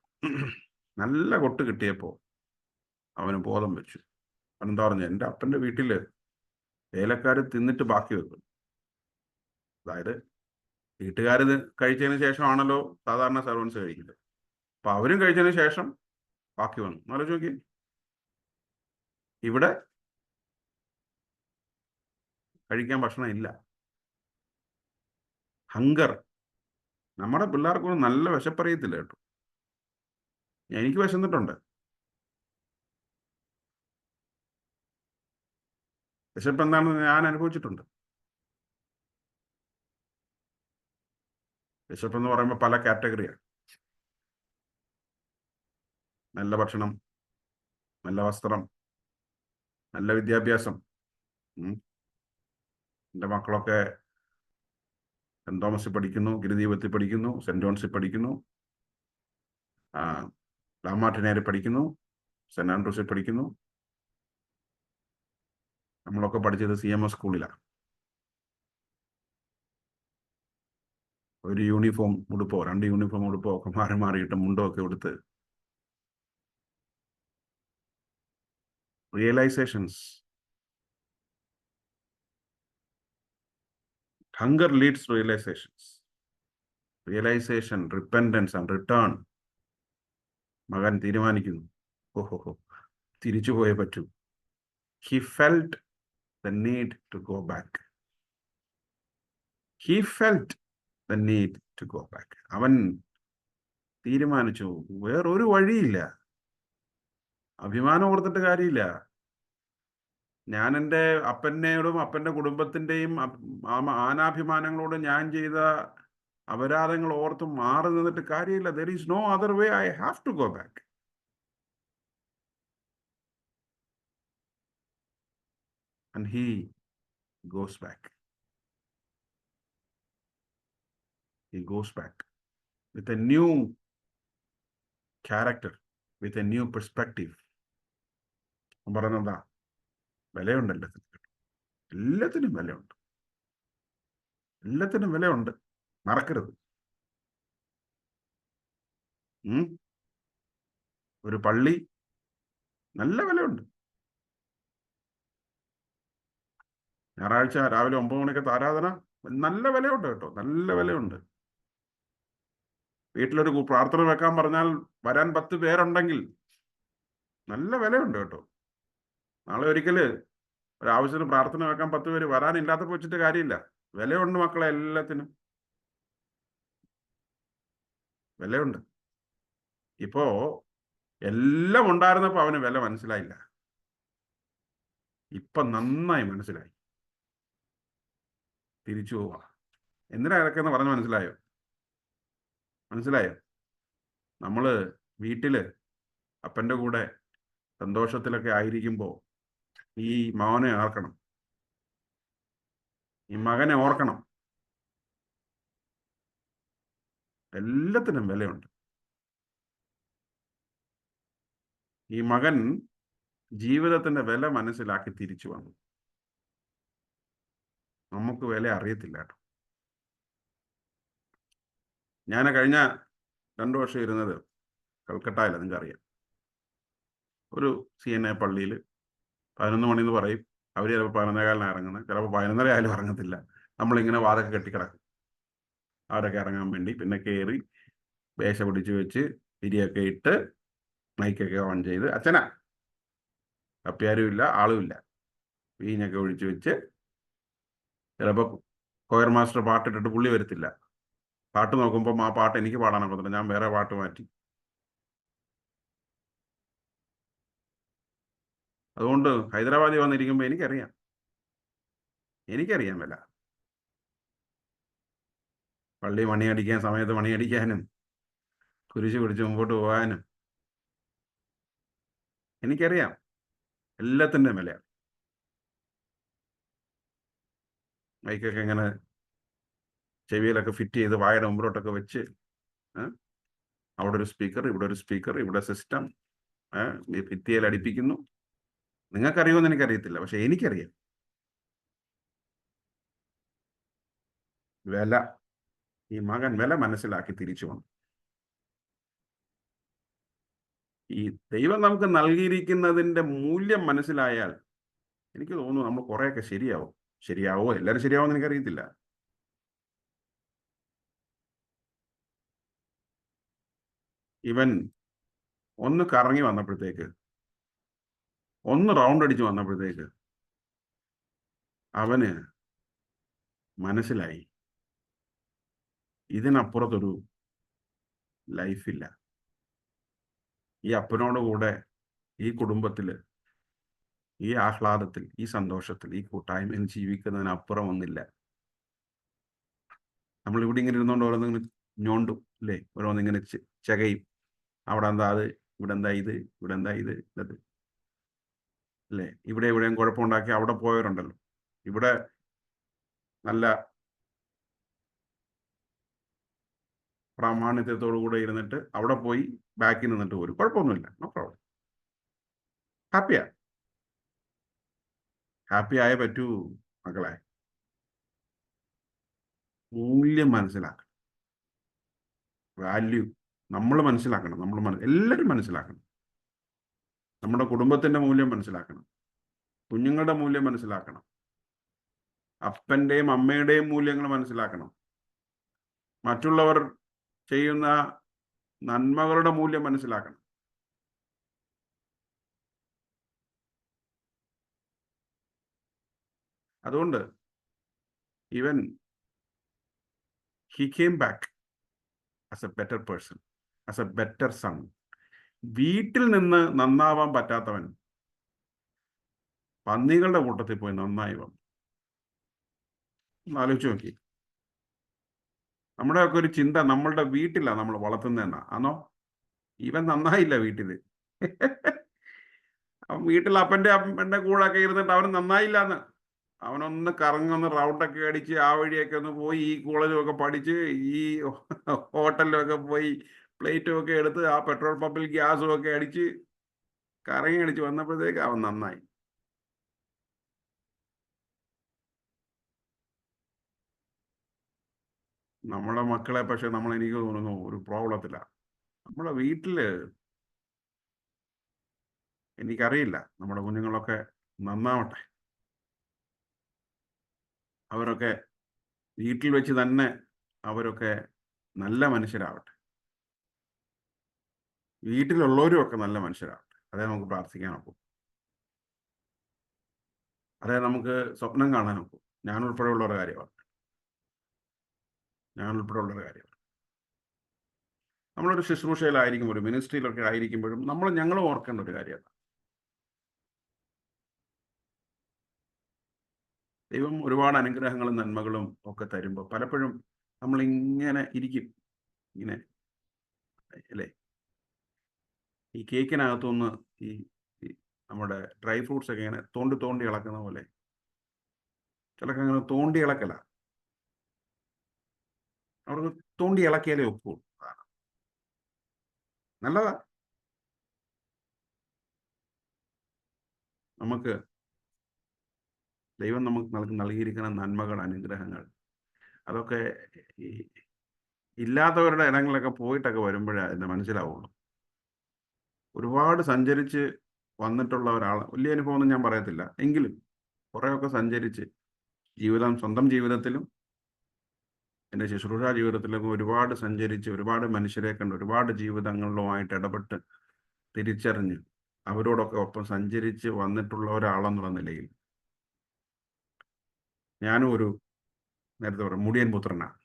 നല്ല കൊട്ട് കിട്ടിയപ്പോൾ അവന് ബോധം വെച്ചു. അവനെന്താ പറഞ്ഞു? എൻ്റെ അപ്പൻ്റെ വീട്ടിൽ വേലക്കാർ തിന്നിട്ട് ബാക്കി വെക്കും. അതായത് വീട്ടുകാർ കഴിച്ചതിന് ശേഷമാണല്ലോ സാധാരണ സർവൻസ് കഴിക്കുന്നത്. അപ്പൊ അവരും കഴിച്ചതിന് ശേഷം ബാക്കി വന്നു. ആലോചിച്ച് നോക്കി. ഇവിടെ കഴിക്കാൻ ഭക്ഷണം ഇല്ല. ഹങ്കർ. നമ്മുടെ പിള്ളേർക്കൊന്നും നല്ല വിശപ്പറിയത്തില്ല കേട്ടോ. എനിക്ക് വിശന്നിട്ടുണ്ട്. വിശപ്പ് എന്താണെന്ന് ഞാൻ അനുഭവിച്ചിട്ടുണ്ട്. വിശപ്പ് എന്ന് പറയുമ്പോൾ പല കാറ്റഗറിയാണ്. നല്ല ഭക്ഷണം, നല്ല വസ്ത്രം, നല്ല വിദ്യാഭ്യാസം. എൻ്റെ മക്കളൊക്കെ സെന്റ് തോമസിൽ പഠിക്കുന്നു, ഗിരിദീപത്തിൽ പഠിക്കുന്നു, സെന്റ് ജോൺസിൽ പഠിക്കുന്നു, ലാമാർട്ടിനേരിൽ പഠിക്കുന്നു, സെന്റ് ആൻഡ്രൂസിൽ പഠിക്കുന്നു. നമ്മളൊക്കെ പഠിച്ചത് CMS സ്കൂളിലാണ്. ഒരു യൂണിഫോം ഉടുപ്പോ 2 യൂണിഫോം ഉടുപ്പോ ഒക്കെ മാറി മാറിയിട്ട് മുണ്ടോ ഒക്കെ എടുത്ത് realizations. Hunger leads to realizations. Realization, repentance and return. മകൻ തീരുമാനിക്കുന്നു, ഓഹോ തിരിച്ചു പോയേ പറ്റൂ. He felt the need to go back. He felt the need to go back. അവൻ തീരുമാനിച്ചു, വേറൊരു വഴിയില്ല. അഭിമാനം ഓർത്തിട്ട് കാര്യമില്ല. ഞാൻ എൻ്റെ അപ്പനോടും അപ്പൻ്റെ കുടുംബത്തിൻ്റെയും ആനാഭിമാനങ്ങളോടും ഞാൻ ചെയ്ത അപരാധങ്ങൾ ഓർത്ത് മാറി നിന്നിട്ട് കാര്യമില്ല. There is no other way. I have to go back. And he goes back. He goes back with a new character, with a new perspective. പറഞ്ഞെന്താ? വിലയുണ്ട് എല്ലാത്തിനും വിലയുണ്ട്. എല്ലാത്തിനും വിലയുണ്ട്, മറക്കരുത്. ഒരു പള്ളി നല്ല വിലയുണ്ട്. ഞായറാഴ്ച രാവിലെ 9 മണിക്കത്തെ ആരാധന നല്ല വിലയുണ്ട് കേട്ടോ, നല്ല വിലയുണ്ട്. വീട്ടിലൊരു പ്രാർത്ഥന വെക്കാൻ പറഞ്ഞാൽ വരാൻ 10 പേരുണ്ടെങ്കിൽ നല്ല വിലയുണ്ട് കേട്ടോ. നാളെ ഒരിക്കല് ഒരാവശ്യത്തിന് പ്രാർത്ഥന വെക്കാൻ 10 പേര് വരാനില്ലാത്തപ്പോൾ വെച്ചിട്ട് കാര്യമില്ല. വിലയുണ്ട് മക്കളെ, എല്ലാത്തിനും വിലയുണ്ട്. ഇപ്പോ എല്ലാം ഉണ്ടായിരുന്നപ്പോ അവന് വില മനസ്സിലായില്ല. ഇപ്പൊ നന്നായി മനസ്സിലായി. തിരിച്ചു പോവാ. എന്തിനാ ഇതൊക്കെയെന്ന് പറഞ്ഞ് മനസ്സിലായോ? മനസ്സിലായോ? നമ്മള് വീട്ടില് അപ്പൻ്റെ കൂടെ സന്തോഷത്തിലൊക്കെ ആയിരിക്കുമ്പോ ഈ മകനെ ഓർക്കണം, ഈ മകനെ ഓർക്കണം. എല്ലാത്തിനും വിലയുണ്ട്. ഈ മകൻ ജീവിതത്തിന്റെ വില മനസ്സിലാക്കി തിരിച്ചു വന്നു. നമുക്ക് വില അറിയത്തില്ല കേട്ടോ. ഞാൻ കഴിഞ്ഞ 2 വർഷം ഇരുന്നത് കൽക്കട്ടയില, നിങ്ങൾക്ക് അറിയാം. ഒരു CNA പള്ളിയിൽ 11 മണിന്ന് പറയും. അവർ ചിലപ്പോൾ 11:15 ഇറങ്ങുന്നത്, ചിലപ്പോൾ 11:30 ആയാലും ഇറങ്ങത്തില്ല. നമ്മളിങ്ങനെ വാതൊക്കെ കെട്ടിക്കിടക്കും അവരൊക്കെ ഇറങ്ങാൻ വേണ്ടി. പിന്നെ കയറി വേഷ പിടിച്ച് വെച്ച് തിരിയൊക്കെ ഇട്ട് മൈക്കൊക്കെ ഓൺ ചെയ്ത്, അച്ഛനാ കപ്പിയാരും ഇല്ല, ആളുമില്ല, വീഞ്ഞൊക്കെ ഒഴിച്ച് വെച്ച്, ചിലപ്പോൾ കൊയർ മാസ്റ്റർ പാട്ടിട്ടിട്ട് പുള്ളി വരത്തില്ല. പാട്ട് നോക്കുമ്പോൾ ആ പാട്ട് എനിക്ക് പാടാനൊക്കത്തില്ല, ഞാൻ വേറെ പാട്ട് മാറ്റി. അതുകൊണ്ട് ഹൈദരാബാദിൽ വന്നിരിക്കുമ്പോൾ എനിക്കറിയാം വില. പള്ളി മണിയടിക്കാൻ സമയത്ത് മണിയടിക്കാനും കുരിശ് പിടിച്ച് മുമ്പോട്ട് പോകാനും എനിക്കറിയാം എല്ലാത്തിൻ്റെ വില. മൈക്കൊക്കെ ഇങ്ങനെ ചെവിയിലൊക്കെ ഫിറ്റ് ചെയ്ത് വായുടെ മുമ്പിലോട്ടൊക്കെ വെച്ച്, അവിടെ ഒരു സ്പീക്കർ, ഇവിടെ ഒരു സ്പീക്കർ, ഇവിടെ സിസ്റ്റം, ഭിത്തിയിൽ അടിപ്പിക്കുന്നു. നിങ്ങൾക്കറിയുമെന്ന് എനിക്കറിയത്തില്ല, പക്ഷെ എനിക്കറിയാം വില. ഈ മകൻ വില മനസ്സിലാക്കി തിരിച്ചു വന്നു. ഈ ദൈവം നമുക്ക് നൽകിയിരിക്കുന്നതിൻ്റെ മൂല്യം മനസ്സിലായാൽ എനിക്ക് തോന്നുന്നു നമ്മൾ കുറേയൊക്കെ ശരിയാവോ എല്ലാവരും ശരിയാവുമെന്ന് എനിക്കറിയത്തില്ല. ഇവൻ ഒന്ന് കറങ്ങി വന്നപ്പോഴത്തേക്ക്, ഒന്ന് റൗണ്ട് അടിച്ച് വന്നപ്പോഴത്തേക്ക് അവന് മനസ്സിലായി ഇതിനപ്പുറത്തൊരു ലൈഫില്ല. ഈ അപ്പനോട് കൂടെ ഈ കുടുംബത്തിൽ, ഈ ആഹ്ലാദത്തിൽ, ഈ സന്തോഷത്തിൽ, ഈ കൂട്ടായ്മയിൽ ജീവിക്കുന്നതിനപ്പുറം ഒന്നില്ല. നമ്മൾ ഇവിടെ ഇങ്ങനെ ഇരുന്നുകൊണ്ട് ഓരോന്നിങ്ങനെ ഞോണ്ടും അല്ലേ, ഓരോന്നിങ്ങനെ ചകയും. അവിടെ എന്താ അത്, ഇവിടെ എന്താ ഇത്, ഇവിടെ എന്താ ഇത് അല്ലേ. ഇവിടെയും കുഴപ്പമുണ്ടാക്കി അവിടെ പോയവരുണ്ടല്ലോ. ഇവിടെ നല്ല പ്രാമാണിത്യത്തോടു കൂടെ ഇരുന്നിട്ട് അവിടെ പോയി ബാക്കിൽ നിന്നിട്ട് പോരും, കുഴപ്പമൊന്നുമില്ല, നോ പ്രോബ്ലം. ഹാപ്പി ആയേ പറ്റൂ മക്കളെ. മൂല്യം മനസ്സിലാക്കണം, വാല്യൂ നമ്മൾ മനസ്സിലാക്കണം. എല്ലാവരും മനസ്സിലാക്കണം. നമ്മുടെ കുടുംബത്തിന്റെ മൂല്യം മനസ്സിലാക്കണം, കുഞ്ഞുങ്ങളുടെ മൂല്യം മനസ്സിലാക്കണം, അപ്പൻ്റെയും അമ്മയുടെയും മൂല്യങ്ങൾ മനസ്സിലാക്കണം, മറ്റുള്ളവർ ചെയ്യുന്ന നന്മകളുടെ മൂല്യം മനസ്സിലാക്കണം. അതുകൊണ്ട് even he came back as a better person, as a better son. വീട്ടിൽ നിന്ന് നന്നാവാൻ പറ്റാത്തവൻ പന്നികളുടെ കൂട്ടത്തിൽ പോയി നന്നായി വന്നു. ആലോചിച്ച് നോക്കി. നമ്മുടെയൊക്കെ ഒരു ചിന്ത നമ്മളുടെ വീട്ടിലാണ് നമ്മൾ വളർത്തുന്നതെന്നാ. ആണോ? ഇവൻ നന്നായില്ല വീട്ടില്. അവൻ വീട്ടിൽ അപ്പൻ്റെ അമ്മൻ്റെ കൂടെ ഒക്കെ ഇരുന്നിട്ട് അവൻ നന്നായില്ല എന്ന്. അവനൊന്ന് കറങ്ങൊന്ന് റൗണ്ടൊക്കെ അടിച്ച് ആ വഴിയൊക്കെ ഒന്ന് പോയി ഈ കോളേജുമൊക്കെ പഠിച്ച് ഈ ഹോട്ടലിലൊക്കെ പോയി പ്ലേറ്റും ഒക്കെ എടുത്ത് ആ പെട്രോൾ പമ്പിൽ ഗ്യാസും ഒക്കെ അടിച്ച് കറങ്ങി അടിച്ച് വന്നപ്പോഴത്തേക്ക് അവൻ നന്നായി. നമ്മളെ മക്കളെ പക്ഷെ എനിക്ക് തോന്നുന്നു ഒരു പ്രോബ്ലത്തില്ല. നമ്മുടെ വീട്ടില് എനിക്കറിയില്ല. നമ്മുടെ കുഞ്ഞുങ്ങളൊക്കെ നന്നാവട്ടെ. അവരൊക്കെ വീട്ടിൽ വെച്ച് തന്നെ അവരൊക്കെ നല്ല മനുഷ്യരാവട്ടെ. വീട്ടിലുള്ളവരും ഒക്കെ നല്ല മനുഷ്യരാവട്ടെ. അതേ നമുക്ക് പ്രാർത്ഥിക്കാൻ ഒക്കും. അതേ നമുക്ക് സ്വപ്നം കാണാൻ ഒക്കും. ഞാൻ ഉൾപ്പെടെയുള്ളവരുടെ കാര്യമാണ്. നമ്മളൊരു ശുശ്രൂഷയിലായിരിക്കും, ഒരു മിനിസ്ട്രിയിലൊക്കെ ആയിരിക്കുമ്പോഴും ഞങ്ങൾ ഓർക്കേണ്ട ഒരു കാര്യമാണ്, ദൈവം ഒരുപാട് അനുഗ്രഹങ്ങളും നന്മകളും ഒക്കെ തരുമ്പോൾ പലപ്പോഴും നമ്മളിങ്ങനെ ഇരിക്കും, ഇങ്ങനെ അല്ലേ, ഈ കേക്കിനകത്തുനിന്ന് ഈ നമ്മുടെ ഡ്രൈ ഫ്രൂട്ട്സ് ഒക്കെ ഇങ്ങനെ തോണ്ടി ഇളക്കുന്ന പോലെ ചിലക്ക് അങ്ങനെ തോണ്ടി ഇളക്കല, അവർക്ക് തോണ്ടി ഇളക്കിയാലേ ഒക്കുള്ളൂ. നല്ലതാ. നമുക്ക് ദൈവം നമുക്ക് നൽകിയിരിക്കുന്ന നന്മകൾ, അനുഗ്രഹങ്ങൾ, അതൊക്കെ ഈ ഇല്ലാത്തവരുടെ ഇടങ്ങളിലൊക്കെ പോയിട്ടൊക്കെ വരുമ്പോഴേ അതിൻ്റെ മനസ്സിലാവുള്ളൂ. ഒരുപാട് സഞ്ചരിച്ച് വന്നിട്ടുള്ള ഒരാൾ, വലിയ അനുഭവമൊന്നും ഞാൻ പറയത്തില്ല, എങ്കിലും കുറേയൊക്കെ സഞ്ചരിച്ച് സ്വന്തം ജീവിതത്തിലും എൻ്റെ ശുശ്രൂഷ ജീവിതത്തിലൊക്കെ ഒരുപാട് സഞ്ചരിച്ച് ഒരുപാട് മനുഷ്യരെ കണ്ട് ഒരുപാട് ജീവിതങ്ങളിലുമായിട്ട് ഇടപെട്ട് തിരിച്ചറിഞ്ഞ് അവരോടൊക്കെ ഒപ്പം സഞ്ചരിച്ച് വന്നിട്ടുള്ള ഒരാളെന്നുള്ള നിലയിൽ ഞാനും ഒരു നേരത്തെ പറയാം മുടിയൻ പുത്രനാണ്.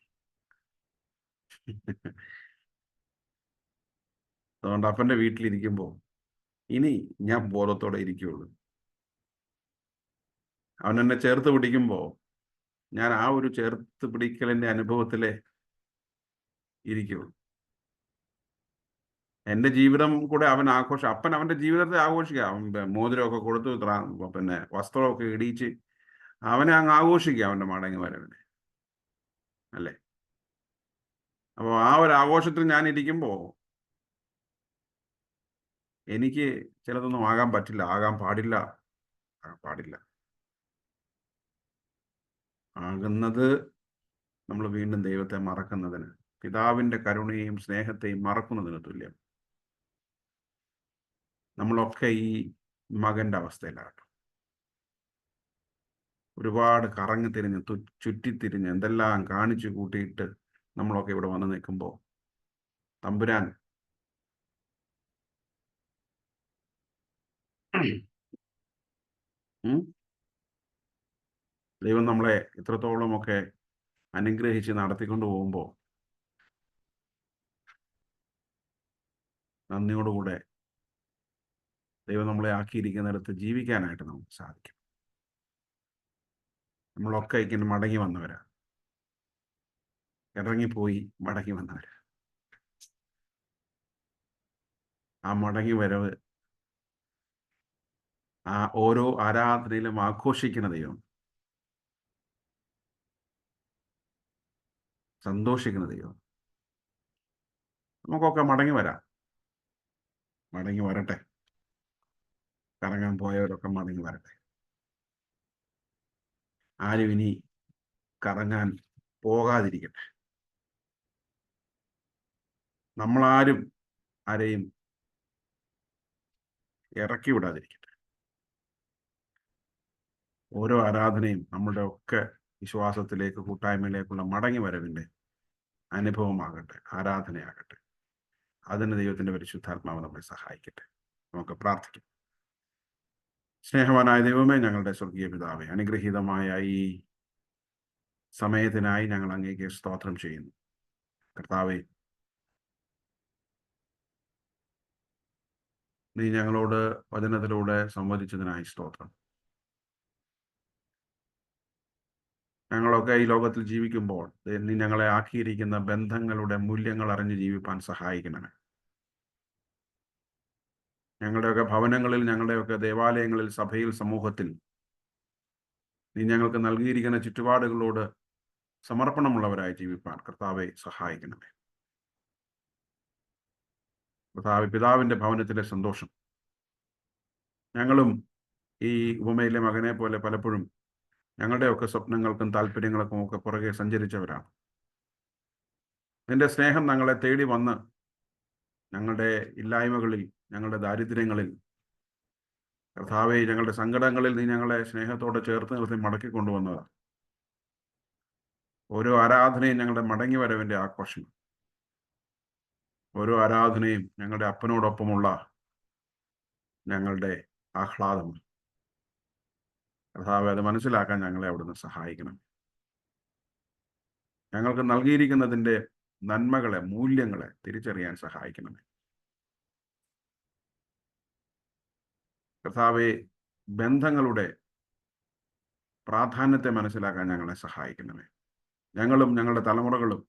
അതുകൊണ്ട് അപ്പൻ്റെ വീട്ടിലിരിക്കുമ്പോൾ ഇനി ഞാൻ ബോധത്തോടെ ഇരിക്കുകയുള്ളൂ. അവൻ എന്നെ ചേർത്ത് പിടിക്കുമ്പോൾ ഞാൻ ആ ഒരു ചേർത്ത് പിടിക്കലിൻ്റെ അനുഭവത്തിലേ ഇരിക്കുകയുള്ളൂ. എൻ്റെ ജീവിതം കൂടെ അവൻ അപ്പൻ അവൻ്റെ ജീവിതത്തെ ആഘോഷിക്കുക. അവൻ മോതിരമൊക്കെ കൊടുത്തു, പിന്നെ വസ്ത്രമൊക്കെ ഇടിയിച്ച് അവനെ അങ്ങ് ആഘോഷിക്കുക അവൻ്റെ മടങ്ങി വരവിനെ, അല്ലേ. അപ്പോൾ ആ ഒരു ആഘോഷത്തിൽ ഞാൻ ഇരിക്കുമ്പോൾ എനിക്ക് ചിലതൊന്നും ആകാൻ പാടില്ല. ആകുന്നത് നമ്മൾ വീണ്ടും ദൈവത്തെ മറക്കുന്നതിന്, പിതാവിൻ്റെ കരുണയെയും സ്നേഹത്തെയും മറക്കുന്നതിന് തുല്യം. നമ്മളൊക്കെ ഈ മകൻ്റെ അവസ്ഥയിലാണ്. ഒരുപാട് കറങ്ങി തിരിഞ്ഞ് ചുറ്റിത്തിരിഞ്ഞ് എന്തെല്ലാം കാണിച്ചു കൂട്ടിയിട്ട് നമ്മളൊക്കെ ഇവിടെ വന്ന് നിൽക്കുമ്പോൾ തമ്പുരാൻ ദൈവം നമ്മളെ ഇത്രത്തോളമൊക്കെ അനുഗ്രഹിച്ച് നടത്തിക്കൊണ്ട് പോകുമ്പോൾ നന്ദിയോടുകൂടെ ദൈവം നമ്മളെ ആക്കിയിരിക്കുന്നിടത്ത് ജീവിക്കാനായിട്ട് നമുക്ക് സാധിക്കും. നമ്മളൊക്കെ ഇങ്ങനെ മടങ്ങി വന്നവരാ, ഇറങ്ങിപ്പോയി മടങ്ങി വന്നവരാ. ആ മടങ്ങി വരവ് ആ ഓരോ ആരാധനയിലും ആഘോഷിക്കുന്ന ദൈവം, സന്തോഷിക്കുന്ന ദൈവം. നമുക്കൊക്കെ മടങ്ങി വരട്ടെ. കറങ്ങാൻ പോയവരൊക്കെ മടങ്ങി വരട്ടെ. ആരും ഇനി കറങ്ങാൻ പോകാതിരിക്കട്ടെ. നമ്മളാരും ആരെയും ഇറക്കി വിടാതിരിക്കട്ടെ. ഓരോ ആരാധനയും നമ്മളുടെ ഒക്കെ വിശ്വാസത്തിലേക്ക്, കൂട്ടായ്മയിലേക്കുള്ള മടങ്ങി വരവിൻ്റെ അനുഭവമാകട്ടെ, ആരാധനയാകട്ടെ. അതിന് ദൈവത്തിൻ്റെ പരിശുദ്ധാത്മാവ് നമ്മളെ സഹായിക്കട്ടെ. നമുക്ക് പ്രാർത്ഥിക്കാം. സ്നേഹവാനായ ദൈവമേ, ഞങ്ങളുടെ സ്വർഗീയ പിതാവേ, അനുഗ്രഹീതമായ ഈ സമയത്തിനായി ഞങ്ങൾ അങ്ങേക്ക് സ്തോത്രം ചെയ്യുന്നു. കർത്താവേ, നീ ഞങ്ങളോട് വചനത്തിലൂടെ സംവദിച്ചതിനായി സ്തോത്രം. ഞങ്ങളൊക്കെ ഈ ലോകത്തിൽ ജീവിക്കുമ്പോൾ നീ ഞങ്ങളെ ആക്കിയിരിക്കുന്ന ബന്ധങ്ങളുടെ മൂല്യങ്ങൾ അറിഞ്ഞ് ജീവിപ്പാൻ സഹായിക്കണമേ. ഞങ്ങളുടെയൊക്കെ ഭവനങ്ങളിൽ, ഞങ്ങളുടെയൊക്കെ ദേവാലയങ്ങളിൽ, സഭയിൽ, സമൂഹത്തിൽ നീ ഞങ്ങൾക്ക് നൽകിയിരിക്കുന്ന ചുറ്റുപാടുകളോട് സമർപ്പണമുള്ളവരായി ജീവിപ്പാൻ കർത്താവെ സഹായിക്കണമേ. കർത്താവ്, പിതാവിൻ്റെ ഭവനത്തിലെ സന്തോഷം ഞങ്ങളും ഈ ഉപമയിലെ മകനെ പോലെ പലപ്പോഴും ഞങ്ങളുടെയൊക്കെ സ്വപ്നങ്ങൾക്കും താല്പര്യങ്ങൾക്കും ഒക്കെ പുറകെ സഞ്ചരിച്ചവരാണ്. നിന്റെ സ്നേഹം ഞങ്ങളെ തേടി വന്ന് ഞങ്ങളുടെ ഇല്ലായ്മകളിൽ, ഞങ്ങളുടെ ദാരിദ്ര്യങ്ങളിൽ കർത്താവേ, ഞങ്ങളുടെ സങ്കടങ്ങളിൽ നീ ഞങ്ങളെ സ്നേഹത്തോടെ ചേർത്ത് നിർത്തി മടക്കി കൊണ്ടുവന്നതാണ്. ഓരോ ആരാധനയും ഞങ്ങളുടെ മടങ്ങി വരവിൻ്റെ ആഘോഷം. ഓരോ ആരാധനയും ഞങ്ങളുടെ അപ്പനോടൊപ്പമുള്ള ഞങ്ങളുടെ ആഹ്ലാദമാണ്. കർത്താവേ, അത് മനസ്സിലാക്കാൻ ഞങ്ങളെ അവിടുന്ന് സഹായിക്കണം. ഞങ്ങൾക്ക് നൽകിയിരിക്കുന്നതിൻ്റെ നന്മകളെ, മൂല്യങ്ങളെ തിരിച്ചറിയാൻ സഹായിക്കണമേ. കർത്താവേ, ബന്ധങ്ങളുടെ പ്രാധാന്യത്തെ മനസ്സിലാക്കാൻ ഞങ്ങളെ സഹായിക്കണമേ. ഞങ്ങളും ഞങ്ങളുടെ തലമുറകളും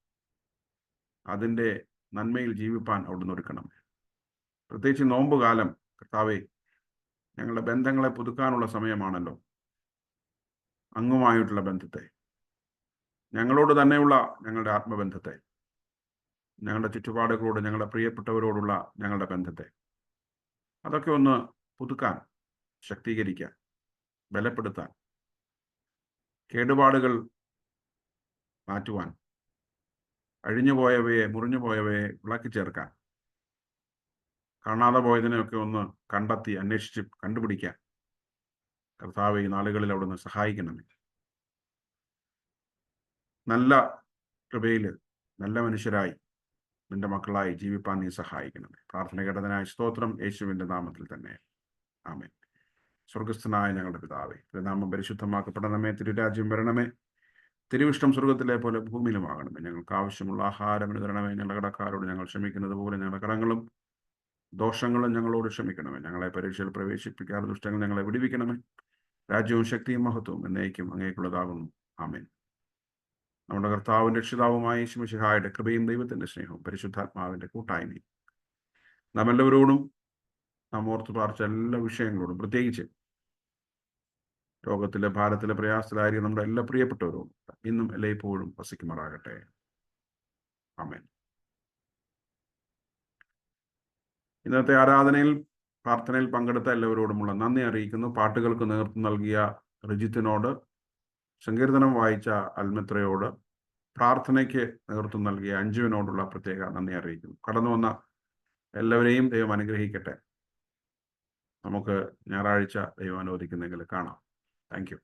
അതിൻ്റെ നന്മയിൽ ജീവിപ്പാൻ അവിടുന്ന് ഒരുക്കണമേ. പ്രത്യേകിച്ച് നോമ്പ് കാലം കർത്താവേ, ഞങ്ങളുടെ ബന്ധങ്ങളെ പുതുക്കാനുള്ള സമയമാണല്ലോ. അങ്ങുമായിട്ടുള്ള ബന്ധത്തെ, ഞങ്ങളോട് തന്നെയുള്ള ഞങ്ങളുടെ ആത്മബന്ധത്തെ, ഞങ്ങളുടെ ചുറ്റുപാടുകളോട്, ഞങ്ങളുടെ പ്രിയപ്പെട്ടവരോടുള്ള ഞങ്ങളുടെ ബന്ധത്തെ, അതൊക്കെ ഒന്ന് പുതുക്കാൻ, ശക്തീകരിക്കാൻ, ബലപ്പെടുത്താൻ, കേടുപാടുകൾ മാറ്റുവാൻ, അഴിഞ്ഞുപോയവയെ, മുറിഞ്ഞുപോയവയെ വിളക്കി ചേർക്കാൻ, കാണാതെ പോയതിനെയൊക്കെ ഒന്ന് കണ്ടെത്തി അന്വേഷിച്ച് കണ്ടുപിടിക്കാൻ കർത്താവേ, ഈ നാളുകളിൽ അവിടുന്ന് സഹായിക്കണമേ. നല്ല കൃപയിൽ നല്ല മനുഷ്യരായി നിന്റെ മക്കളായി ജീവിപ്പാൻ നീ സഹായിക്കണമേ. പ്രാർത്ഥന കേട്ടതിനായി സ്തോത്രം, യേശുവിൻ്റെ നാമത്തിൽ തന്നെ, ആമേൻ. സ്വർഗസ്ഥനായ ഞങ്ങളുടെ പിതാവേ, തിരുനാമം പരിശുദ്ധമാക്കപ്പെടണമേ. തിരുരാജ്യം വരണമേ. തിരുവിഷ്ടം സ്വർഗത്തിലെ പോലെ ഭൂമിയിലുമാകണമേ. ഞങ്ങൾക്ക് ആവശ്യമുള്ള ആഹാരം തരണമേ. ഞങ്ങളുടെ കടക്കാരോട് ഞങ്ങൾ ക്ഷമിക്കുന്നത് പോലെ ഞങ്ങളുടെ കടങ്ങളും ദോഷങ്ങളും ഞങ്ങളോട് ക്ഷമിക്കണമേ. ഞങ്ങളെ പരീക്ഷയിൽ പ്രവേശിപ്പിക്കാതെ ദുഷ്ടങ്ങൾ ഞങ്ങളെ വിടുവിക്കണമേ. രാജ്യവും ശക്തിയും മഹത്വവും എന്നേക്കും അങ്ങേക്കുള്ളതാകുന്നു. ആമേൻ. നമ്മുടെ കർത്താവും രക്ഷിതാവുമായ യേശു മിശിഹായുടെ കൃപയും ദൈവത്തിൻ്റെ സ്നേഹവും പരിശുദ്ധാത്മാവിൻ്റെ കൂട്ടായ്മയും നമ്മെല്ലാവരോടും നാം ഓർത്ത് പ്രാർത്ഥിച്ച എല്ലാ വിഷയങ്ങളോടും, പ്രത്യേകിച്ച് രോഗത്തിലെ, ഭാരത്തിലെ, പ്രയാസത്തിലായിരിക്കും നമ്മുടെ എല്ലാ പ്രിയപ്പെട്ടവരും ഇന്നും എല്ലായ്പ്പോഴും വസിക്കുമാറാകട്ടെ. ആമേൻ. ഇന്നത്തെ ആരാധനയിൽ, പ്രാർത്ഥനയിൽ പങ്കെടുത്ത എല്ലാവരോടുമുള്ള നന്ദി അറിയിക്കുന്നു. പാട്ടുകൾക്ക് നേതൃത്വം നൽകിയ റിജിത്തിനോട്, സങ്കീർത്തനം വായിച്ച അൽമിത്രയോട്, പ്രാർത്ഥനയ്ക്ക് നേതൃത്വം നൽകിയ അഞ്ജുവിനോടുള്ള പ്രത്യേക നന്ദി അറിയിക്കുന്നു. കടന്നു വന്ന എല്ലാവരെയും ദൈവം അനുഗ്രഹിക്കട്ടെ. നമുക്ക് ഞായറാഴ്ച ദൈവം അനുവദിക്കുന്നെങ്കിൽ കാണാം. Thank you.